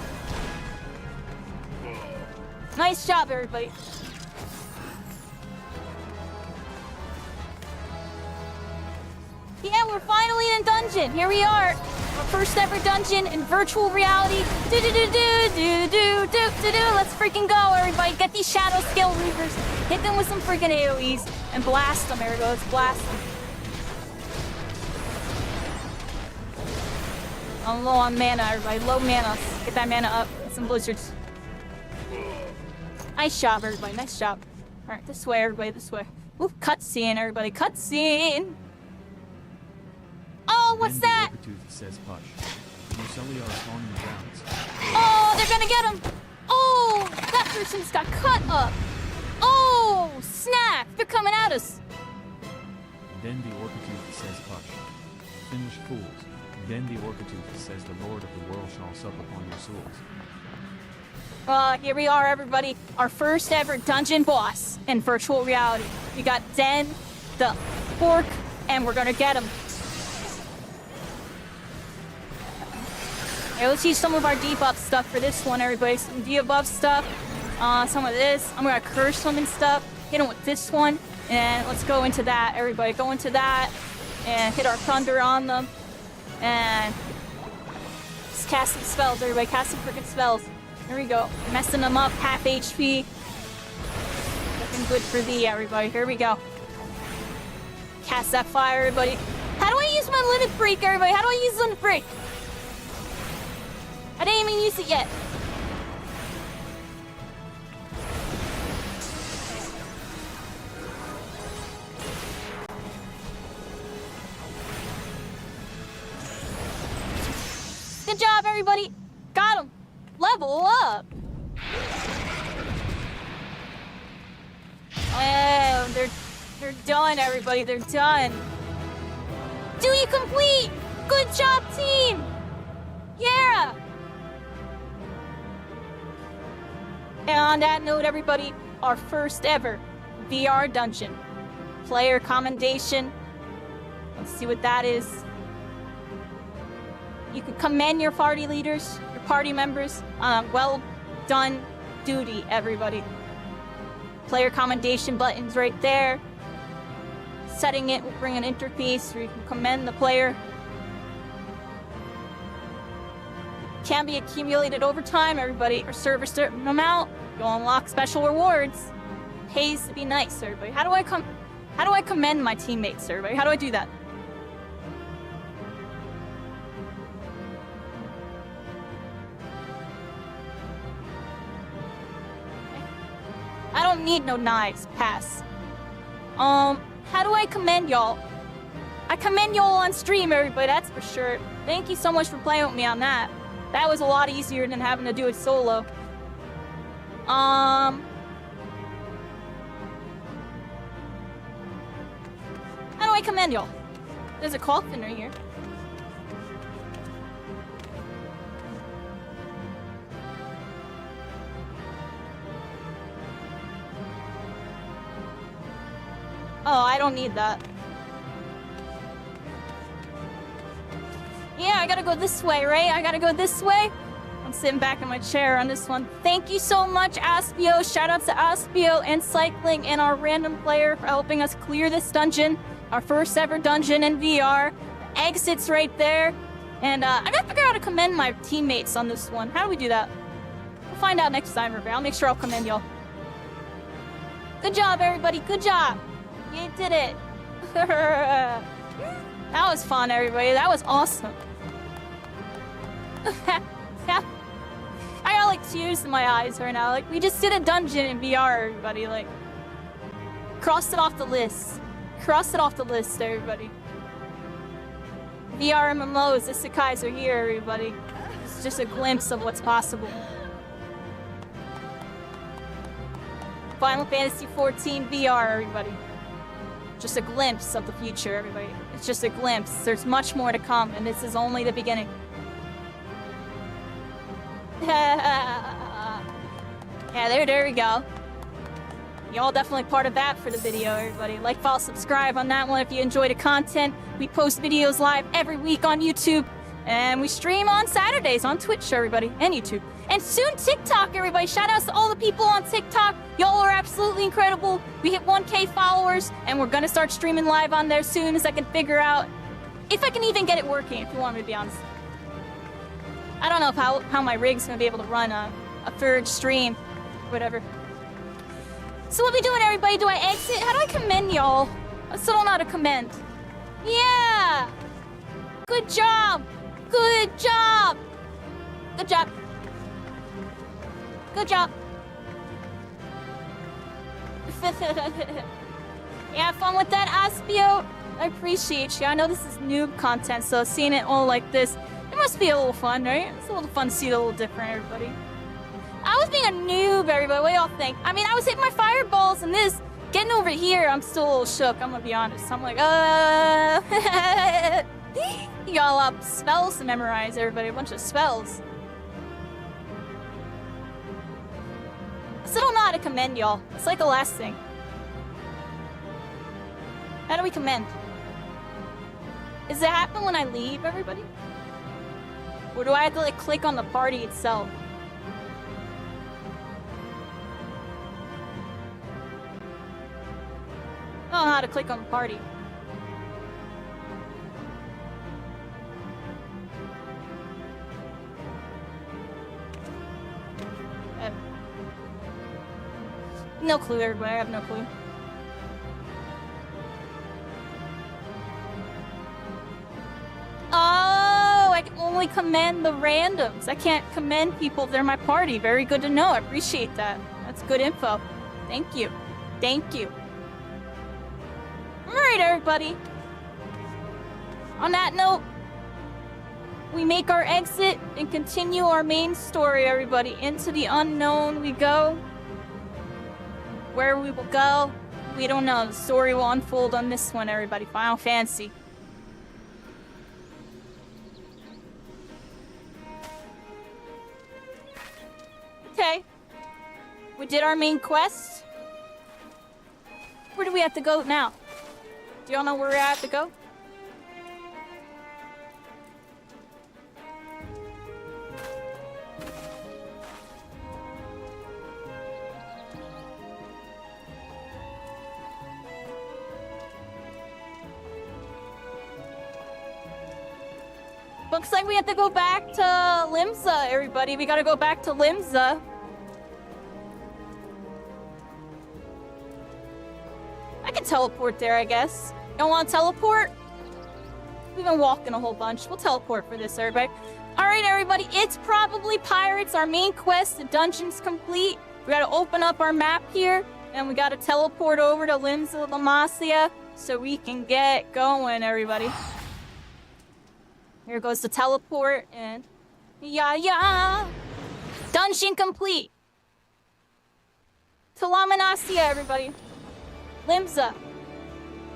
S2: Nice job, everybody. Yeah, we're finally in a dungeon. Here we are. Our first ever dungeon in virtual reality. Do-do-do-do-do-do-do-do-do. Let's freaking go, everybody. Get these shadow scale reavers. Hit them with some freaking AoEs and blast them, everybody. Let's blast them. I'm low on mana, everybody. Low mana. Let's get that mana up. Get some blizzards. Nice job, everybody. Nice job. Alright, this way, everybody. This way. Ooh, cutscene, everybody. Cutscene! Oh, what's that?
S4: Says Push. Marcelia is on the grounds.
S2: Oh, they're gonna get him! Oh, that person's got cut up! Oh, snap! They're coming at us!
S4: Then the Orcatooth says Push. Finish fools. Then the Orcatooth says the Lord of the world shall sup upon your souls.
S2: Here we are, everybody. Our first ever dungeon boss in virtual reality. We got Den, the Orc, and we're gonna get him. Okay, let's use some of our debuff stuff for this one, everybody. Some debuff stuff. Some of this. I'm gonna curse them and stuff. Hit them with this one. And let's go into that, everybody. Go into that. And hit our thunder on them. And just cast some spells, everybody. Cast some freaking spells. There we go. Messing them up. Half HP. Looking good for thee, everybody. Here we go. Cast that fire, everybody. How do I use my limit break, everybody? How do I use limit break? I didn't even use it yet. Good job, everybody. Got him. Level up. Oh, they're done, everybody. They're done. Do you complete? Good job, team. Yeah. And on that note, everybody, our first ever VR dungeon. Player commendation. Let's see what that is. You can commend your party leaders, your party members on a well done duty, everybody. Player commendation button's right there. Setting it will bring an interface where you can commend the player. Can be accumulated over time, everybody, or serve a certain amount. You'll unlock special rewards. Pays to be nice, everybody. How do I commend my teammates, everybody? How do I do that? I don't need no knives. Pass. How do I commend y'all? I commend y'all on stream, everybody, that's for sure. Thank you so much for playing with me on that. That was a lot easier than having to do it solo. How do I commend y'all? There's a coffin right here. Oh, I don't need that. Yeah, I gotta go this way, right? I gotta go this way? I'm sitting back in my chair on this one. Thank you so much, Aspio. Shout out to Aspio and Cycling and our random player for helping us clear this dungeon. Our first ever dungeon in VR. The exit's right there. And I gotta figure out how to commend my teammates on this one. How do we do that? We'll find out next time, everybody. I'll make sure I'll commend y'all. Good job, everybody. Good job. You did it. That was fun, everybody. That was awesome. I got like tears in my eyes right now. Like, we just did a dungeon in VR, everybody. Like, crossed it off the list. Crossed it off the list, everybody. VR MMOs, isekais are here, everybody. It's just a glimpse of what's possible. Final Fantasy XIV VR, everybody. Just a glimpse of the future, everybody. It's just a glimpse. There's much more to come, and this is only the beginning. Yeah, there we go. Y'all definitely part of that for the video, everybody. Like, follow, subscribe on that one if you enjoy the content. We post videos live every week on YouTube, and we stream on Saturdays on Twitch, everybody, and YouTube. And soon TikTok, everybody. Shout outs to all the people on TikTok. Y'all are absolutely incredible. We hit 1K followers, and we're gonna start streaming live on there soon as I can figure out if I can even get it working, if you want me to be honest. I don't know if how my rig's gonna be able to run a third stream, whatever. So what we doing, everybody? Do I exit? How do I commend y'all? I still don't know how to commend. Yeah! Good job! Good job! Good job. Good job. Yeah, have fun with that, Aspio. I appreciate you. I know this is noob content, so seeing it all like this, it must be a little fun, right? It's a little fun to see it a little different, everybody. I was being a noob, everybody. What y'all think? I mean, I was hitting my fireballs and this. Getting over here, I'm still a little shook. I'm gonna be honest. I'm like, Y'all up spells to memorize, everybody. A bunch of spells. I still don't know how to commend y'all. It's like the last thing. How do we commend? Does it happen when I leave, everybody? Or do I have to, like, click on the party itself? I don't know how to click on the party. No clue, everybody. I have no clue. Oh, I can only commend the randoms. I can't commend people if they're my party. Very good to know. I appreciate that. That's good info. Thank you. Thank you. Alright, everybody. On that note, we make our exit and continue our main story, everybody. Into the unknown we go. Where we will go, we don't know. The story will unfold on this one, everybody. Final Fantasy. Okay. We did our main quest. Where do we have to go now? Do y'all know where we have to go? Looks like we have to go back to Limsa, everybody. We gotta go back to Limsa. I can teleport there, I guess. Y'all wanna teleport? We've been walking a whole bunch. We'll teleport for this, everybody. Alright, everybody. It's probably pirates. Our main quest, the dungeon's complete. We gotta open up our map here. And we gotta teleport over to Limsa Lamasia so we can get going, everybody. Here goes the teleport, and yeah. Dungeon complete. To Lamanasia, everybody. Limsa.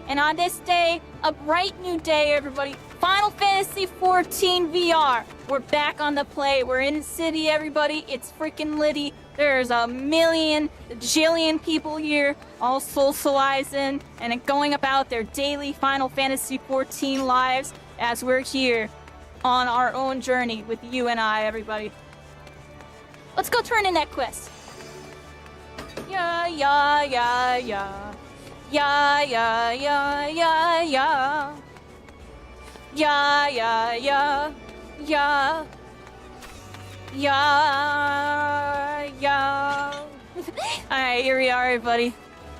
S2: And on this day, a bright new day, everybody. Final Fantasy XIV VR. We're back on the play. We're in the city, everybody. It's freaking litty. There's a jillion people here, all socializing and going about their daily Final Fantasy XIV lives as we're here on our own journey with you and I, everybody. Let's go turn in that quest. Yeah. Yeah. Yeah. Alright, here we are, everybody.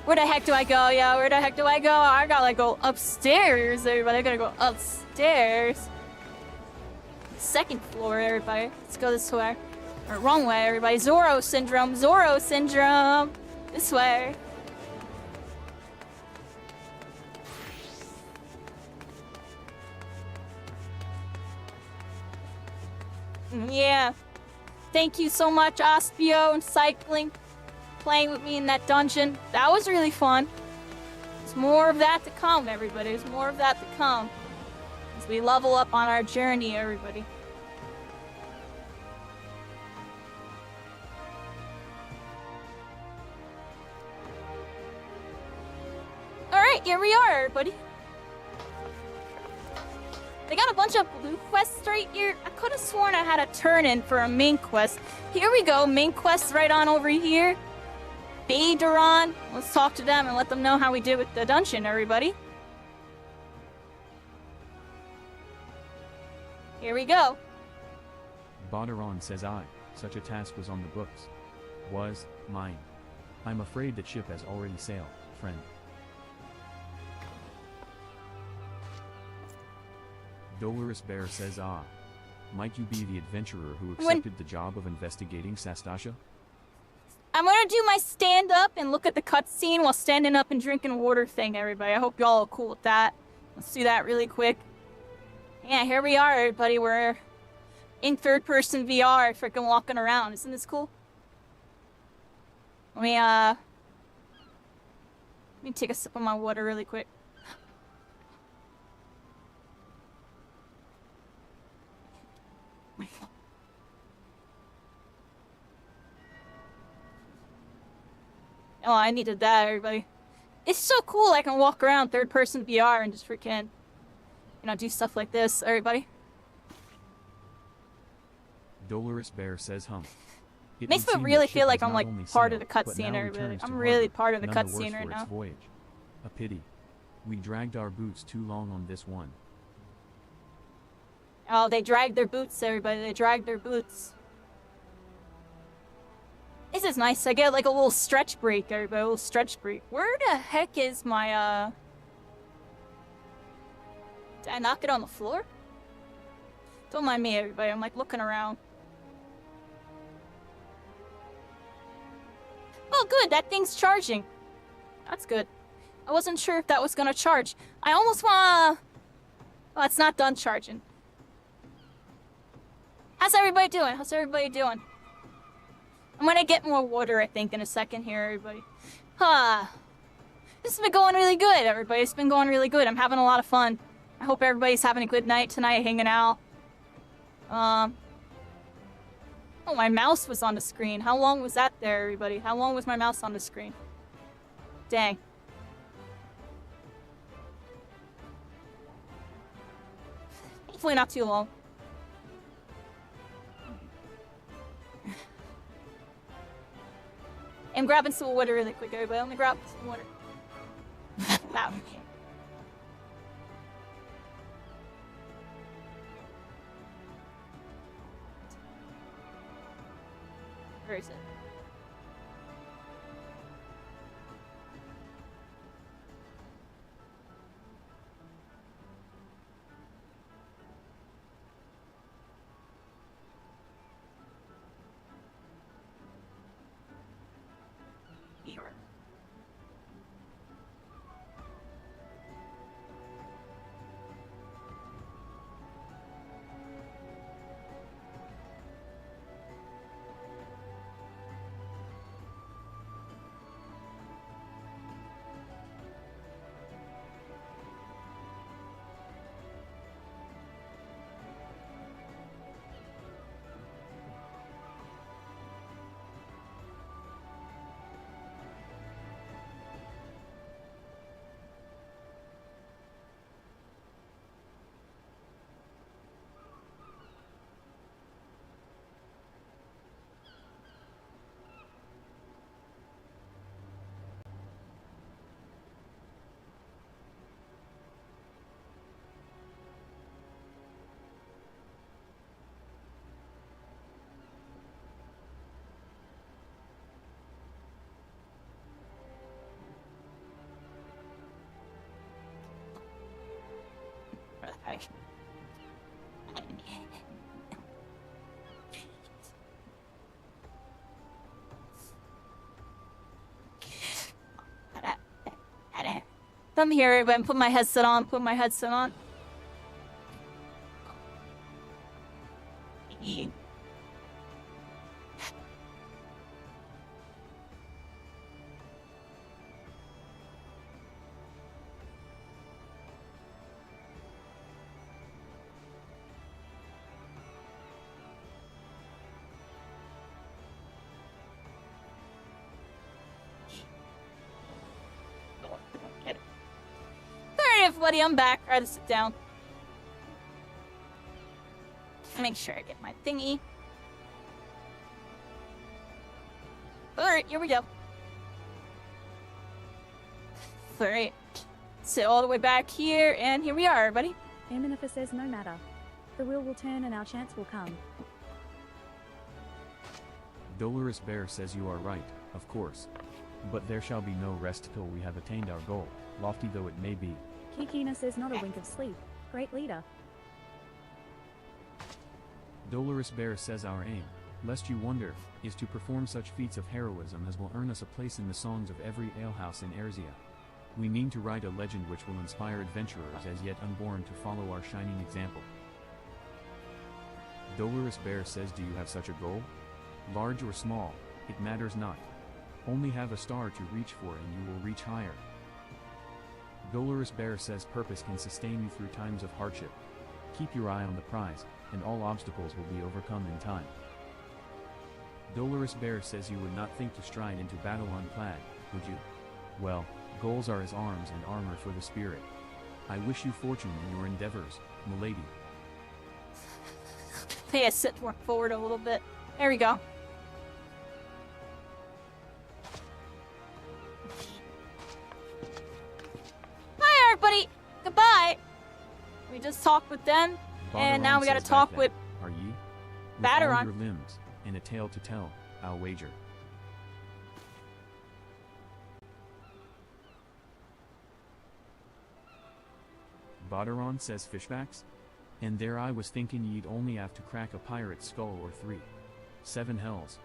S2: Where the heck do I go? Yeah, where the heck do I go? I gotta go upstairs, everybody. I gotta go upstairs. Second floor, everybody. Let's go this way. Or wrong way, everybody. Zoro syndrome. Zoro syndrome. This way. Yeah. Thank you so much, Aspio and Cycling, playing with me in that dungeon. That was really fun. There's more of that to come, everybody. There's more of that to come. As we level up on our journey, everybody. Alright, here we are, everybody. They got a bunch of blue quests right here. I could have sworn I had a turn-in for a main quest. Here we go, main quest right on over here. Baderon. Let's talk to them and let them know how we did with the dungeon, everybody. Here we go.
S4: Baderon says such a task was on the books. Was mine. I'm afraid that ship has already sailed, friend. Dolorous Bear says might you be the adventurer who accepted the job of investigating Sastasha?
S2: I'm gonna do my stand up and look at the cutscene while standing up and drinking water thing, everybody. I hope y'all are cool with that. Let's do that really quick. Yeah, here we are, everybody. We're in third-person VR, freaking walking around. Isn't this cool? Let me take a sip of my water really quick. Oh, I needed that, everybody. It's so cool I can walk around third-person VR and just freaking, do stuff like this, everybody.
S4: Dolorous Bear says It
S2: makes me really feel like I'm like part of the cutscene, everybody. I'm really part of the cutscene right now.
S4: Voyage. A pity. We dragged our boots too long on this one.
S2: Oh, they dragged their boots, everybody. They dragged their boots. This is nice. I get like a little stretch break, everybody. A little stretch break. Where the heck is my, Did I knock it on the floor? Don't mind me, everybody. I'm like looking around. Oh, good. That thing's charging. That's good. I wasn't sure if that was gonna charge. I almost wanna... Oh, it's not done charging. How's everybody doing? How's everybody doing? I'm gonna get more water, I think, in a second here, everybody. This has been going really good, everybody. It's been going really good. I'm having a lot of fun. I hope everybody's having a good night tonight, hanging out. Oh, Oh, my mouse was on the screen. How long was that there, everybody? How long was my mouse on the screen? Dang. Hopefully not too long. I'm grabbing some water really quick, everybody. Let me grab some water. Wow. Where is it? Here. Okay. Come here, everybody. Put my headset on. Put my headset on. Everybody, I'm back. I had to sit down. Make sure I get my thingy. Alright, here we go. Alright. Sit all the way back here, and here we are, everybody.
S3: Eminifer says no matter. The wheel will turn and our chance will come.
S4: Dolorous Bear says you are right, of course. But there shall be no rest till we have attained our goal, lofty though it may be.
S3: Kikina says not a wink of sleep. Great leader.
S4: Dolorous Bear says our aim, lest you wonder, is to perform such feats of heroism as will earn us a place in the songs of every alehouse in Erzea. We mean to write a legend which will inspire adventurers as yet unborn to follow our shining example. Dolorous Bear says, do you have such a goal? Large or small, it matters not. Only have a star to reach for and you will reach higher. Dolorous Bear says purpose can sustain you through times of hardship. Keep your eye on the prize, and all obstacles will be overcome in time. Dolorous Bear says you would not think to stride into battle unclad, would you? Well, goals are as arms and armor for the spirit. I wish you fortune in your endeavors, m'lady.
S2: Hey, I sit forward a little bit. There we go. Everybody, goodbye. We just talked with them, and now we gotta talk with
S4: are ye?
S2: Baderon.
S4: With all your limbs, and a tale to tell, I'll wager. Baderon says fishbacks? And there I was thinking ye'd only have to crack a pirate's skull or 3. 7 hells.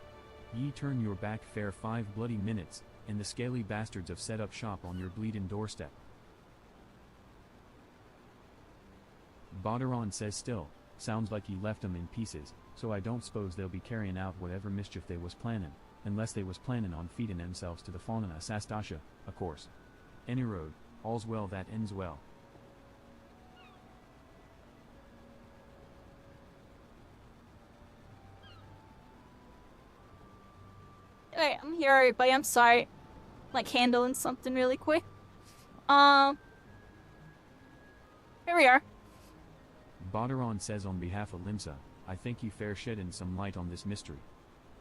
S4: Ye turn your back fair 5 bloody minutes, and the scaly bastards have set up shop on your bleeding doorstep. Baderon says still, sounds like he left 'em in pieces, so I don't suppose they'll be carrying out whatever mischief they was planning, unless they was planning on feeding themselves to the fauna Sastasha, o' course. Any road, all's well that ends well.
S2: Alright, I'm here, everybody. I'm sorry. Like, handling something really quick. Here we are.
S4: Badaron says on behalf of Limsa, I thank you for shedding some light on this mystery.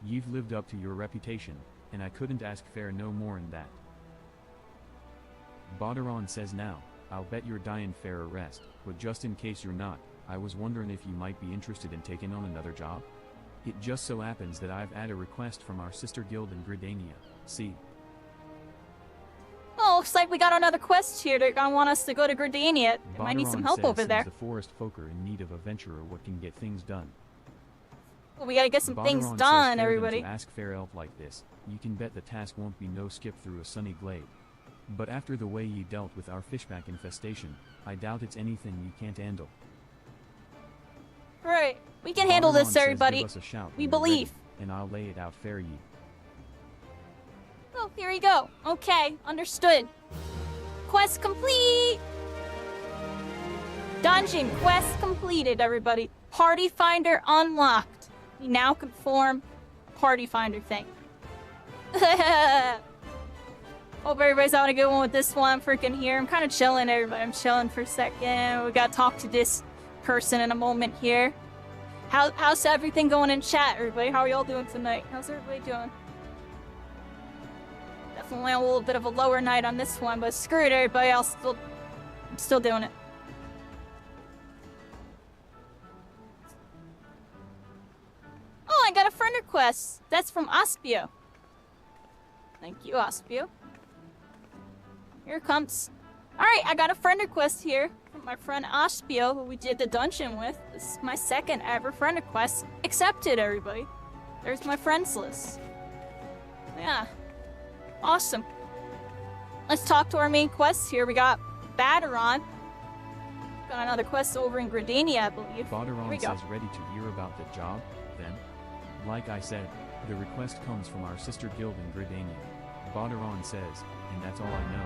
S4: You've lived up to your reputation, and I couldn't ask for no more than that. Badaron says now, I'll bet you're dying for a rest, but just in case you're not, I was wondering if you might be interested in taking on another job? It just so happens that I've had a request from our sister guild in Grindia. See?
S2: Oh, looks like we got another quest here. They're gonna want us to go to Grindia. They might need some help over there.
S4: The forest folk are in need of a venturer what can get things done.
S2: Well, we gotta get some things
S4: Badaron
S2: done,
S4: says
S2: everybody.
S4: to ask fair elf like this, you can bet the task won't be no skip through a sunny glade. But after the way you dealt with our fishback infestation, I doubt it's anything you can't handle.
S2: Right. We can handle this,
S4: Badaron says
S2: everybody.
S4: give us a shout
S2: We
S4: when you're
S2: believe.
S4: ready, and I'll lay it out fair ye.
S2: Oh, here we go. Okay, understood. Quest complete! Dungeon quest completed, everybody. Party Finder unlocked. We now can form Party Finder thing. Hope everybody's having a good one with this one. I'm freaking here. I'm kind of chilling, everybody. I'm chilling for a second. We gotta talk to this person in a moment here. How's everything going in chat, everybody? How are y'all doing tonight? How's everybody doing? Definitely a little bit of a lower night on this one, but screw it, everybody. I'm still doing it. Oh, I got a friend request. That's from Aspio. Thank you, Aspio. Here it comes. Alright, I got a friend request here from my friend Aspio, who we did the dungeon with. This is my second ever friend request. Accepted, everybody. There's my friends list. Yeah. Awesome. Let's talk to our main quests here. We got Badaron. Got another quest over in Grindia, I believe.
S4: Badaron says ready to hear about the job, then? Like I said, the request comes from our sister guild in Grindia. Badaron says, and that's all I know.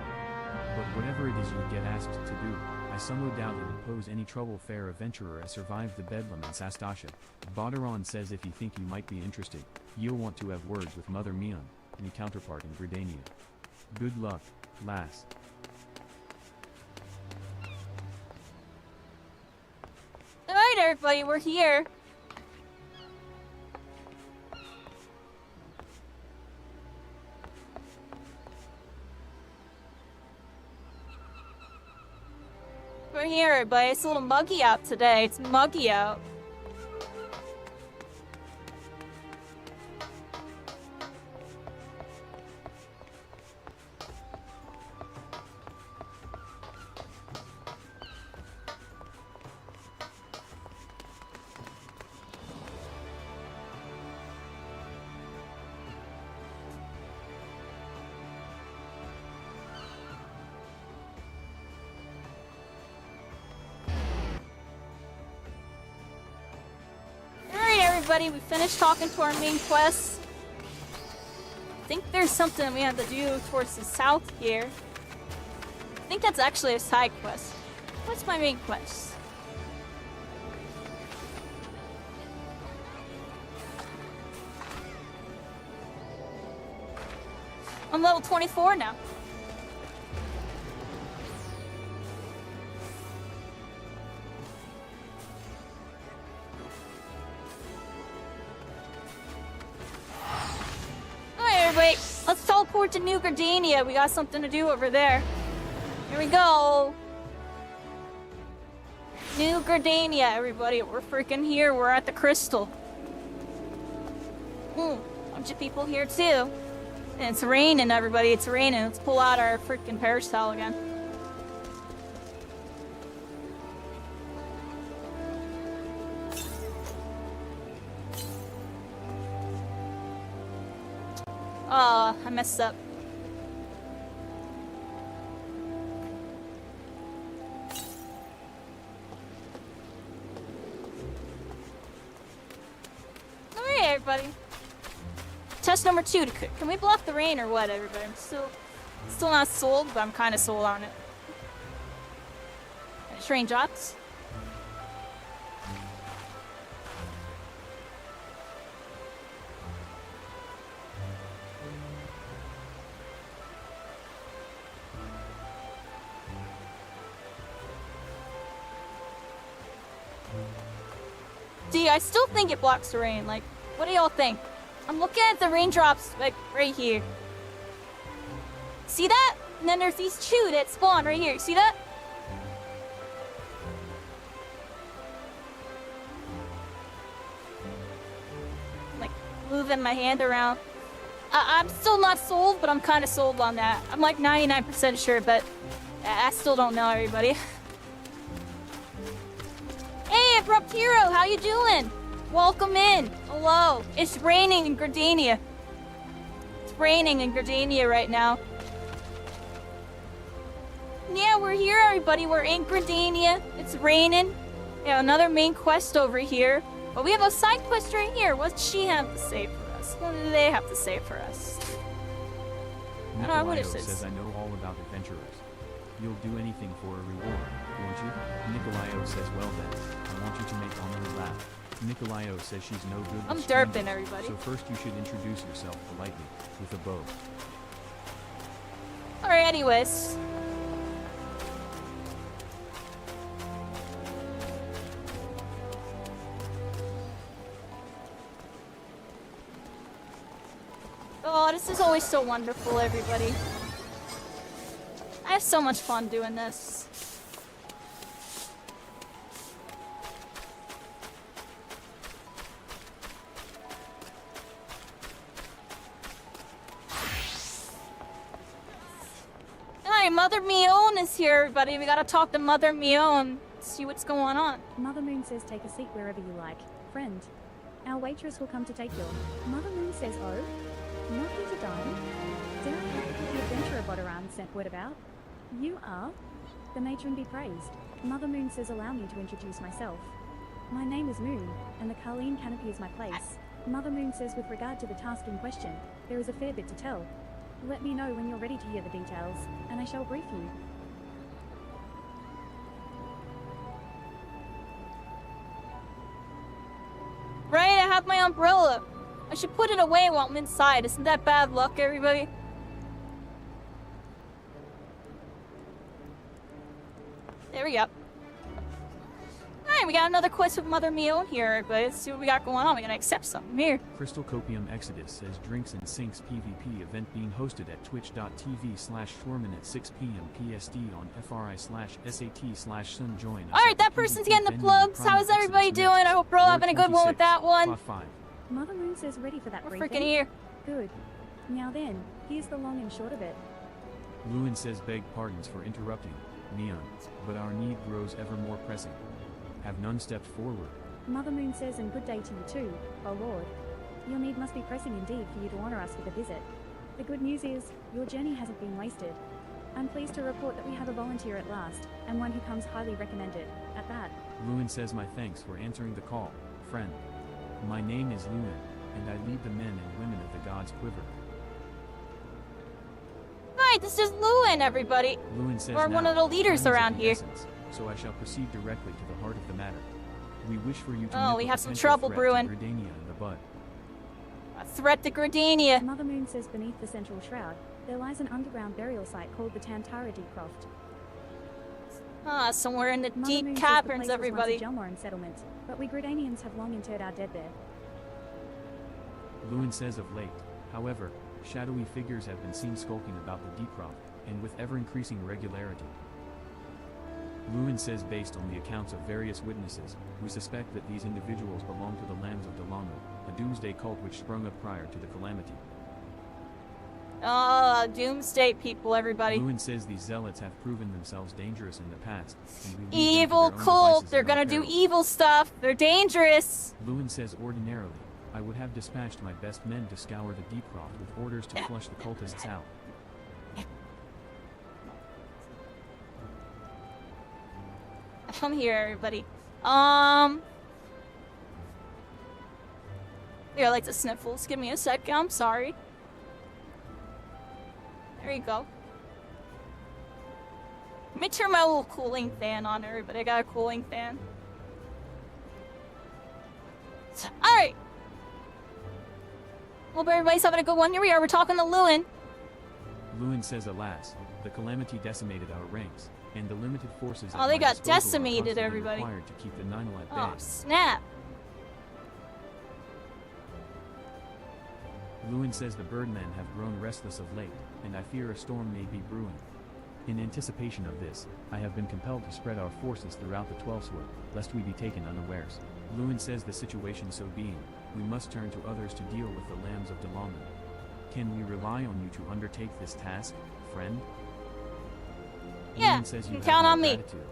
S4: But whatever it is you get asked to do, I somewhat doubt it would pose any trouble for a venturer to survive the bedlam in Sastasha. Badaron says if you think you might be interested, you'll want to have words with Mother Mion, your counterpart in Grindia. Good luck, lass.
S2: Alright, everybody, we're here. We're here, everybody. It's a little muggy out today. It's muggy out. Everybody, we finished talking to our main quest. I think there's something we have to do towards the south here. I think that's actually a side quest. What's my main quest? I'm level 24 now. Wait, let's teleport to New Grindia. We got something to do over there. Here we go. New Grindia, everybody. We're freaking here. We're at the crystal. Bunch of people here too. And it's raining, everybody. It's raining. Let's pull out our freaking parasol again. Oh, I messed up. Alright, everybody. Test number 2. Can we block the rain or what, everybody? I'm still not sold, but I'm kind of sold on it. Train drops. see, I still think it blocks the rain. Like, what do y'all think? I'm looking at the raindrops, like, right here. See that? And then there's these two that spawn right here. See that? Like, moving my hand around. I'm still not sold, but I'm kind of sold on that. I'm like 99% sure, but I still don't know, everybody. Hey, Abrupt Hero, how you doing? Welcome in. Hello. It's raining in Grindia. It's raining in Grindia right now. Yeah, we're here, everybody. We're in Grindia. It's raining. We have another main quest over here. But we have a side quest right here. What's she have to say for us? What do they have to say for us? I don't know, what is this?
S4: Says I know all about adventurers. You'll do anything for a reward, won't you? Nicolaio says, well then, I want you to make Honor laugh. Nicolaio says she's no good with
S2: I'm
S4: strangers,
S2: derping, everybody.
S4: So first you should introduce yourself politely, with a bow.
S2: Alright, anyways. Oh, this is always so wonderful, everybody. I have so much fun doing this. Hi, Mother Mion is here, everybody. We gotta talk to Mother Mion, see what's going on.
S3: Mother Moon says take a seat wherever you like. Friend, our waitress will come to take your... Mother Moon says, oh? Not here to dine? Did I have to put the adventurer bot around sent word about? You are? The matron be praised. Mother Moon says allow me to introduce myself. My name is Moon, and the Carleen Canopy is my place. Mother Moon says with regard to the task in question, there is a fair bit to tell. Let me know when you're ready to hear the details, and I shall brief you.
S2: Right, I have my umbrella. I should put it away while I'm inside. Isn't that bad luck, everybody? There we go. Alright, we got another quest with Mother Mion here, everybody. Let's see what we got going on. We're gonna accept something here.
S4: Crystal Copium Exodus says Drinks and Sinks PvP event being hosted at twitch.tv/Shorman at 6 p.m. PST on FRI/SAT/Sun join.
S2: Alright, that person's getting the plugs. How's everybody doing? I hope we're all having a good one with that one.
S3: Mother Moon says ready for that
S2: We're
S3: briefing.
S2: freaking here.
S3: Good. Now then, here's the long and short of it.
S4: Lewin says beg pardons for interrupting, Neon, but our need grows ever more pressing. Have none stepped forward.
S3: Mother Moon says and good day to you too, oh Lord. Your need must be pressing indeed for you to honor us with a visit. The good news is, your journey hasn't been wasted. I'm pleased to report that we have a volunteer at last, and one who comes highly recommended, at that.
S4: Lewin says my thanks for answering the call, friend. My name is Lewin, and I lead the men and women of the God's Quiver.
S2: Right, this is Lewin, everybody.
S4: Lewin says
S2: We're
S4: now,
S2: one of the leaders
S4: friends
S2: around
S4: of the
S2: here.
S4: essence, so I shall proceed directly to the heart of the matter. We wish for you to
S2: Oh,
S4: nip
S2: we
S4: a
S2: have some
S4: potential
S2: trouble
S4: threat
S2: brewing.
S4: to Gridania in the bud.
S2: A threat to Gridania.
S3: Mother Moon says beneath the central shroud, there lies an underground burial site called the Tantara Deepcroft.
S2: Ah, somewhere in the
S3: Mother
S2: deep
S3: Moon says the
S2: caverns,
S3: place was
S2: everybody.
S3: once a Gelmoran settlement, but we Gridanians have long interred our dead there.
S4: Lewin says of late, however, shadowy figures have been seen skulking about the Deepcroft, and with ever-increasing regularity. Lewin says based on the accounts of various witnesses, we suspect that these individuals belong to the Lambs of Delano, a doomsday cult which sprung up prior to the calamity.
S2: Ah, doomsday people, everybody.
S4: Lewin says these zealots have proven themselves dangerous in the past, and we leave them to
S2: Evil
S4: their own
S2: cult.
S4: devices
S2: They're
S4: at our
S2: gonna do
S4: peril.
S2: evil stuff. They're dangerous.
S4: Lewin says ordinarily, I would have dispatched my best men to scour the Deepcroft with orders to flush the cultists out.
S2: Come here, everybody. Here, I like the sniffles. Give me a second. I'm sorry. There you go. Let me turn my little cooling fan on, everybody. I got a cooling fan. Alright. Hope everybody's having a good one. Here we are. We're talking to Lewin.
S4: Lewin says alas, the calamity decimated our ranks, and the limited forces
S2: Oh,
S4: at
S2: they
S4: my
S2: got
S4: disposal are
S2: decimated,
S4: constantly
S2: everybody.
S4: required to keep the 9 alive
S2: Oh,
S4: bay.
S2: snap.
S4: Lewin says the birdmen have grown restless of late, and I fear a storm may be brewing. In anticipation of this, I have been compelled to spread our forces throughout the 12-sword, lest we be taken unawares. Lewin says the situation so being, we must turn to others to deal with the lambs of Delaman. Can we rely on you to undertake this task, friend?
S2: Yeah,
S4: Lewin says
S2: you
S4: you
S2: can count
S4: have my
S2: on me.
S4: gratitude.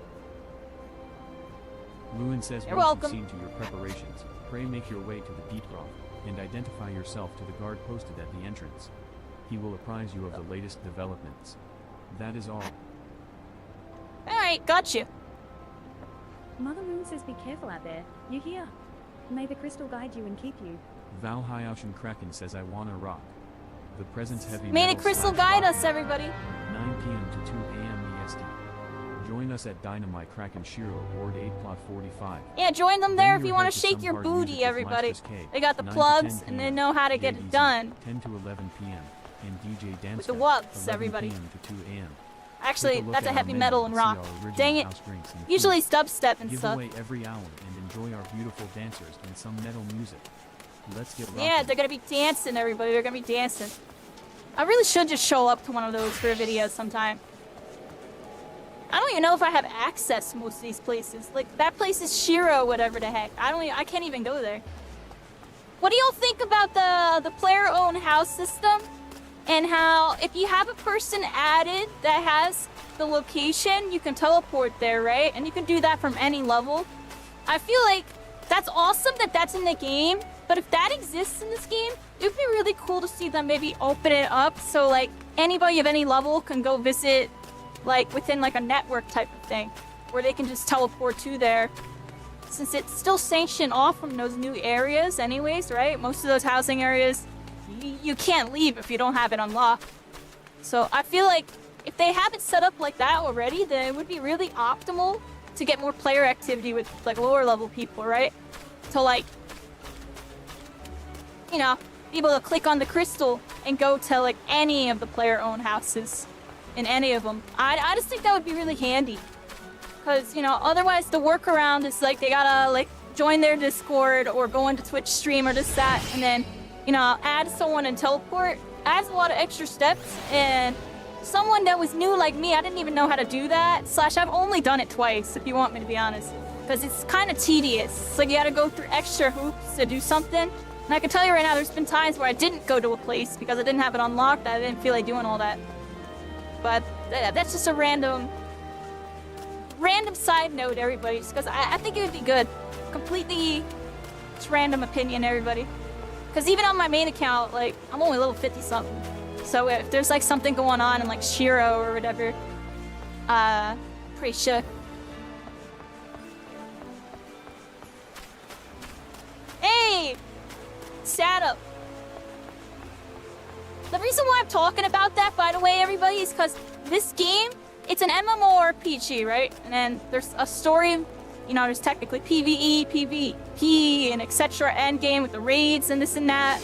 S4: Lewin says
S2: You're
S4: once
S2: welcome.
S4: you've seen to your preparations, pray make your way to the deep rock, and identify yourself to the guard posted at the entrance. He will apprise you of the latest developments. That is all.
S2: Alright, got you.
S3: Mother Moon says be careful out there. You hear? May the crystal guide you and keep you.
S4: Val Hyoshin Kraken says I wanna rock. The present's heavy
S2: May the
S4: metal
S2: crystal
S4: slash
S2: guide
S4: rock
S2: us,
S4: metal.
S2: everybody.
S4: 9 p.m. to 2 a.m. EST. Join us at Dynamite Kraken Shiro Board 8 Plot 45.
S2: Yeah, join them
S4: Bring
S2: there if
S4: your
S2: you want
S4: head
S2: to
S4: to
S2: shake
S4: some
S2: your
S4: hard
S2: booty,
S4: music with
S2: everybody.
S4: Monstrous K,
S2: They got the
S4: 9 to
S2: plugs
S4: 10
S2: and they
S4: p.m.
S2: know how to get
S4: Get
S2: it
S4: Easy,
S2: done.
S4: 10 to 11 p.m. and DJ Dance
S2: With the
S4: Fest,
S2: wugs,
S4: 11
S2: everybody.
S4: p.m. to 2 a.m.
S2: Actually,
S4: Take a look
S2: that's a
S4: at our
S2: heavy
S4: menu
S2: metal
S4: and
S2: and
S4: see
S2: rock.
S4: our original
S2: Dang it.
S4: house drinks and
S2: Usually
S4: food.
S2: dubstep and
S4: Give
S2: stuff.
S4: away every hour and enjoy our beautiful dancers and some metal music. Let's get rocking.
S2: Yeah, they're gonna be dancing, everybody. They're gonna be dancing. I really should just show up to one of those for a video sometime. I don't even know if I have access to most of these places. Like, that place is Shiro, whatever the heck. I can't even go there. What do y'all think about the player-owned house system? And how, if you have a person added that has the location, you can teleport there, right? And you can do that from any level. I feel like that's awesome that that's in the game, but if that exists in this game, it would be really cool to see them maybe open it up so, like, anybody of any level can go visit, like, within, like, a network type of thing, where they can just teleport to there. Since it's still sanctioned off from those new areas anyways, right? Most of those housing areas, you can't leave if you don't have it unlocked. So I feel like if they have it set up like that already, then it would be really optimal to get more player activity with, like, lower level people, right? To, like, you know, be able to click on the crystal and go to, like, any of the player-owned houses in any of them. I just think that would be really handy. Because, you know, otherwise the workaround is, like, they gotta, like, join their Discord or go into Twitch stream or this, that, and then, you know, add someone and teleport. Adds a lot of extra steps, and someone that was new like me, I didn't even know how to do that. Slash, I've only done it twice, if you want me to be honest. Because it's kind of tedious. It's like you gotta go through extra hoops to do something. And I can tell you right now, there's been times where I didn't go to a place because I didn't have it unlocked. I didn't feel like doing all that. But that's just a random side note, everybody. Just because I think it would be good. Completely just random opinion, everybody. Because even on my main account, like, I'm only level 50-something. So if there's, like, something going on in, like, Shiro or whatever, pretty sure. Hey! Setup. The reason why I'm talking about that, by the way, everybody, is because this game, it's an MMORPG, right? And then there's a story, you know, there's technically PvE, PvP, and etc. endgame with the raids and this and that.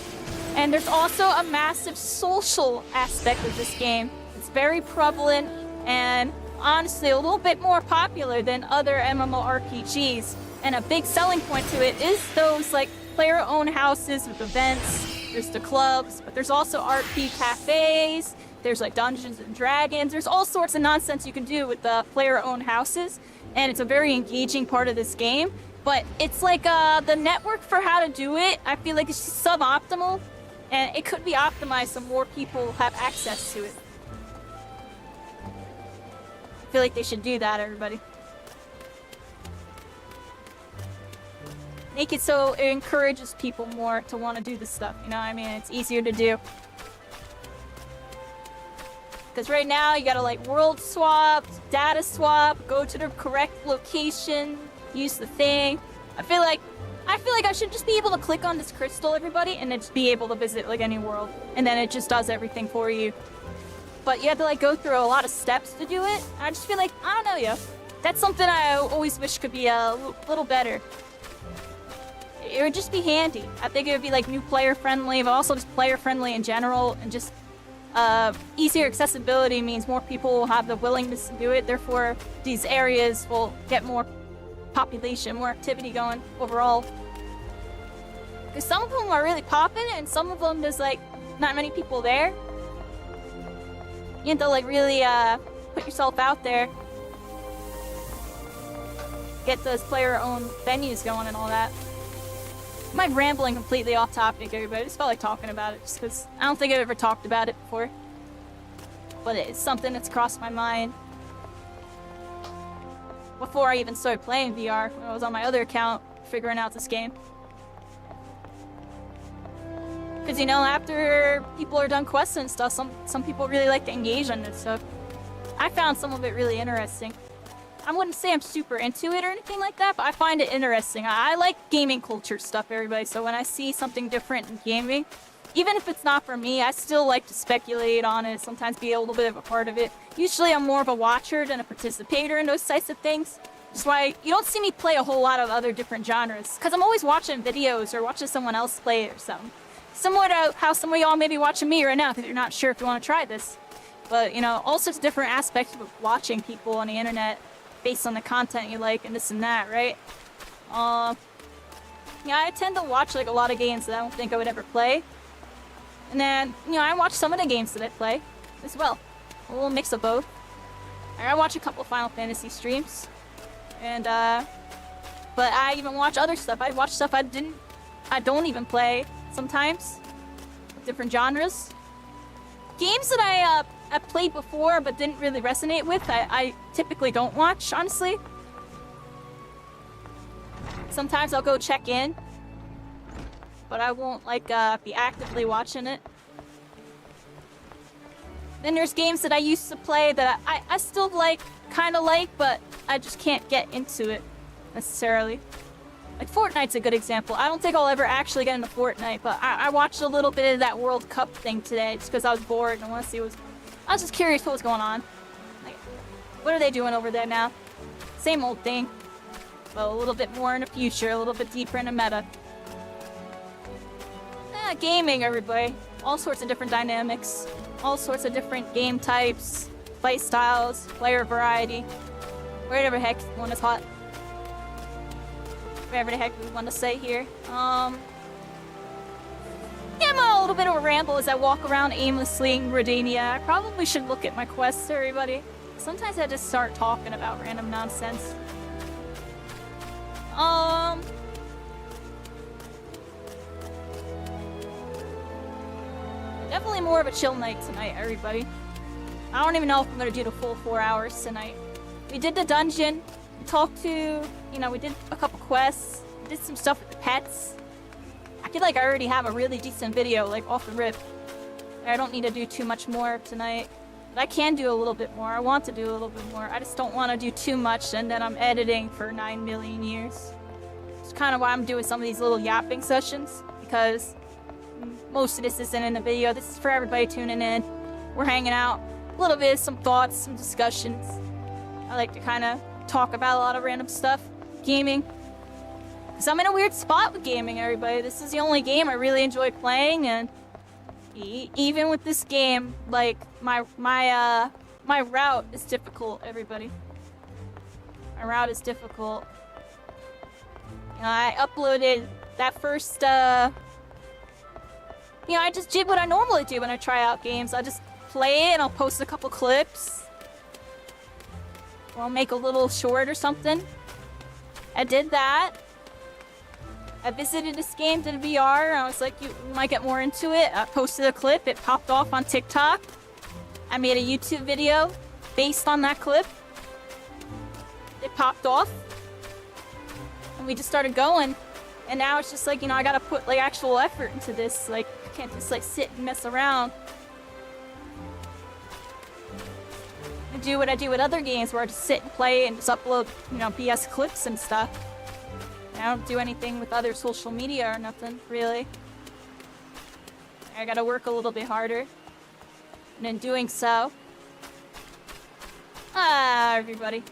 S2: And there's also a massive social aspect of this game. It's very prevalent and honestly a little bit more popular than other MMORPGs. And a big selling point to it is those, like, player-owned houses with events. There's the clubs, but there's also RP cafes. There's, like, Dungeons and Dragons. There's all sorts of nonsense you can do with the player-owned houses. And it's a very engaging part of this game. But it's like the network for how to do it, I feel like it's just suboptimal. And it could be optimized so more people have access to it. I feel like they should do that, everybody. Make it so it encourages people more to want to do this stuff, you know what I mean? It's easier to do. Because right now, you gotta, like, world swap, data swap, go to the correct location, use the thing. I feel like I should just be able to click on this crystal, everybody, and then just be able to visit, like, any world. And then it just does everything for you. But you have to, like, go through a lot of steps to do it. I just feel like, I don't know, yo. That's something I always wish could be a little better. It would just be handy. I think it would be, like, new player friendly, but also just player friendly in general, and just easier accessibility means more people will have the willingness to do it. Therefore, these areas will get more population, more activity going overall. Because some of them are really popping, and some of them there's, like, not many people there. You have to like really put yourself out there. Get those player-owned venues going and all that. Am I rambling completely off topic, everybody? I just felt like talking about it just because I don't think I've ever talked about it before. But it's something that's crossed my mind before I even started playing VR, when I was on my other account figuring out this game. Because, you know, after people are done quests and stuff, some people really like to engage on this stuff. I found some of it really interesting. I wouldn't say I'm super into it or anything like that, but I find it interesting. I like gaming culture stuff, everybody, so when I see something different in gaming, even if it's not for me, I still like to speculate on it, sometimes be a little bit of a part of it. Usually I'm more of a watcher than a participator in those types of things. That's why you don't see me play a whole lot of other different genres, because I'm always watching videos or watching someone else play it or something. Similar to how some of y'all may be watching me right now, because you're not sure if you want to try this. But, you know, all sorts of different aspects of watching people on the internet based on the content you like and this and that, right? Yeah, I tend to watch like a lot of games that I don't think I would ever play. And then, you know, I watch some of the games that I play as well. A little mix of both. I watch a couple Final Fantasy streams. And, but I even watch other stuff. I watch stuff I don't even play sometimes. Different genres. Games that I played before but didn't really resonate with, I typically don't watch, honestly. Sometimes I'll go check in, but I won't like be actively watching it. Then there's games that I used to play that I still kind of like, but I just can't get into it necessarily. Like Fortnite's a good example. I don't think I'll ever actually get into Fortnite, but I watched a little bit of that World Cup thing today just because I was bored and I want to see what was... I was just curious what was going on. Like, what are they doing over there now? Same old thing, but a little bit more in the future, a little bit deeper in the meta. Gaming, everybody. All sorts of different dynamics, all sorts of different game types, play styles, player variety, whatever the heck one is hot. Whatever the heck we want to say here. Yeah, I'm on a little bit of a ramble as I walk around aimlessly in Grindia. I probably should look at my quests, everybody. Sometimes I just start talking about random nonsense. Definitely more of a chill night tonight, everybody. I don't even know if I'm gonna do the full 4 hours tonight. We did the dungeon, we talked to, you know, we did a couple quests, we did some stuff with the pets. I feel like I already have a really decent video, like, off the rip. I don't need to do too much more tonight. But I can do a little bit more. I want to do a little bit more. I just don't want to do too much and then I'm editing for 9 million years. It's kind of why I'm doing some of these little yapping sessions, because most of this isn't in the video. This is for everybody tuning in. We're hanging out. A little bit, some thoughts, some discussions. I like to kind of talk about a lot of random stuff. Gaming. Because I'm in a weird spot with gaming, everybody. This is the only game I really enjoy playing, and even with this game, like, my route is difficult, everybody. My route is difficult. You know, I uploaded that first, you know, I just did what I normally do when I try out games. I just play it and I'll post a couple clips. Or I'll make a little short or something. I did that. I visited this game, did a VR, and I was like, you might get more into it. I posted a clip, it popped off on TikTok. I made a YouTube video based on that clip. It popped off. And we just started going. And now it's just like, you know, I gotta put like actual effort into this. Like, I can't just like sit and mess around. And do what I do with other games where I just sit and play and just upload, you know, BS clips and stuff. I don't do anything with other social media or nothing, really. I gotta work a little bit harder. And in doing so... everybody.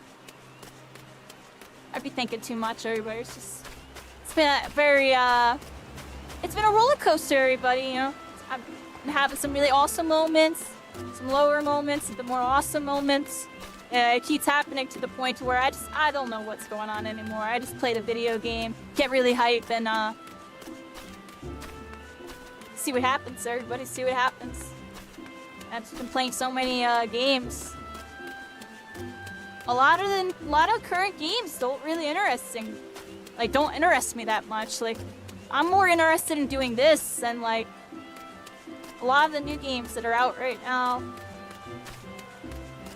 S2: I'd be thinking too much, everybody. It's just... It's been a very, it's been a roller coaster, everybody, you know? I've been having some really awesome moments, some lower moments, the more awesome moments. It keeps happening to the point where I don't know what's going on anymore. I just played a video game, get really hype, and See what happens, everybody. See what happens. I've been playing so many games. A lot of current games don't really don't interest me that much. Like, I'm more interested in doing this than like a lot of the new games that are out right now.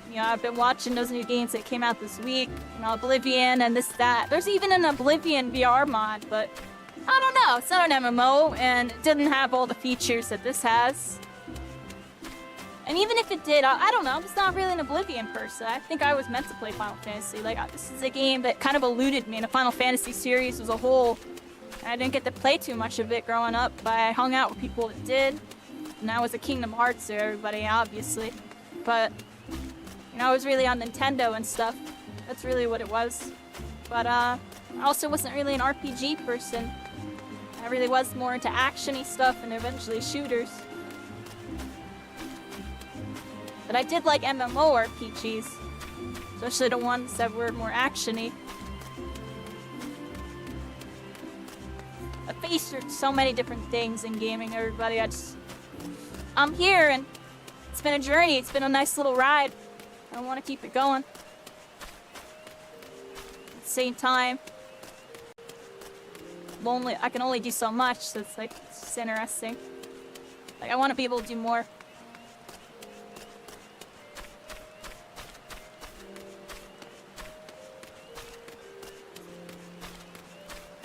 S2: You know, I've been watching those new games that came out this week. You know, Oblivion and this, that. There's even an Oblivion VR mod, but I don't know. It's not an MMO, and it didn't have all the features that this has. And even if it did, I don't know. I'm just not really an Oblivion person. I think I was meant to play Final Fantasy. Like, this is a game that kind of eluded me in the Final Fantasy series as a whole. I didn't get to play too much of it growing up, but I hung out with people that did. And I was a Kingdom Hearts to everybody, obviously. But, you know, I was really on Nintendo and stuff. That's really what it was. But, I also wasn't really an RPG person. I really was more into action-y stuff and eventually shooters. But I did like MMORPGs, especially the ones that were more action-y. I faced so many different things in gaming, everybody. I'm here, and it's been a journey. It's been a nice little ride. I want to keep it going. At the same time, I can only do so much, so it's like, it's just interesting. Like, I want to be able to do more.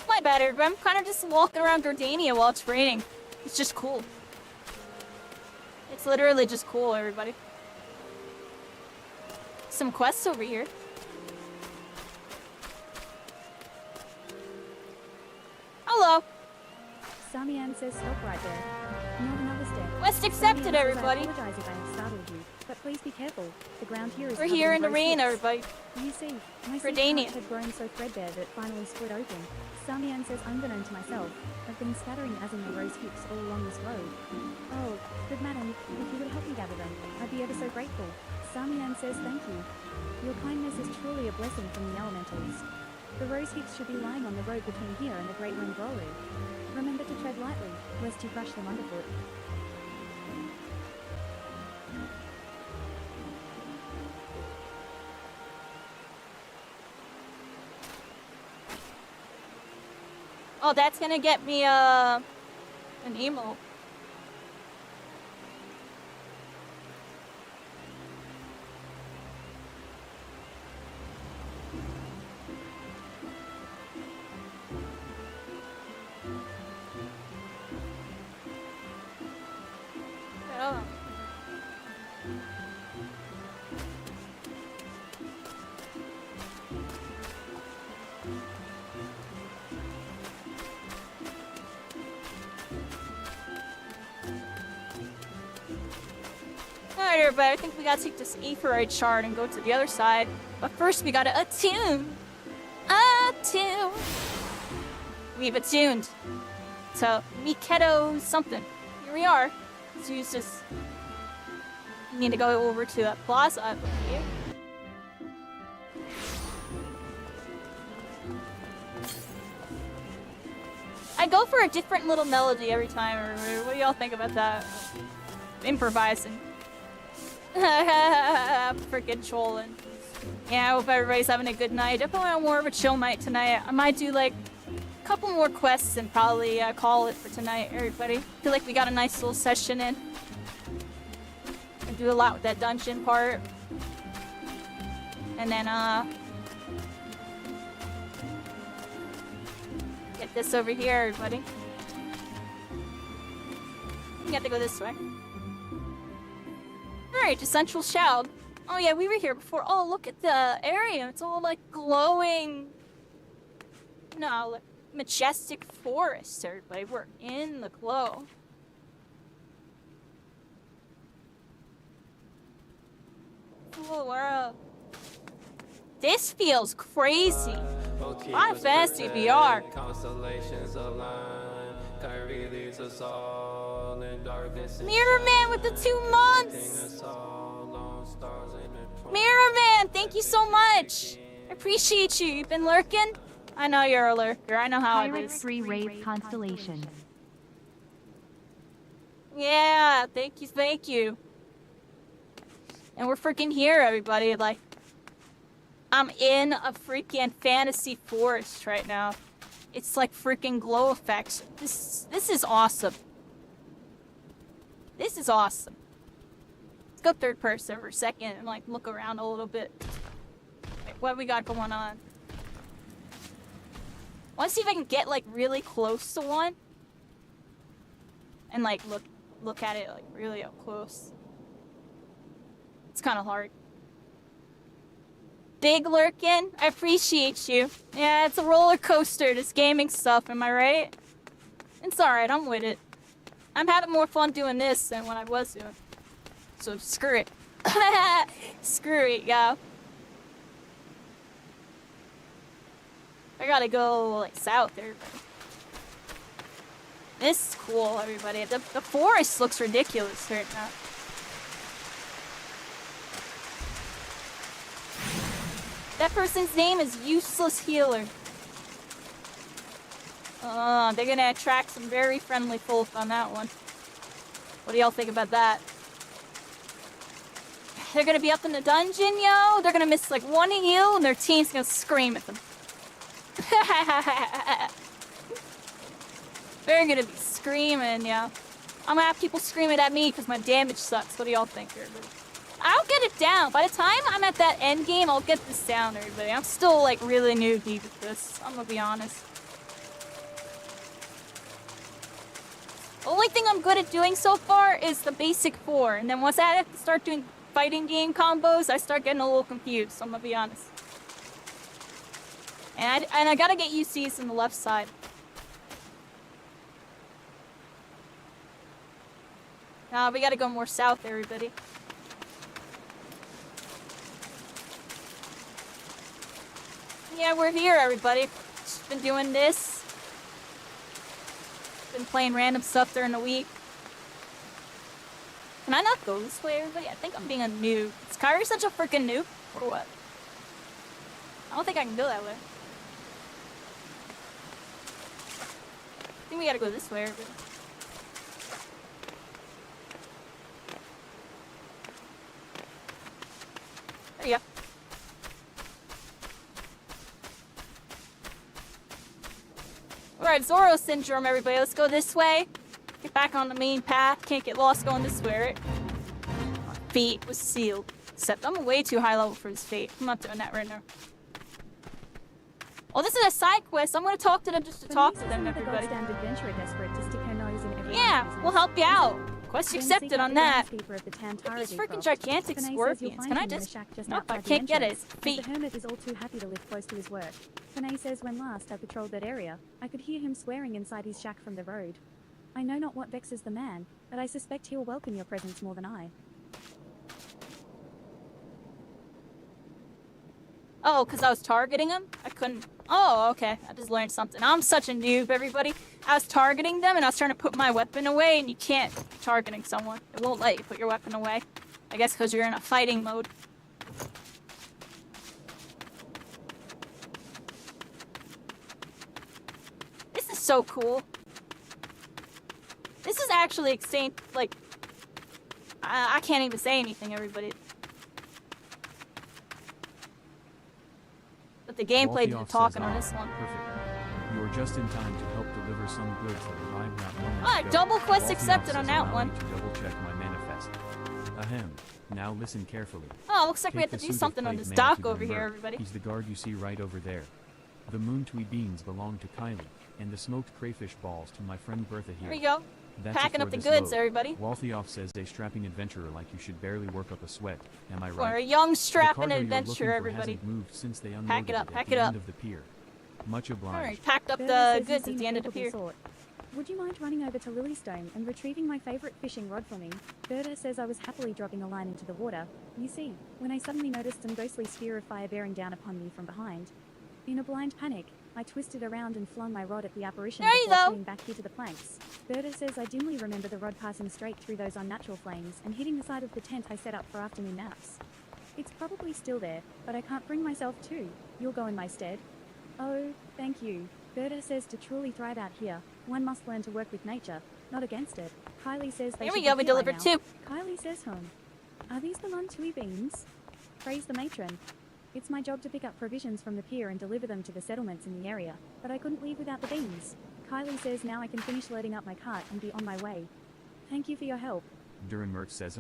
S2: My bad, everybody. I'm kind of just walking around Grindia while it's raining. It's just cool. It's literally just cool, everybody. Some quests over here. Hello.
S3: Samian says stop right there. Not another step.
S2: Quest accepted,
S3: Samian
S2: everybody.
S3: Says, I apologize if I have startled you, but please be careful. The ground here is
S2: We're here in the rain, everybody.
S3: You see, my
S2: Gridania
S3: seed had grown so threadbare that it finally split open. Samian says, unbeknown to myself, I've been scattering Azimir rose hips all along this road. Oh, good madam, if you would help me gather them, I'd be ever so grateful. Samian says thank you. Your kindness is truly a blessing from the elementals. The rose hips should be lying on the road between here and the Great Wind Glory. Remember to tread lightly, lest you crush them underfoot.
S2: Oh, that's gonna get me, an emote. Oh. Alright, everybody, I think we gotta take this Aetheroid shard and go to the other side. But first, we gotta attune. Attune. We've attuned to Miketo something. Here we are. Let's use this. We need to go over to that plaza over here. I go for a different little melody every time. What do y'all think about that? Improvising. Freaking trolling. Yeah, I hope everybody's having a good night. Definitely on more of a chill night tonight. I might do like a couple more quests and probably call it for tonight, everybody. Feel like we got a nice little session in. I do a lot with that dungeon part. And then get this over here, everybody. We have to go this way. Alright, to Central Shroud. Oh yeah, we were here before. Oh, look at the area. It's all like glowing. No, like majestic forest, everybody. We're in the glow. Cool world. This feels crazy. My Fantasy VR. Mirror Man with the 2 months. Mirror Man, thank you so much. I appreciate you. You've been lurking? I know you're a lurker. I know how it is.
S5: Pirate Free Rave Constellations.
S2: Yeah, thank you, thank you. And we're freaking here, everybody. Like, I'm in a freaking fantasy forest right now. It's like freaking glow effects. This is awesome. This is awesome. Let's go third person for a second and like look around a little bit. Wait, what we got going on? I want to see if I can get like really close to one and like look at it like really up close. It's kind of hard. Big Lurkin, I appreciate you. Yeah, it's a roller coaster, this gaming stuff, am I right? It's alright, I'm with it. I'm having more fun doing this than what I was doing. So screw it. Screw it, yo. I gotta go like south there. This is cool, everybody. The forest looks ridiculous right now. That person's name is Useless Healer. They're gonna attract some very friendly folk on that one. What do y'all think about that? They're gonna be up in the dungeon, yo. They're gonna miss like one heal and their team's gonna scream at them. They're gonna be screaming, yo. I'm gonna have people screaming at me because my damage sucks. What do y'all think, everybody? I'll get it down. By the time I'm at that end game, I'll get this down, everybody. I'm still like really newbie with this. I'm gonna be honest. The only thing I'm good at doing so far is the basic 4, and then once I have to start doing fighting game combos, I start getting a little confused, so I'm gonna be honest. And I gotta get used to using the left side. Now we gotta go more south, everybody. Yeah, we're here, everybody. Just been doing this. Been playing random stuff during the week. Can I not go this way, everybody? I think I'm being a noob. Is Kairi such a freaking noob? Or what? I don't think I can go that way. I think we gotta go this way, everybody. There you go. Alright, Zoro Syndrome, everybody. Let's go this way. Get back on the main path. Can't get lost going this way, right? My fate was sealed. Except I'm way too high level for this fate. I'm not doing that right now. Oh, this is a side quest. I'm gonna talk to them just to talk to them, everybody. Yeah, we'll help you out. Quest accepted on that. These freaking gigantic scorpions. Can I just... Nope, I can't get it. It's feet.
S3: The hermit is all too happy to live close to his work. Panay says when last I patrolled that area, I could hear him swearing inside his shack from the road. I know not what vexes the man, but I suspect he'll welcome your presence more than I.
S2: Oh, because I was targeting him? I couldn't... Oh, okay. I just learned something. I'm such a noob, everybody. I was targeting them, and I was trying to put my weapon away, and you can't be targeting someone. It won't let you put your weapon away. I guess because you're in a fighting mode. This is so cool. This is actually insane. Like, I can't even say anything, everybody. But the gameplay did the talking on this one.
S4: Perfect. You are just in time to help deliver some goods that arrived not moments
S2: Alright,
S4: ago.
S2: double quest
S4: Walthioff
S2: accepted on
S4: says
S2: that
S4: allow
S2: one.
S4: me to double check my manifest. Ahem. Now listen carefully.
S2: Oh, looks like we
S4: Take
S2: have to
S4: the
S2: do
S4: suit of
S2: something on
S4: plague
S2: this
S4: man
S2: dock
S4: to the
S2: over here,
S4: Mer.
S2: everybody.
S4: He's the guard you see right over there. The moon tweed beans belong to Kylie, and the smoked crayfish balls to my friend Bertha here.
S2: Here we go.
S4: That's
S2: Packing
S4: it
S2: up
S4: for
S2: the
S4: this
S2: goods,
S4: load.
S2: everybody.
S4: Walthioff says a strapping adventurer like you should barely work up a sweat. Am I
S2: We're
S4: right?
S2: a young
S4: The
S2: strapping
S4: cargo you're looking
S2: adventurer,
S4: for
S2: everybody.
S4: hasn't moved since they
S2: Pack
S4: unloaded
S2: it up,
S4: at
S2: pack
S4: the
S2: it
S4: end
S2: up.
S4: of the pier. Much obliged.
S2: Alright, packed up
S3: Berta
S2: the
S3: says you
S2: goods
S3: seem
S2: at the end of the
S3: capable
S2: pier.
S3: sort. Would you mind running over to Lilystone and retrieving my favorite fishing rod for me? Berta says I was happily dropping a line into the water. You see, when I suddenly noticed some ghostly sphere of fire bearing down upon me from behind. In a blind panic, I twisted around and flung my rod at the apparition
S2: There you
S3: before
S2: go.
S3: fleeing back here to the planks. Berta says I dimly remember the rod passing straight through those unnatural flames and hitting the side of the tent I set up for afternoon naps. It's probably still there, but I can't bring myself to. You'll go in my stead. Oh, thank you. Berta says to truly thrive out here, one must learn to work with nature. not against it. Kylie says they
S2: Here
S3: should
S2: we go,
S3: be
S2: we
S3: here by
S2: delivered
S3: now.
S2: 2.
S3: Kylie says home. Are these the Luntui beans? Praise the matron. It's my job to pick up provisions from the pier and deliver them to the settlements in the area, but I couldn't leave without the beans. Kylie says now I can finish loading up my cart and be on my way. Thank you for your help.
S4: Durin Mert says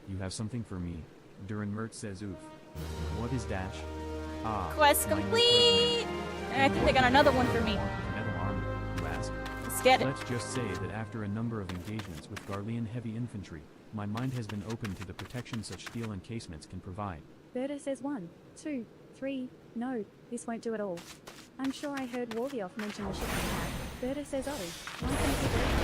S4: you have something for me. Durin Mert says oof. What is dash? Ah.
S2: Quest
S4: my new
S2: complete! And I think they got another one for me.
S4: Metal armor, you ask?
S2: Let's get it.
S4: Let's just say that after a number of engagements with Garlean heavy infantry, my mind has been open to the protection such steel encasements can provide.
S3: Berta says 1, 2, 3. No, this won't do at all. I'm sure I heard Warlioff mention the shipment pad. Berta says oh. One thank you Berta.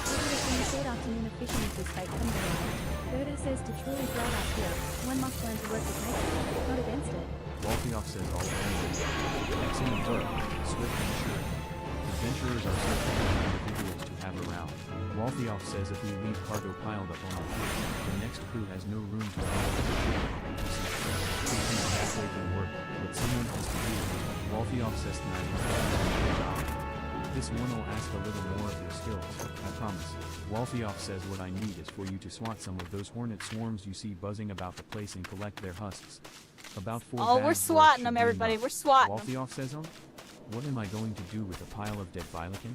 S3: It would have been a short afternoon of fishing if this fate hadn't been around. Berta says to truly thrive out here, one must learn to work with nature, not against it.
S4: Walthioff says all hands. Excellent work, swift and sure. Adventurers are such individuals to have around. Walthioff says if we leave cargo piled up on our crew, the next crew has no room to follow the ship. Halfway can work, but someone has to do it. Walthioff says tonight is a job. This one will ask a little more of your skills, I promise. Walthioff says what I need is for you to swat some of those hornet swarms you see buzzing about the place and collect their husks. About 4
S2: Oh, we're
S4: bags
S2: swatting
S4: worth
S2: them,
S4: should be
S2: everybody.
S4: enough.
S2: We're swatting them.
S4: Walthioff says what am I going to do with a pile of dead Vilekin?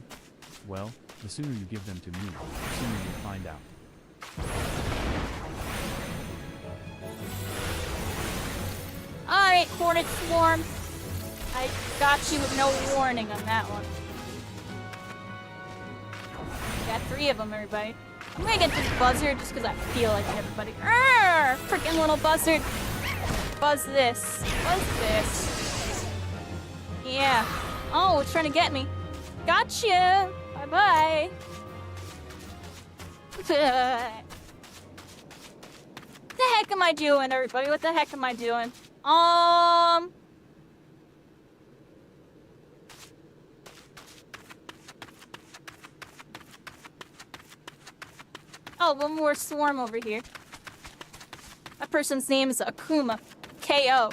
S4: Well, the sooner you give them to me, the sooner you'll find out.
S2: Alright, Hornet Swarm. I got you with no warning on that one. Got 3 of them, everybody. I'm gonna get this buzzard just because I feel like it, everybody. Arrgh! Freaking little buzzard. Buzz this. Buzz this. Yeah. Oh, it's trying to get me. Gotcha! Bye-bye. What the heck am I doing, everybody? What the heck am I doing? Oh, one more swarm over here. That person's name is Akuma. K.O.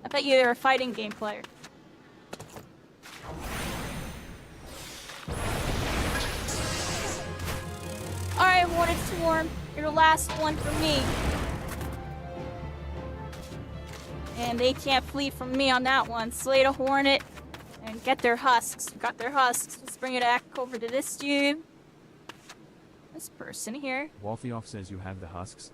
S2: I bet you they're a fighting game player. Alright, Hornet Swarm. You're the last one for me. And they can't flee from me on that one. Slay the Hornet and get their husks. Got their husks. Let's bring it back over to this dude. This person here.
S4: Walthioff says you have the husks?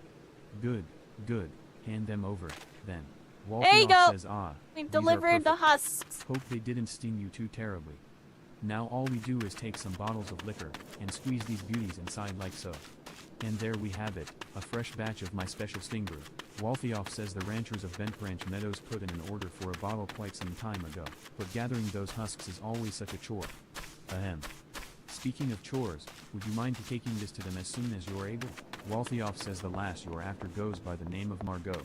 S4: Good, good. Hand them over, then.
S2: There you
S4: Walthioff
S2: go.
S4: says
S2: We've
S4: these are
S2: delivered the
S4: perfect.
S2: husks.
S4: Hope they didn't sting you too terribly. Now all we do is take some bottles of liquor, and squeeze these beauties inside like so. And there we have it, a fresh batch of my special sting brew. Walthioff says the ranchers of Bent Branch Meadows put in an order for a bottle quite some time ago, but gathering those husks is always such a chore. Ahem. Speaking of chores, would you mind taking this to them as soon as you're able? Walthioff says the lass you're after goes by the name of Margot.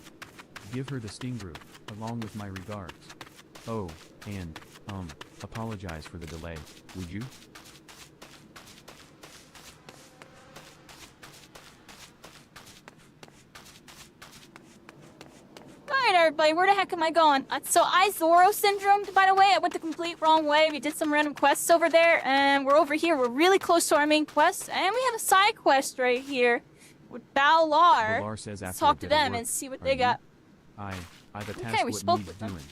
S4: Give her the sting brew, along with my regards. Oh, and, apologize for the delay, would you?
S2: Alright, everybody, where the heck am I going? So I Zoro syndromed, by the way. I went the complete wrong way. We did some random quests over there, and we're over here. We're really close to our main quest, and we have a side quest right here with Balar.
S4: Balar says
S2: Let's
S4: after
S2: talk
S4: a
S2: to
S4: bit of
S2: them
S4: work,
S2: and see what
S4: are
S2: they
S4: you?
S2: got.
S4: I've attached
S2: Okay, we
S4: what
S2: spoke
S4: needs
S2: with them.
S4: doing.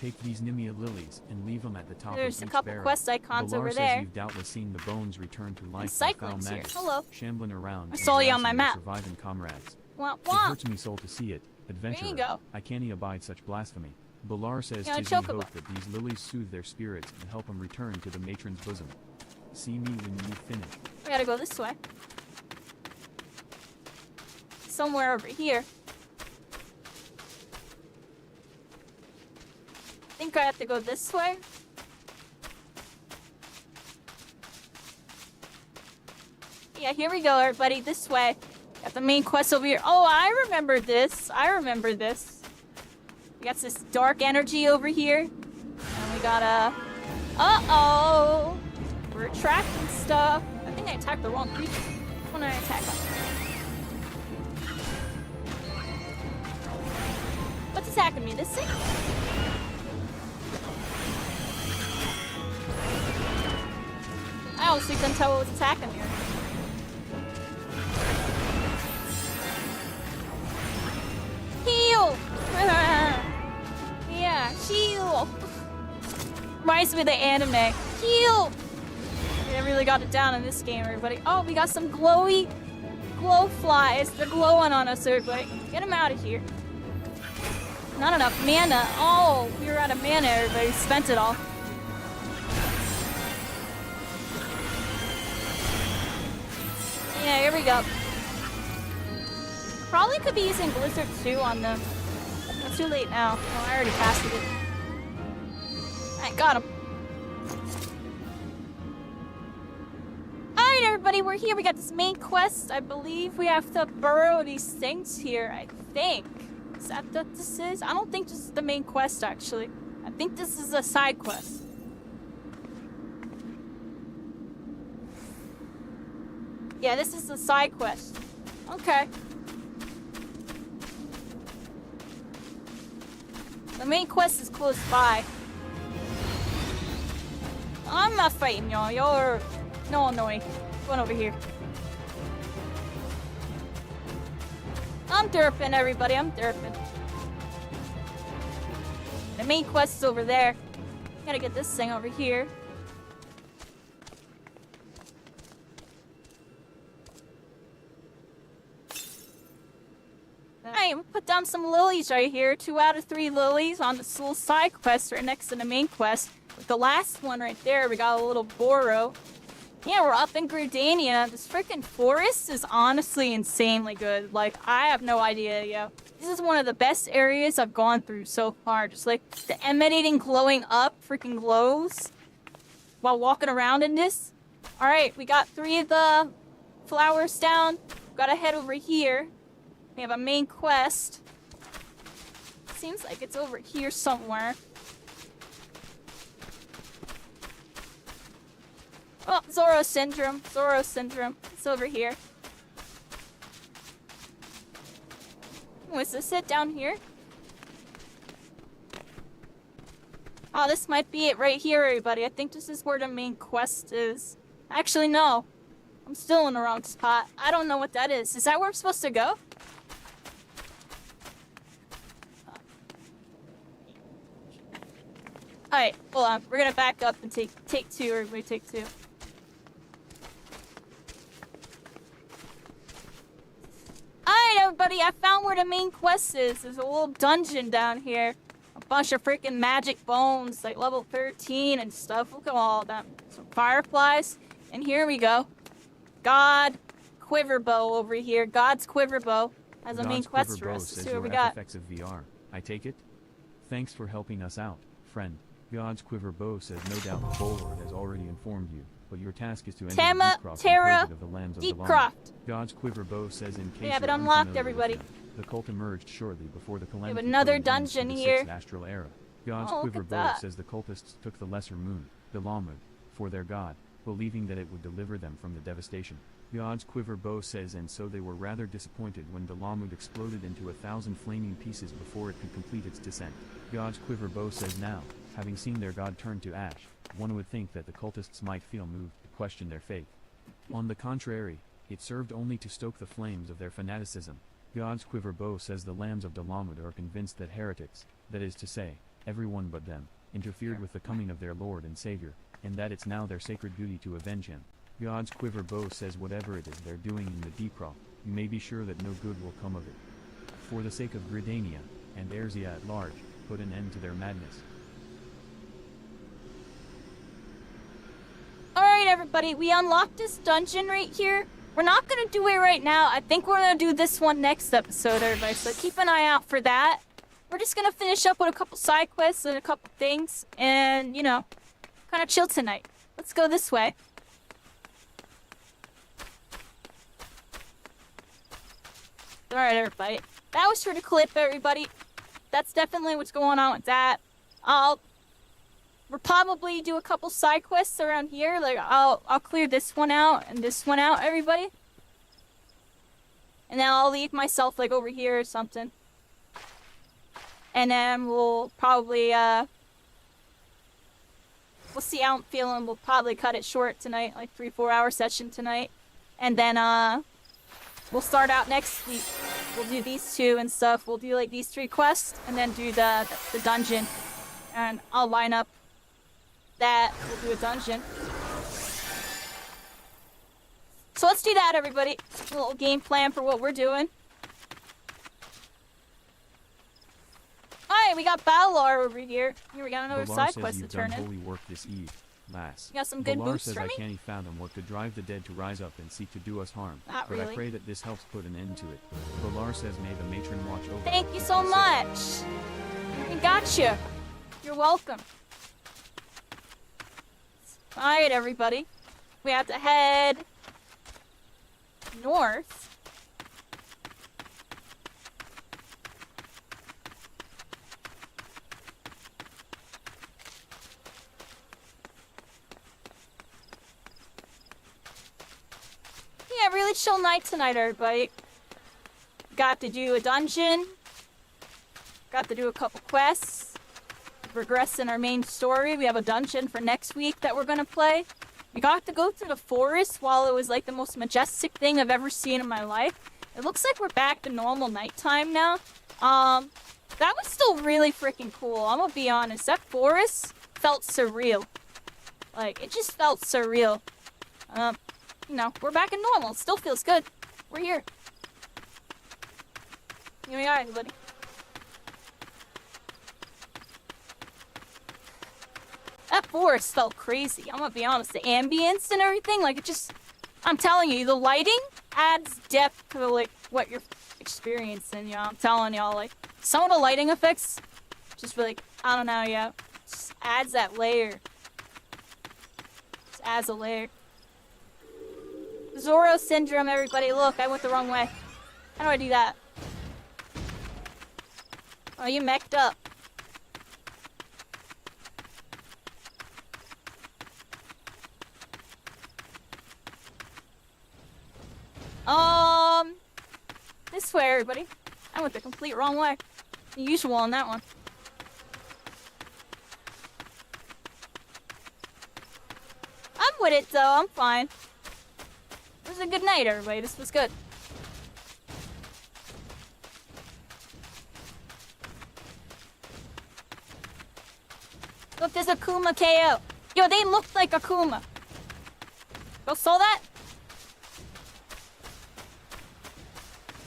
S4: Take these Nimia lilies and leave them at the top
S2: There's
S4: of
S2: a
S4: each
S2: couple
S4: barrel.
S2: quest icons
S4: Balar
S2: over
S4: says
S2: there.
S4: you've doubtless seen the bones return to life by
S2: Cycling's
S4: foul
S2: here.
S4: maggots,
S2: Hello.
S4: shambling around
S2: I
S4: and
S2: saw you on
S4: harassing
S2: my
S4: your
S2: map.
S4: surviving comrades.
S2: Womp
S4: It
S2: womp.
S4: hurts me soul to see it, adventurer.
S2: go.
S4: I can't abide such blasphemy. Balar says
S2: Yeah,
S4: tis
S2: chocobo.
S4: hope that these lilies soothe their spirits and help them return to the matron's bosom. See me when you finish.
S2: We gotta go this way. Somewhere over here. I think I have to go this way. Yeah, here we go, everybody. This way. Got the main quest over here. Oh, I remember this. I remember this. We got this dark energy over here. And we got a... Uh-oh! We're attracting stuff. I think I attacked the wrong creature. Which one did I attack on? What's attacking me? This thing? I honestly couldn't tell what was attacking me. reminds me of the anime. Heal! I really got it down in this game, everybody. Oh, we got some glowy glow flies. They're glowing on us, everybody. Get them out of here. Not enough mana. Oh, we were out of mana, everybody. Spent it all. Yeah, here we go. Probably could be using Blizzard 2 on them. It's too late now. Oh, I already casted it. Alright, got him. Alright, everybody, we're here. We got this main quest. I believe we have to burrow these things here, I think. Is that what this is? I don't think this is the main quest, actually. I think this is a side quest. Yeah, this is the side quest. Okay. The main quest is close by. I'm not fighting y'all. Y'all are no annoying. Going over here. I'm derping, everybody. I'm derping. The main quest is over there. Gotta get this thing over here. Alright, we'll put down some lilies right here. 2 out of 3 lilies on this little side quest right next to the main quest. With the last one right there, we got a little burrow. Yeah, we're up in Grindia. This freaking forest is honestly insanely good. Like, I have no idea, yo. This is one of the best areas I've gone through so far. Just like the emanating glowing up freaking glows while walking around in this. Alright, we got 3 of the flowers down. Gotta head over here. We have a main quest. Seems like it's over here somewhere. Oh, Zoro Syndrome. Zoro Syndrome. It's over here. Was this it down here? Oh, this might be it right here, everybody. I think this is where the main quest is. Actually, no. I'm still in the wrong spot. I don't know what that is. Is that where I'm supposed to go? Alright, hold on. We're gonna back up and take 2, everybody. Take 2. Alright, everybody. I found where the main quest is. There's a little dungeon down here. A bunch of freaking magic bones, like level 13 and stuff. Look at all of them. Some fireflies. And here we go. God Quiverbow over here. God's Quiverbow as a main quest for us. Let's see what we got.
S4: FFXIV VR. I take it? Thanks for helping us out, friend. God's Quiverbow says no doubt the Bulwark has already informed you, but your task is to enter the lands of
S2: Deepcroft.
S4: God's Quiverbow says in case
S2: we have it unlocked, everybody.
S4: The cult emerged shortly before the calamity.
S2: We have another dungeon here.
S4: Astral era. God's Quiverbow says the cultists took the lesser moon, the Lamud, for their god, believing that it would deliver them from the devastation. God's Quiverbow says and so they were rather disappointed when the Lamud exploded into 1,000 flaming pieces before it could complete its descent. God's Quiverbow says now, having seen their god turn to ash, one would think that the cultists might feel moved to question their faith. On the contrary, it served only to stoke the flames of their fanaticism. God's Quiverbow says the lambs of Dalamud are convinced that heretics, that is to say, everyone but them, interfered with the coming of their Lord and Savior, and that it's now their sacred duty to avenge him. God's Quiverbow says whatever it is they're doing in the Deepcroft, you may be sure that no good will come of it. For the sake of Gridania, and Erzia at large, put an end to their madness.
S2: Alright, everybody, we unlocked this dungeon right here. We're not gonna do it right now. I think we're gonna do this one next episode, everybody, so keep an eye out for that. We're just gonna finish up with a couple side quests and a couple things, and, you know, kind of chill tonight. Let's go this way. Alright, everybody. That was for the clip, everybody. That's definitely what's going on with that. We'll probably do a couple side quests around here. Like, I'll clear this one out and this one out, everybody. And then I'll leave myself, like, over here or something. And then we'll probably, we'll see how I'm feeling. We'll probably cut it short tonight, like 3-4 hour session tonight. And then, we'll start out next week. We'll do these 2 and stuff. We'll do, like, these 3 quests and then do the dungeon. And I'll line up that, we'll do a dungeon. So let's do that, everybody. A little game plan for what we're doing. Alright, we got Balar over here. Here we got another
S4: Balar
S2: side
S4: says
S2: quest to
S4: you've
S2: turn
S4: done
S2: in.
S4: holy work this eve, lass.
S2: You got some good
S4: Balar
S2: boosts
S4: says
S2: for
S4: I
S2: me?
S4: can't fathom what could drive the dead to rise up and seek to do us harm.
S2: Not
S4: but
S2: really.
S4: I pray that this helps put an end to it. Balar says may the matron watch over.
S2: Thank you so much. We got you. You're welcome. Alright, everybody. We have to head north. Yeah, really chill night tonight, everybody. Got to do a dungeon. Got to do a couple quests. Progress in our main story. We have a dungeon for next week that we're gonna play. We got to go through the forest while it was like the most majestic thing I've ever seen in my life. It looks like we're back to normal nighttime now. That was still really freaking cool. I'm gonna be honest. That forest felt surreal. Like, it just felt surreal. You know, we're back in normal. It still feels good. We're here. Here we are, everybody. That forest felt crazy. I'm gonna be honest. The ambience and everything, like, it just... I'm telling you, the lighting adds depth to, like, what you're experiencing, you know? I'm telling y'all, like, some of the lighting effects, just like, I don't know, yeah. Just adds that layer. Just adds a layer. Zoro syndrome, everybody. Look, I went the wrong way. How do I do that? Oh, you messed up. This way, everybody. I went the complete wrong way. The usual on that one. I'm with it, though. I'm fine. It was a good night, everybody. This was good. Look, there's a Kuma KO. Yo, they looked like a Kuma. You saw that?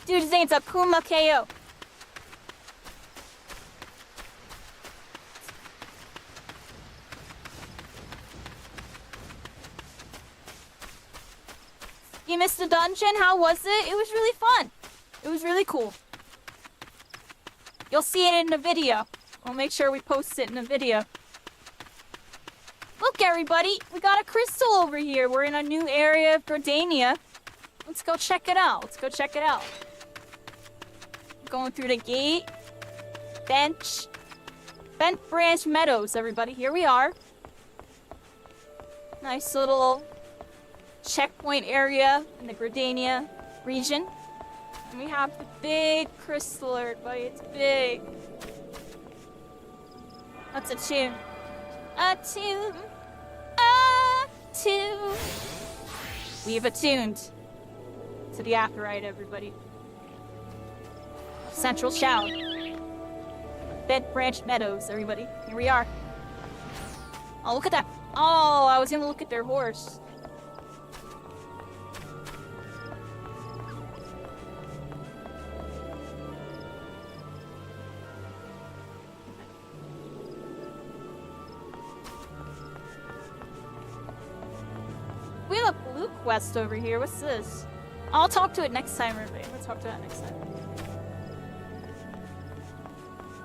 S2: Dude, his name's a Kuma KO. You missed the dungeon? How was it? It was really fun. It was really cool. You'll see it in the video. We'll make sure we post it in the video. Look, everybody. We got a crystal over here. We're in a new area of Grindia. Let's go check it out. Let's go check it out. Going through the gate. Bent Branch Meadows, everybody. Here we are. Nice little checkpoint area in the Grindia region. And we have the big crystal, everybody. It's big. That's a tune. A tune. A tune. We've attuned to the Aperite, everybody. Central Shout. Bent Branch Meadows, everybody. Here we are. Oh, look at that. Oh, I was gonna look at their horse. We have a blue quest over here. What's this? I'll talk to it next time, everybody. We'll talk to that next time.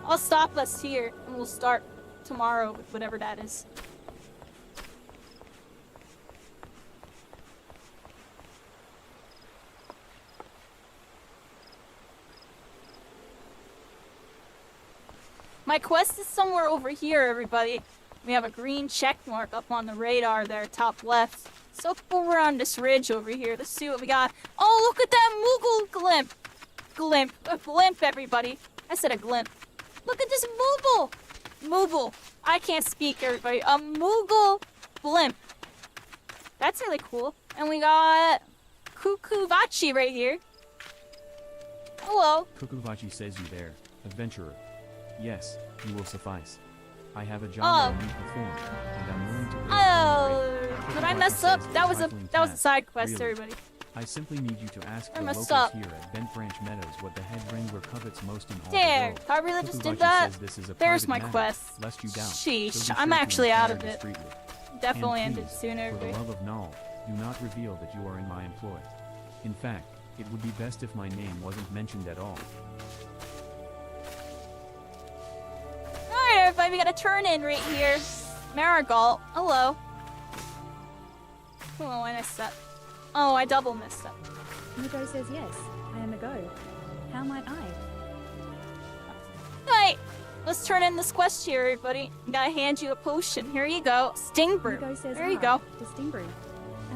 S2: I'll stop us here, and we'll start tomorrow with whatever that is. My quest is somewhere over here, everybody. We have a green check mark up on the radar there, top left. So over on this ridge over here. Let's see what we got. Oh, look at that Moogle glimp. A blimp, everybody. I said a glimp. Look at this Moogle. Moogle. I can't speak, everybody. A Moogle blimp. That's really cool. And we got Kukuvachi right here. Hello.
S4: Kukuvachi says you there, adventurer. Yes, you will suffice. I have a job
S2: Oh.
S4: I need to perform, and I'm willing to wait.
S2: Oh, did I mess up? That was a
S4: Recycling
S2: side
S4: task,
S2: quest,
S4: really.
S2: everybody.
S4: I simply need you to ask
S2: I
S4: the
S2: messed
S4: locals
S2: up.
S4: here at Bent Branch Meadows what the head wrangler covets most in all
S2: There,
S4: the world.
S2: I really just did
S4: Kukubachi
S2: that.
S4: says this is a
S2: There's
S4: private
S2: my
S4: matter,
S2: quest.
S4: lest you doubt, so
S2: Sheesh,
S4: be
S2: I'm
S4: sure to
S2: actually out
S4: inquire
S2: of it.
S4: discreetly.
S2: Definitely
S4: And
S2: ended
S4: please,
S2: soon,
S4: for the
S2: everybody.
S4: love of Null, do not reveal that you are in my employ. In fact, it would be best if my name wasn't mentioned at all.
S2: Alright, everybody, we got a turn in right here. Marigold, hello. Oh, I messed up. Oh, I double messed up.
S3: Mugo says yes, I am a go. How might I?
S2: Alright, let's turn in this quest here, everybody. Gotta hand you a potion. Here you go. Sting brew.
S3: Mugo says
S2: There you go.
S3: to Stingbrew.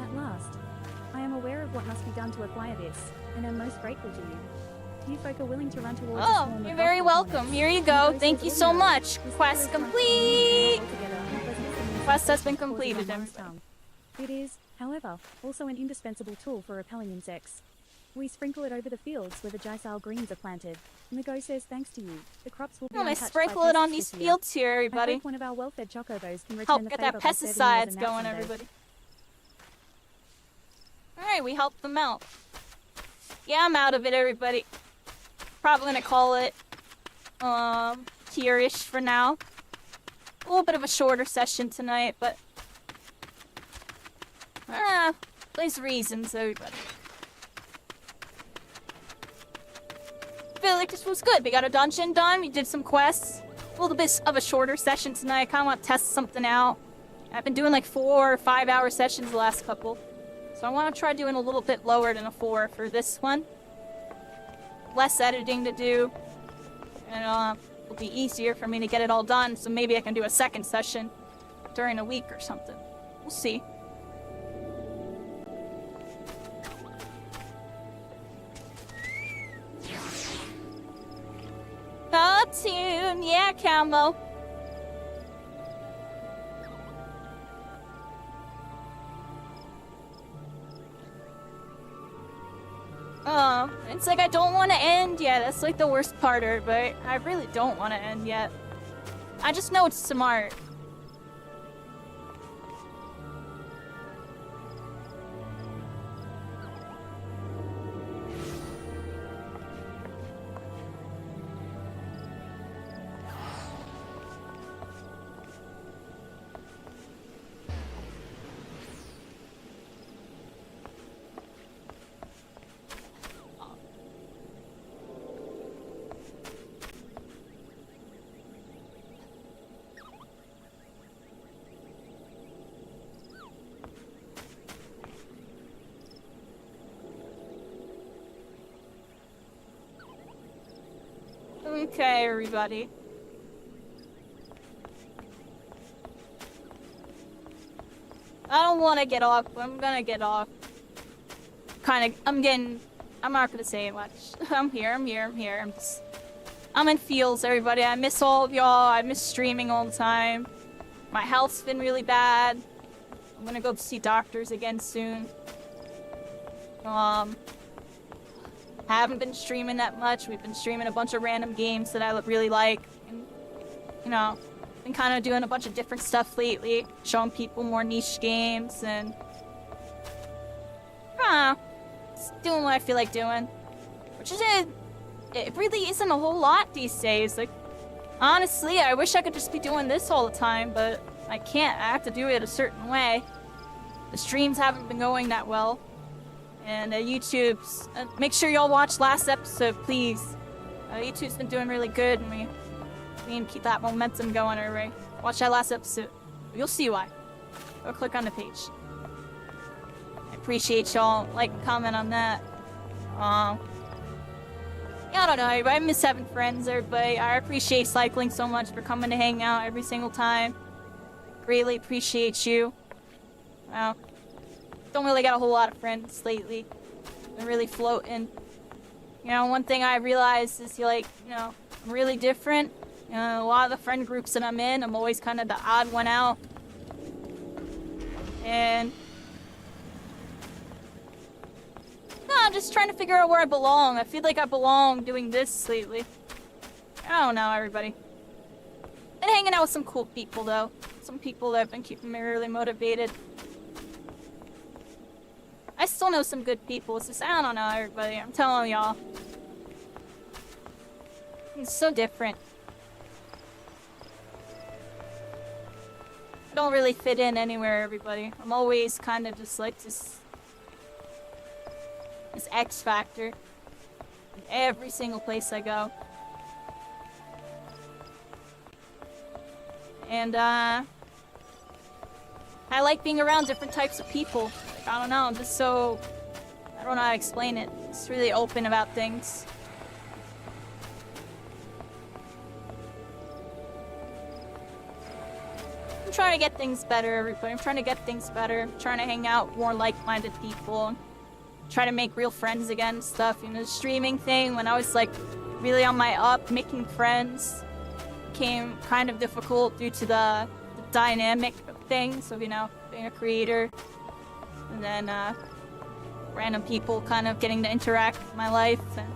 S3: At last. I am aware of what must be done to acquire this, and am most grateful to you. You folk are willing to run towards a
S2: Oh,
S3: swarm
S2: you're
S3: of
S2: very
S3: elf
S2: welcome.
S3: hornets.
S2: Here you go.
S3: Mugo
S2: Thank
S3: says
S2: you so
S3: also,
S2: much.
S3: this
S2: Quest
S3: is one
S2: complete.
S3: altogether, and pleasantness and
S2: Quest has been
S3: causes
S2: completed,
S3: on one's
S2: everybody.
S3: tongue. It is, however, also an indispensable tool for repelling insects. We sprinkle it over the fields where the Jysal greens are planted. Mugo says thanks to you, the crops will be
S2: I'm gonna
S3: untouched
S2: sprinkle
S3: by
S2: it on
S3: pests
S2: these
S3: this year.
S2: fields here,
S3: I
S2: everybody.
S3: hope one of our well-fed chocobos can return
S2: Help
S3: the
S2: get
S3: favor
S2: that
S3: by serving you as a
S2: pesticides
S3: nap
S2: going,
S3: someday.
S2: everybody. Alright, we helped them out. Yeah, I'm out of it, everybody. Probably gonna call it, here-ish for now. A little bit of a shorter session tonight, but... there's reasons, everybody. I feel like this was good. We got a dungeon done, we did some quests. A little bit of a shorter session tonight. I kinda want to test something out. I've been doing like 4 or 5 hour sessions the last couple. So I want to try doing a little bit lower than a 4 for this one. Less editing to do. And it'll be easier for me to get it all done. So maybe I can do a second session during a week or something. We'll see. Cartoon, yeah, Camo. Oh, it's like I don't want to end yet. That's like the worst part, but I really don't want to end yet. I just know it's smart. Okay, everybody. I don't want to get off, but I'm gonna get off. I'm not gonna say much. I'm here. I'm in fields, everybody. I miss all of y'all. I miss streaming all the time. My health's been really bad. I'm gonna go see doctors again soon. Haven't been streaming that much. We've been streaming a bunch of random games that I really like. And, you know, been kind of doing a bunch of different stuff lately. Showing people more niche games and... just doing what I feel like doing. Which is it really isn't a whole lot these days. Like, honestly, I wish I could just be doing this all the time, but I can't. I have to do it a certain way. The streams haven't been going that well. And YouTube's... make sure y'all watch last episode, please. YouTube's been doing really good, and we need to keep that momentum going, alright? Watch that last episode. You'll see why. Go click on the page. I appreciate y'all. Like and comment on that. Yeah, I don't know. I miss having friends, everybody. I appreciate Cycling so much for coming to hang out every single time. Greatly appreciate you. Well... don't really got a whole lot of friends lately. Been really floating. You know, one thing I realized is, I'm really different. You know, a lot of the friend groups that I'm in, I'm always kind of the odd one out. And... no, I'm just trying to figure out where I belong. I feel like I belong doing this lately. I don't know, everybody. And hanging out with some cool people, though. Some people that have been keeping me really motivated. I still know some good people. It's just, I don't know, everybody. I'm telling y'all. It's so different. I don't really fit in anywhere, everybody. I'm always kind of just like this X factor in every single place I go. And I like being around different types of people. Like, I don't know, I'm just so, I don't know how to explain it. It's really open about things. I'm trying to get things better, everybody. I'm trying to get things better. I'm trying to hang out with more like-minded people. Try to make real friends again and stuff. You know, the streaming thing, when I was like really on my up, making friends became kind of difficult due to the dynamic of things of, you know, being a creator. And then random people kind of getting to interact with my life. And,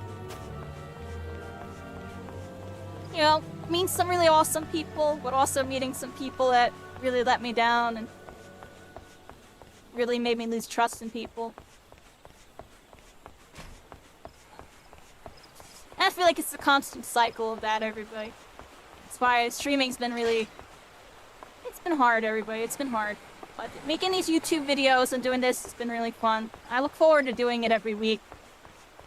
S2: you know, meeting some really awesome people, but also meeting some people that really let me down and really made me lose trust in people. And I feel like it's a constant cycle of that, everybody. That's why streaming's been really... It's been hard, everybody. It's been hard. But making these YouTube videos and doing this has been really fun. I look forward to doing it every week.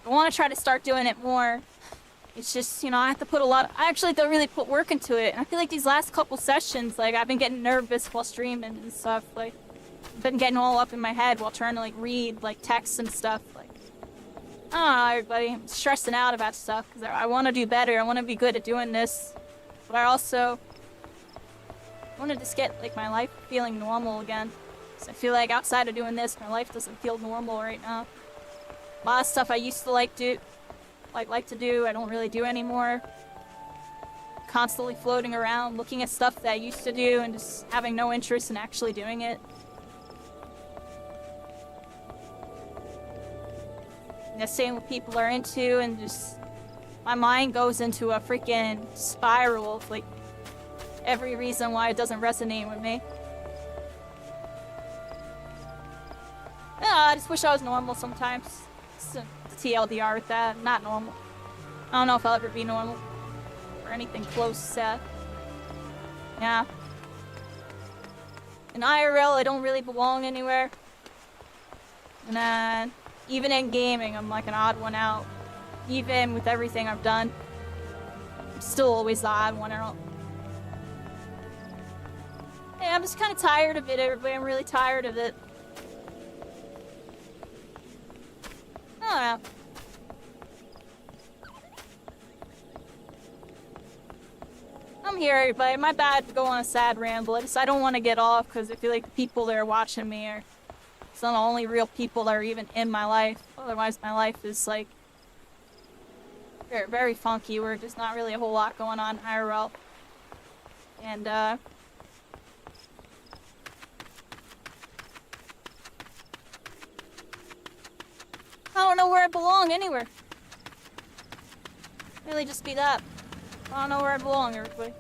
S2: I want to try to start doing it more. It's just, you know, I have to put a lot... I actually don't really put work into it. And I feel like these last couple sessions, like, I've been getting nervous while streaming and stuff. Like, I've been getting all up in my head while trying to, like, read, like, texts and stuff. Like, I don't know, everybody. I'm stressing out about stuff because I want to do better. I want to be good at doing this. But I also want to just get, like, my life feeling normal again. So I feel like outside of doing this, my life doesn't feel normal right now. A lot of stuff I used to like to do, I don't really do anymore. Constantly floating around, looking at stuff that I used to do and just having no interest in actually doing it. And that's saying what people are into, and just my mind goes into a freaking spiral of like every reason why it doesn't resonate with me. Yeah, I just wish I was normal sometimes. It's a TLDR with that. Not normal. I don't know if I'll ever be normal. Or anything close to. Yeah. In IRL, I don't really belong anywhere. And then, even in gaming, I'm like an odd one out. Even with everything I've done, I'm still always the odd one out. Yeah, I'm just kind of tired of it, everybody. I'm really tired of it. I don't know. I'm here, everybody. My bad to go on a sad ramble. I don't want to get off because I feel like the people that are watching me are some of the only real people that are even in my life. Otherwise, my life is like very, very funky where there's not really a whole lot going on IRL. And I don't know where I belong anywhere. Really just be that. I don't know where I belong, everybody.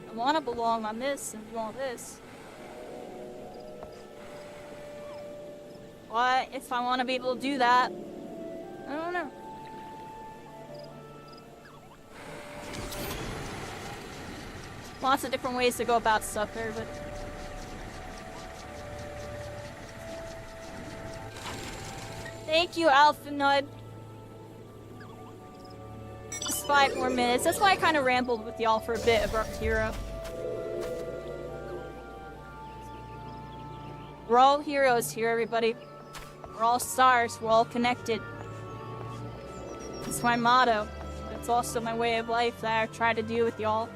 S2: I want to belong on this and do all this. But if I want to be able to do that, I don't know. Lots of different ways to go about stuff, everybody. Thank you, Alpha Nud. Just 5 more minutes. That's why I kind of rambled with y'all for a bit about Hero. We're all heroes here, everybody. We're all stars. We're all connected. It's my motto. It's also my way of life that I try to do with y'all.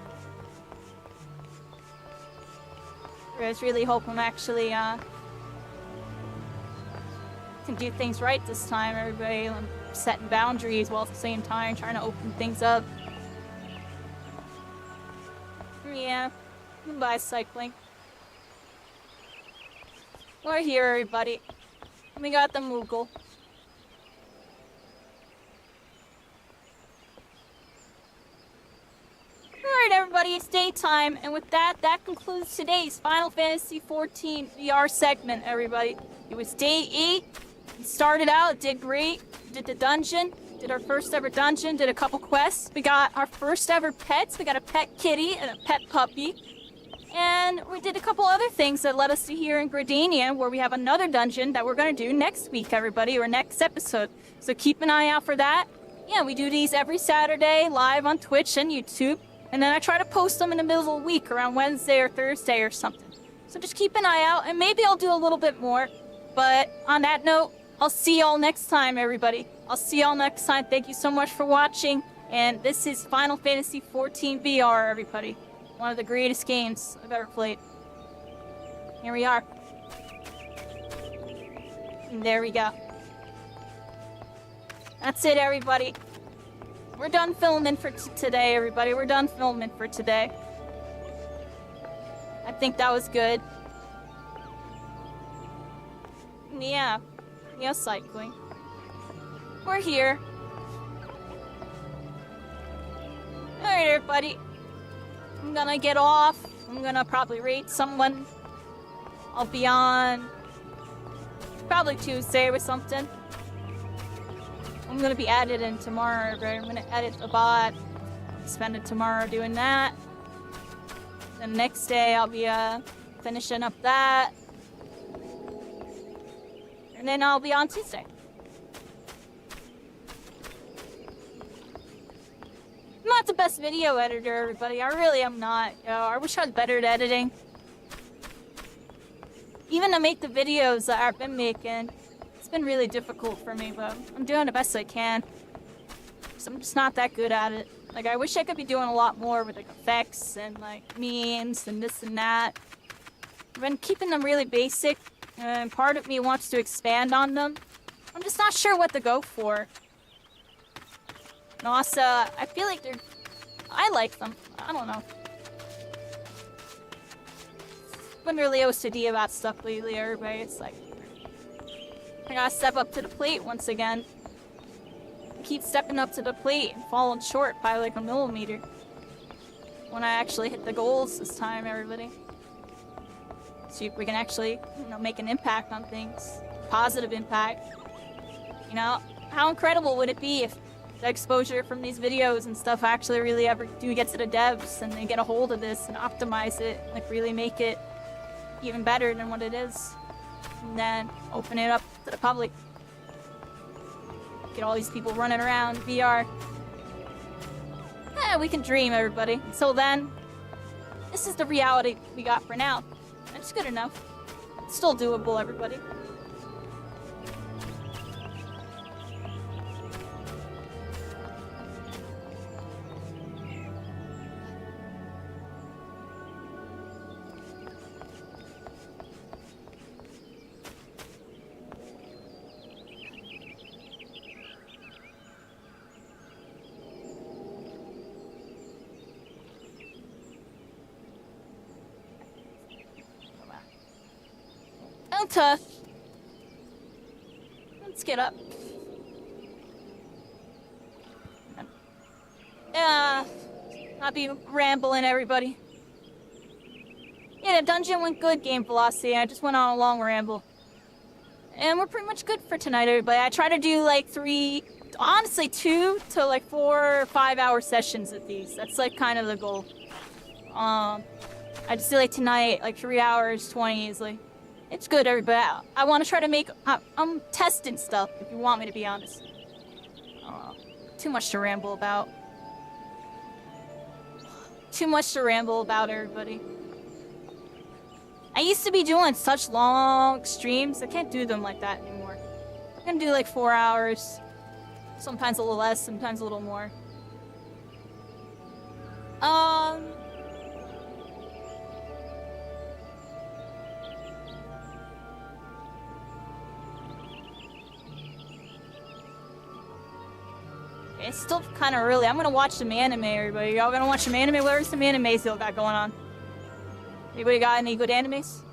S2: I just really hope I'm actually, can do things right this time, everybody. I'm setting boundaries while at the same time trying to open things up. Yeah, goodbye cycling. We're here, everybody. We got the Moogle. everybody, it's daytime, and with that, that concludes today's Final Fantasy XIV VR segment, everybody. It was day 8. We started out, did great, did the dungeon, did our first ever dungeon, did a couple quests. We got our first ever pets. We got a pet kitty and a pet puppy. And we did a couple other things that led us to here in Grindia, where we have another dungeon that we're going to do next week, everybody, or next episode. So keep an eye out for that. Yeah, we do these every Saturday live on Twitch and YouTube. And then I try to post them in the middle of the week around Wednesday or Thursday or something. So just keep an eye out, and maybe I'll do a little bit more. But on that note, I'll see y'all next time, everybody. I'll see y'all next time. Thank you so much for watching. And this is Final Fantasy XIV VR, everybody. One of the greatest games I've ever played. Here we are. And there we go. That's it, everybody. We're done filming for today, everybody. We're done filming for today. I think that was good. Yeah. Yeah, cycling. We're here. Alright, everybody. I'm gonna get off. I'm gonna probably rate someone. I'll be on probably Tuesday or something. I'm gonna be editing tomorrow, right? I'm gonna edit the bot. Spend it tomorrow doing that. The next day I'll be finishing up that. And then I'll be on Tuesday. I'm not the best video editor, everybody. I really am not. You know, I wish I was better at editing. Even to make the videos that I've been making, it's been really difficult for me, but I'm doing the best I can. So I'm just not that good at it. Like, I wish I could be doing a lot more with, like, effects and, like, memes and this and that. I've been keeping them really basic, and part of me wants to expand on them. I'm just not sure what to go for. And also, I feel like I like them. I don't know. I've been really OCD about stuff lately, everybody. It's like, I gotta step up to the plate once again. I keep stepping up to the plate and falling short by like a millimeter. When I actually hit the goals this time, everybody. See if we can actually, you know, make an impact on things. Positive impact. You know, how incredible would it be if the exposure from these videos and stuff actually really ever do get to the devs and they get a hold of this and optimize it, like really make it even better than what it is. And then open it up to the public. Get all these people running around VR. Yeah, we can dream, everybody. Until then, this is the reality we got for now. It's good enough. It's still doable, everybody. Tough. Let's get up. I'll be rambling, everybody. Yeah, the dungeon went good, game velocity. I just went on a long ramble. And we're pretty much good for tonight, everybody. I try to do like 2 to like 4 or 5 hour sessions of these. That's like kind of the goal. I just do like tonight, like 3 hours, 20 easily. It's good, everybody. I want to try to make... I'm testing stuff, if you want me to be honest. Too much to ramble about. Too much to ramble about, everybody. I used to be doing such long streams. I can't do them like that anymore. I'm gonna do like 4 hours. Sometimes a little less, sometimes a little more. It's still kind of early. I'm gonna watch some anime, everybody. Y'all gonna watch some anime? What are some animes y'all got going on? Anybody got any good animes?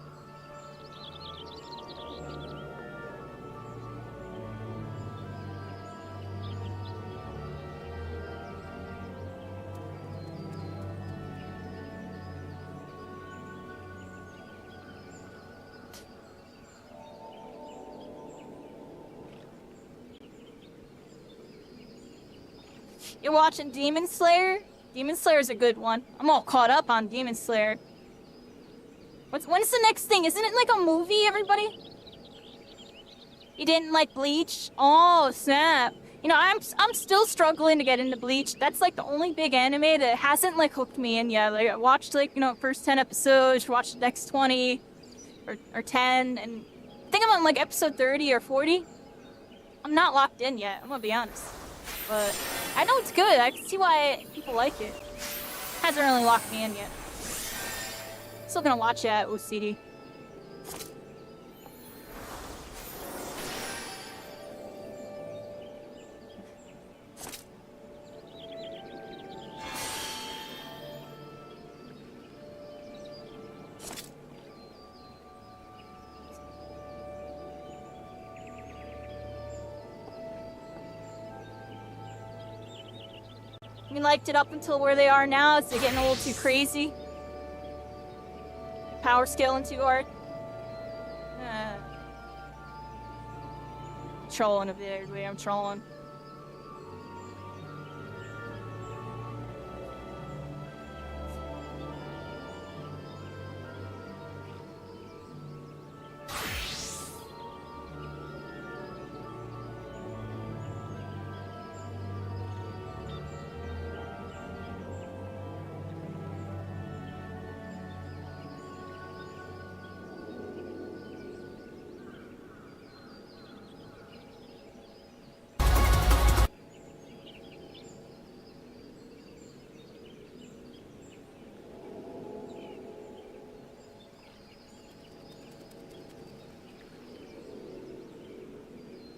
S2: You're watching Demon Slayer? Demon Slayer's a good one. I'm all caught up on Demon Slayer. When's the next thing? Isn't it like a movie, everybody? You didn't like Bleach? Oh, snap. You know, I'm still struggling to get into Bleach. That's like the only big anime that hasn't like hooked me in yet. Like I watched like, you know, first 10 episodes, watched the next 20 or 10, and I think I'm on like episode 30 or 40. I'm not locked in yet, I'm gonna be honest. But I know it's good. I can see why people like it. Hasn't really locked me in yet. Still gonna watch it at OCD. We liked it up until where they are now. Is it getting a little too crazy? Power scaling too hard? Trolling a bit, everybody. I'm trolling.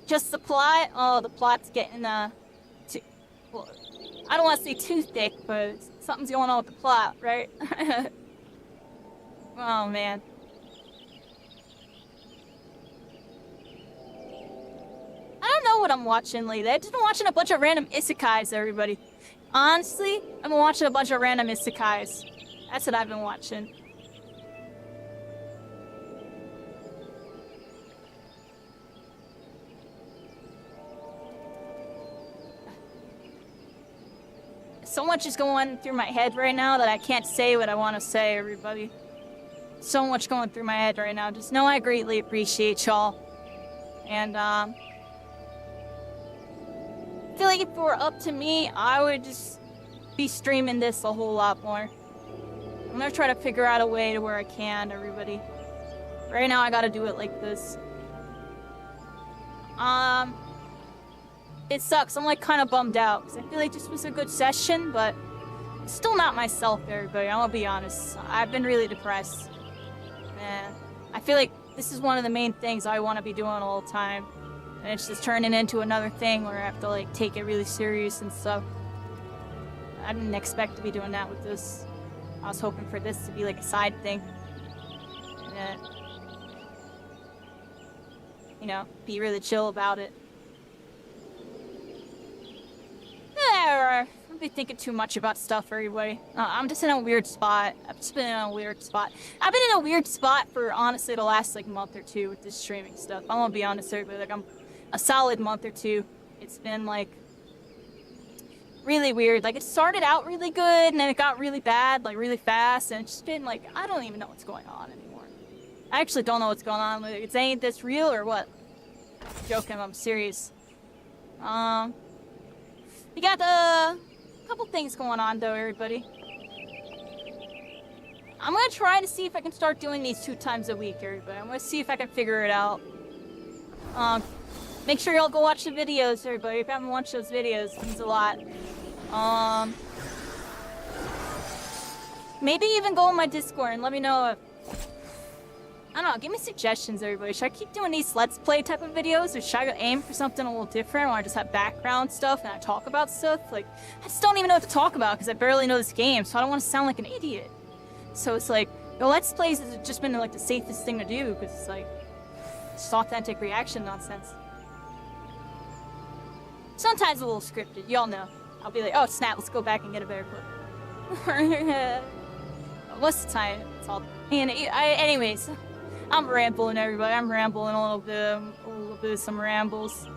S2: Just the plot? Oh, the plot's getting, too... Well, I don't want to say too thick, but something's going on with the plot, right? Oh, man. I don't know what I'm watching lately. I've just been watching a bunch of random isekais, everybody. Honestly, I've been watching a bunch of random isekais. That's what I've been watching. So much is going through my head right now that I can't say what I want to say, everybody. So much going through my head right now. Just know I greatly appreciate y'all. And, I feel like if it were up to me, I would just be streaming this a whole lot more. I'm gonna try to figure out a way to where I can, everybody. Right now, I gotta do it like this. It sucks. I'm like kind of bummed out because I feel like this was a good session, but I'm still not myself, everybody. I'm gonna be honest. I've been really depressed. And I feel like this is one of the main things I want to be doing all the time. And it's just turning into another thing where I have to like take it really serious and stuff. I didn't expect to be doing that with this. I was hoping for this to be like a side thing. And, you know, be really chill about it. I've been thinking too much about stuff, everybody. I'm just in a weird spot. I've just been in a weird spot. I've been in a weird spot for, honestly, the last, like, month or two with this streaming stuff. I'm gonna be honest, everybody. Like, I'm a solid month or two. It's been, like, really weird. Like, it started out really good, and then it got really bad, like, really fast, and it's just been, like, I don't even know what's going on anymore. I actually don't know what's going on. Like, it's ain't this real or what? I'm joking, I'm serious. We got a couple things going on, though, everybody. I'm gonna try to see if I can start doing these 2 times a week, everybody. I'm gonna see if I can figure it out. Make sure y'all go watch the videos, everybody. If you haven't watched those videos, it means a lot. Maybe even go on my Discord and let me know if... I don't know, give me suggestions, everybody. Should I keep doing these Let's Play type of videos, or should I aim for something a little different, where I just have background stuff and I talk about stuff? Like, I just don't even know what to talk about, because I barely know this game, so I don't want to sound like an idiot. So it's like, the Let's Plays has just been, like, the safest thing to do, because it's like, it's authentic reaction nonsense. Sometimes a little scripted, y'all know. I'll be like, oh snap, let's go back and get a better clip. Most of the time, it's all... And anyways... I'm rambling, everybody. I'm rambling a little bit of some rambles.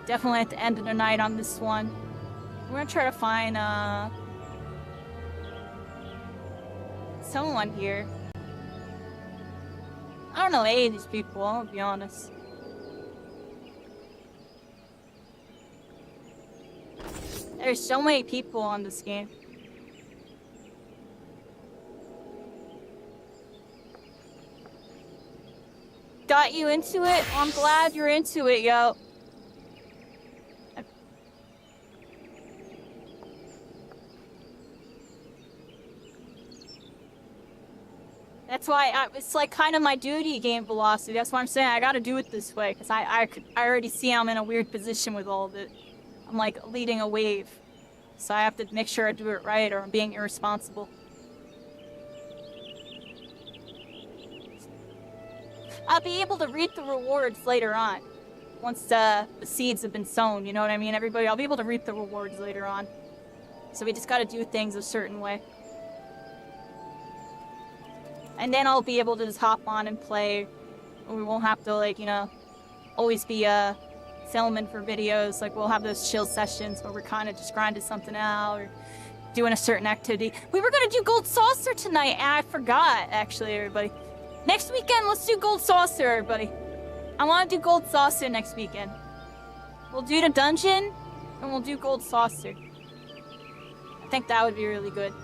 S2: Definitely at the end of the night on this one. We're gonna try to find someone here. I don't know any of these people, I'll be honest. There's so many people on this game. Got you into it? I'm glad you're into it, yo. That's why it's like kind of my duty, game velocity. That's why I'm saying I gotta do it this way, because I already see I'm in a weird position with all of it. I'm like leading a wave. So I have to make sure I do it right or I'm being irresponsible. I'll be able to reap the rewards later on. Once the seeds have been sown, you know what I mean? Everybody, I'll be able to reap the rewards later on. So we just gotta do things a certain way. And then I'll be able to just hop on and play. We won't have to, like, you know, always be filming for videos. Like, we'll have those chill sessions where we're kind of just grinding something out or doing a certain activity. We were gonna do Gold Saucer tonight, and I forgot, actually, everybody. Next weekend, let's do Gold Saucer, everybody. I want to do Gold Saucer next weekend. We'll do the dungeon, and we'll do Gold Saucer. I think that would be really good.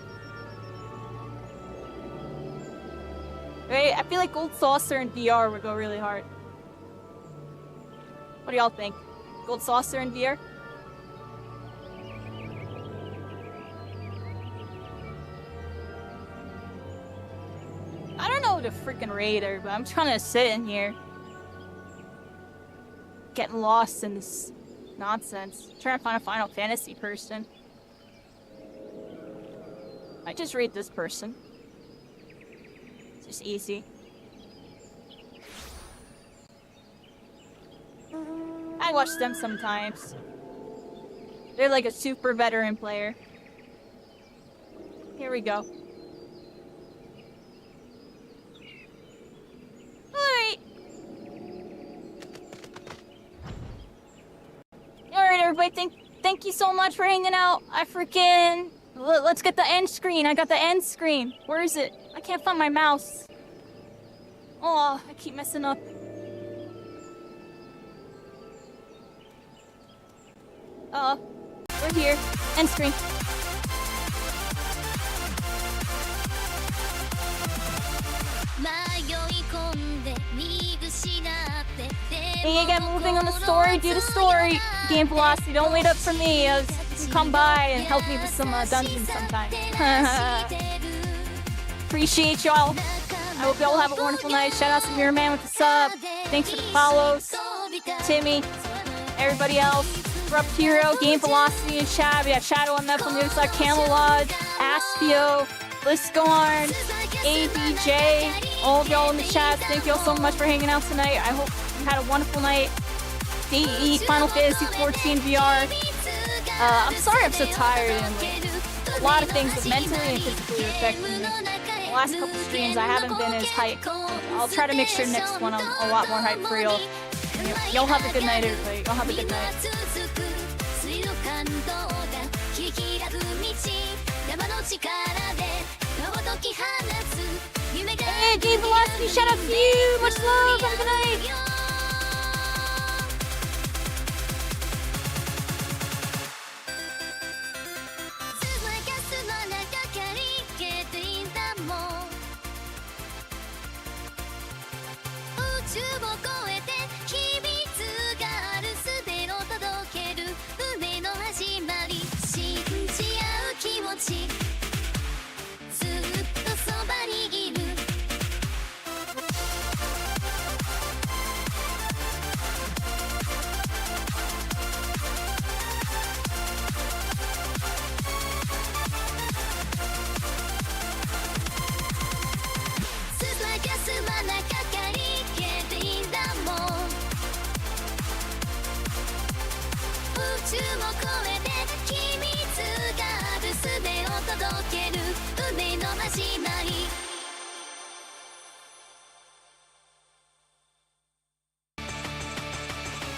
S2: Right? I feel like Gold Saucer in VR would go really hard. What do y'all think? Gold Saucer in VR? I don't know the freaking raider, but I'm trying to sit in here. Getting lost in this nonsense. Trying to find a Final Fantasy person. I just read this person. It's just easy. I watch them sometimes. They're like a super veteran player. Here we go. Alright, everybody, thank you so much for hanging out. I freaking... Let's get the end screen. I got the end screen. Where is it? I can't find my mouse. Oh, I keep messing up. We're here. End screen. Hey, again, moving on the story. Do the story. Game velocity. Don't wait up for me. Just come by and help me with some dungeons sometime. Appreciate y'all. I hope y'all have a wonderful night. Shout out to Mirror Man with the sub. Thanks for the follows. Timmy. Everybody else. Corrupt Hero, Game Velocity, and Chad. We have Shadow on that from the other side. Camelot, Aspio, Liscorn, ABJ. All of y'all in the chat. Thank y'all so much for hanging out tonight. I hope you had a wonderful night. DE, Final Fantasy XIV VR. I'm sorry I'm so tired and a lot of things have mentally and physically affected me. The last couple streams I haven't been as hyped. I'll try to make sure next one I'm a lot more hyped for y'all. Y'all have a good night, everybody. Y'all have a good night. Hey, Game Velocity, shout out to you! Much love, have a good night!